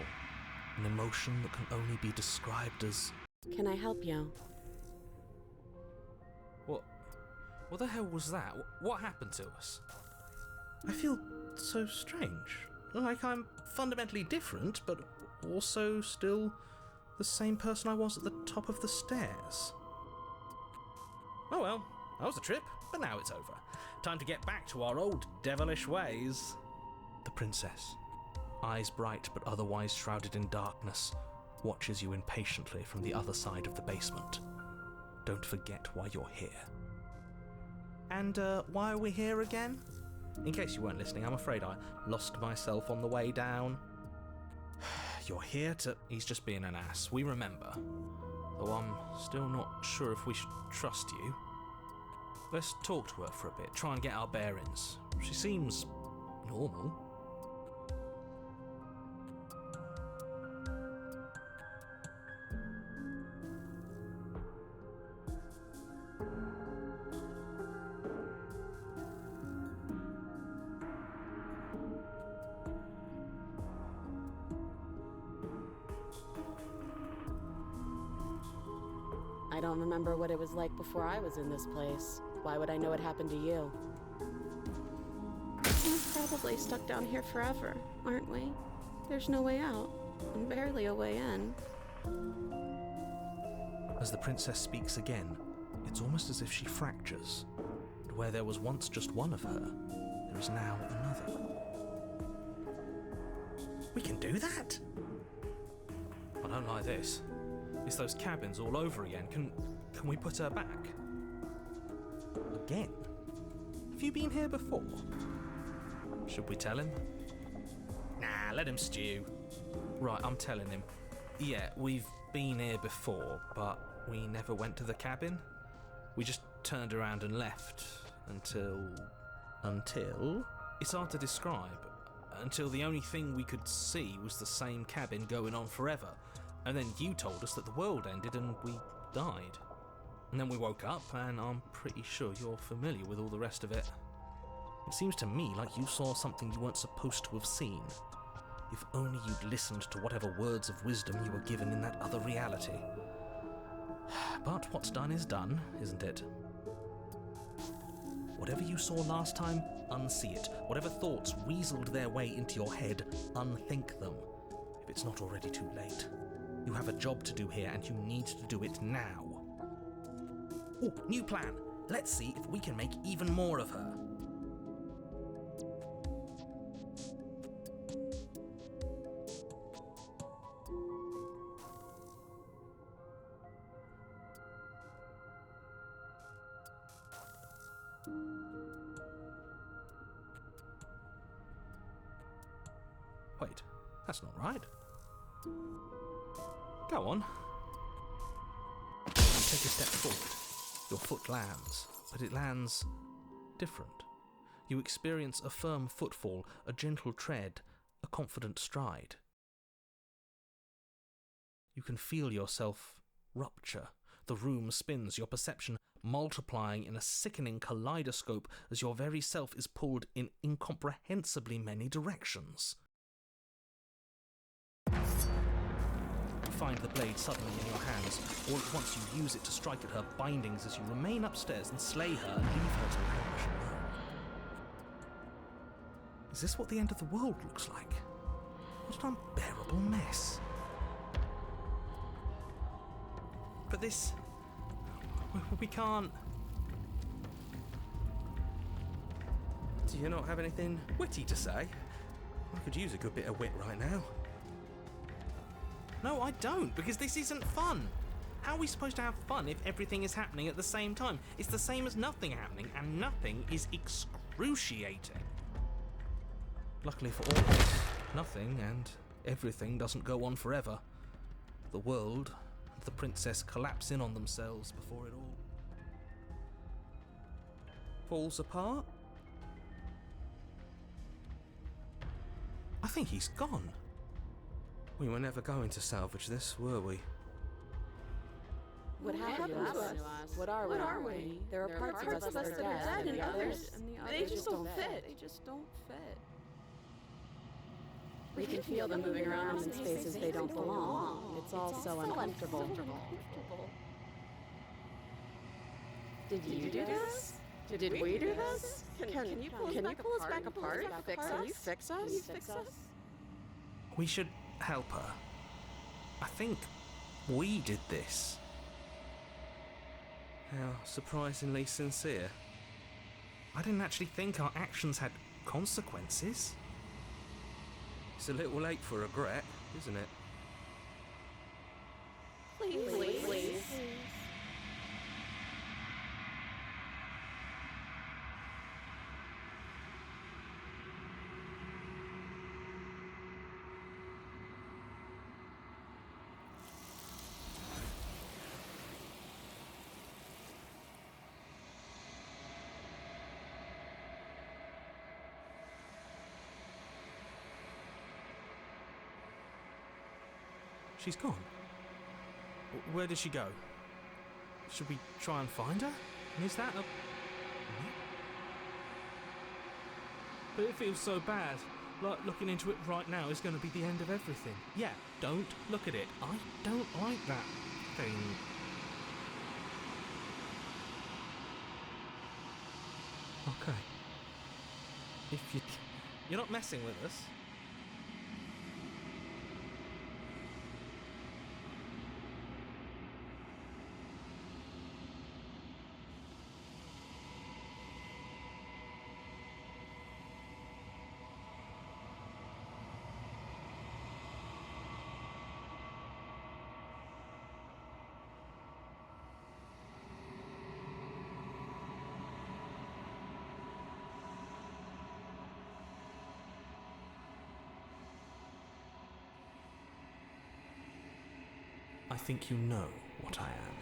an emotion that can only be described as... Can I help you? What the hell was that? What happened to us? I feel so strange. Like I'm fundamentally different, but also still the same person I was at the top of the stairs. Oh well, that was a trip, but now it's over. Time to get back to our old devilish ways. The princess, eyes bright but otherwise shrouded in darkness, watches you impatiently from the other side of the basement. Don't forget why you're here. And why are we here again? In case you weren't listening, I'm afraid I lost myself on the way down. You're here to... He's just being an ass, we remember. Though I'm still not sure if we should trust you. Let's talk to her for a bit, try and get our bearings. She seems normal. I don't remember what it was like before I was in this place. Why would I know what happened to you? We're probably stuck down here forever, aren't we? There's no way out, and barely a way in. As the princess speaks again, it's almost as if she fractures, and where there was once just one of her, there is now another. We can do that? I don't like this. It's those cabins all over again. Can we put her back? Again? Have you been here before? Should we tell him? Nah, let him stew. Right, I'm telling him. Yeah, we've been here before, but we never went to the cabin. We just turned around and left until... Until? It's hard to describe. Until the only thing we could see was the same cabin going on forever. And then you told us that the world ended and we died. And then we woke up, and I'm pretty sure you're familiar with all the rest of it. It seems to me like you saw something you weren't supposed to have seen. If only you'd listened to whatever words of wisdom you were given in that other reality. But what's done is done, isn't it? Whatever you saw last time, unsee it. Whatever thoughts weaseled their way into your head, unthink them. If it's not already too late. You have a job to do here, and you need to do it now. Oh, new plan! Let's see if we can make even more of her. Wait, that's not right. Go on. Take a step forward. Your foot lands, but it lands different. You experience a firm footfall, a gentle tread, a confident stride. You can feel yourself rupture. The room spins, your perception multiplying in a sickening kaleidoscope as your very self is pulled in incomprehensibly many directions. You find the blade suddenly in your hands. All at once you use it to strike at her bindings as you remain upstairs and slay her and leave her to languish alone. Is this what the end of the world looks like? What an unbearable mess. But this... We can't... Do you not have anything witty to say? I could use a good bit of wit right now. No, I don't, because this isn't fun. How are we supposed to have fun if everything is happening at the same time? It's the same as nothing happening, and nothing is excruciating. Luckily for all of us, nothing and everything doesn't go on forever. The world and the princess collapse in on themselves before it all falls apart. I think he's gone. We were never going to salvage this, were we? What happened to us? What are we? There are parts of us that are dead, and the others, they just don't fit. They just don't fit. We can feel them moving around in spaces they don't belong. It's all so uncomfortable. Did you do this? Did we do this? Can you pull us back apart? Can you fix us? We should help her. I think we did this. How surprisingly sincere. I didn't actually think our actions had consequences. It's a little late for regret, isn't it? Please. She's gone. Where did she go? Should we try and find her? Is that a... But it feels so bad. Like looking into it right now is going to be the end of everything. Yeah, don't look at it. I don't like that thing. Okay. If you're not messing with us. I think you know what I am.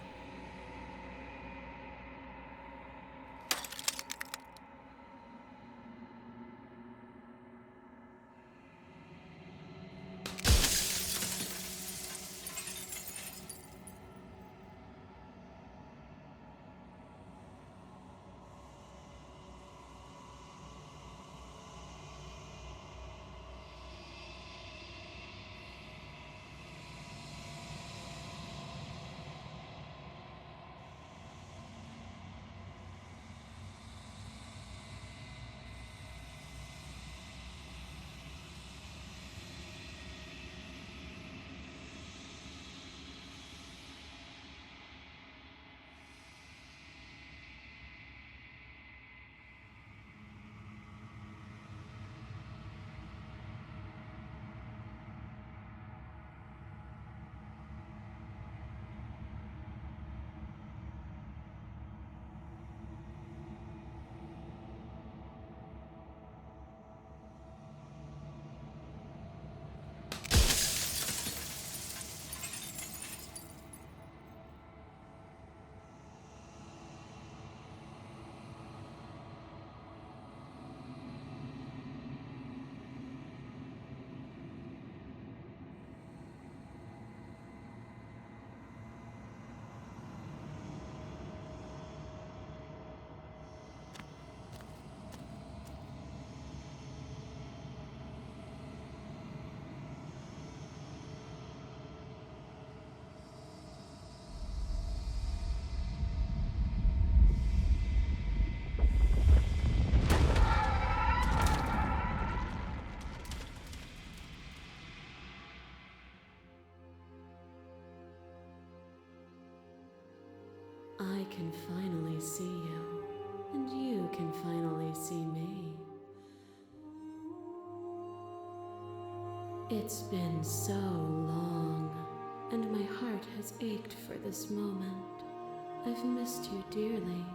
I can finally see you, and you can finally see me. It's been so long, and my heart has ached for this moment. I've missed you dearly.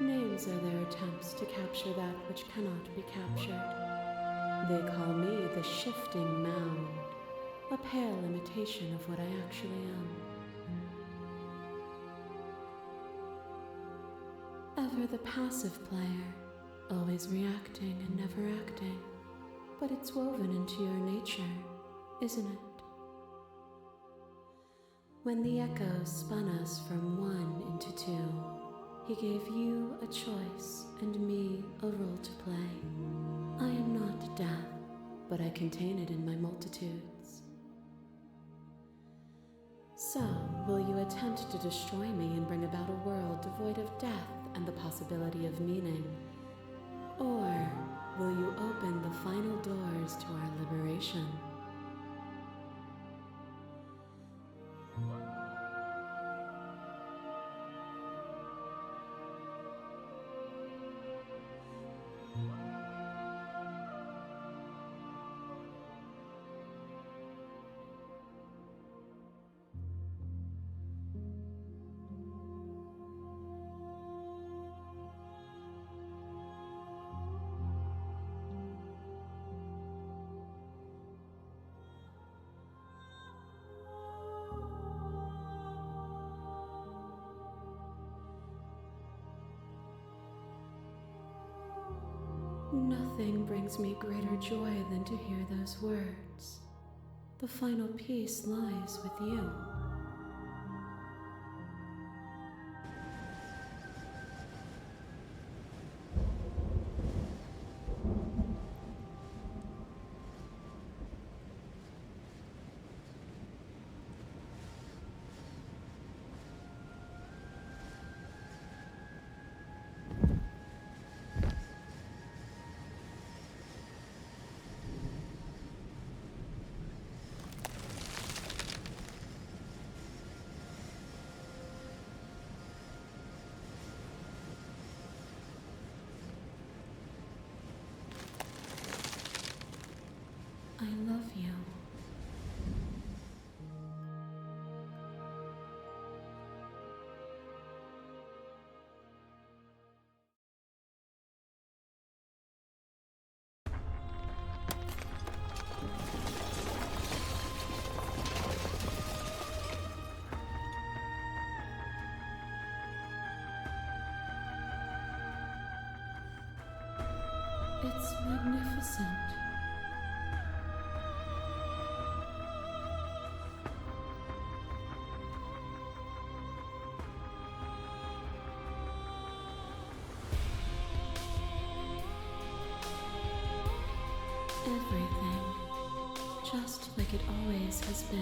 Names are their attempts to capture that which cannot be captured. They call me the shifting mound, a pale imitation of what I actually am. Ever the passive player, always reacting and never acting, but it's woven into your nature, isn't it? When the echo spun us from one into two, he gave you a choice and me a role to play. I am not death, but I contain it in my multitudes. So, will you attempt to destroy me and bring about a world devoid of death and the possibility of meaning? Or will you open the final doors to our liberation? Nothing brings me greater joy than to hear those words. The final piece lies with you. I love you. It's magnificent. Everything, just like it always has been,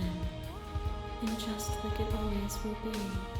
and just like it always will be.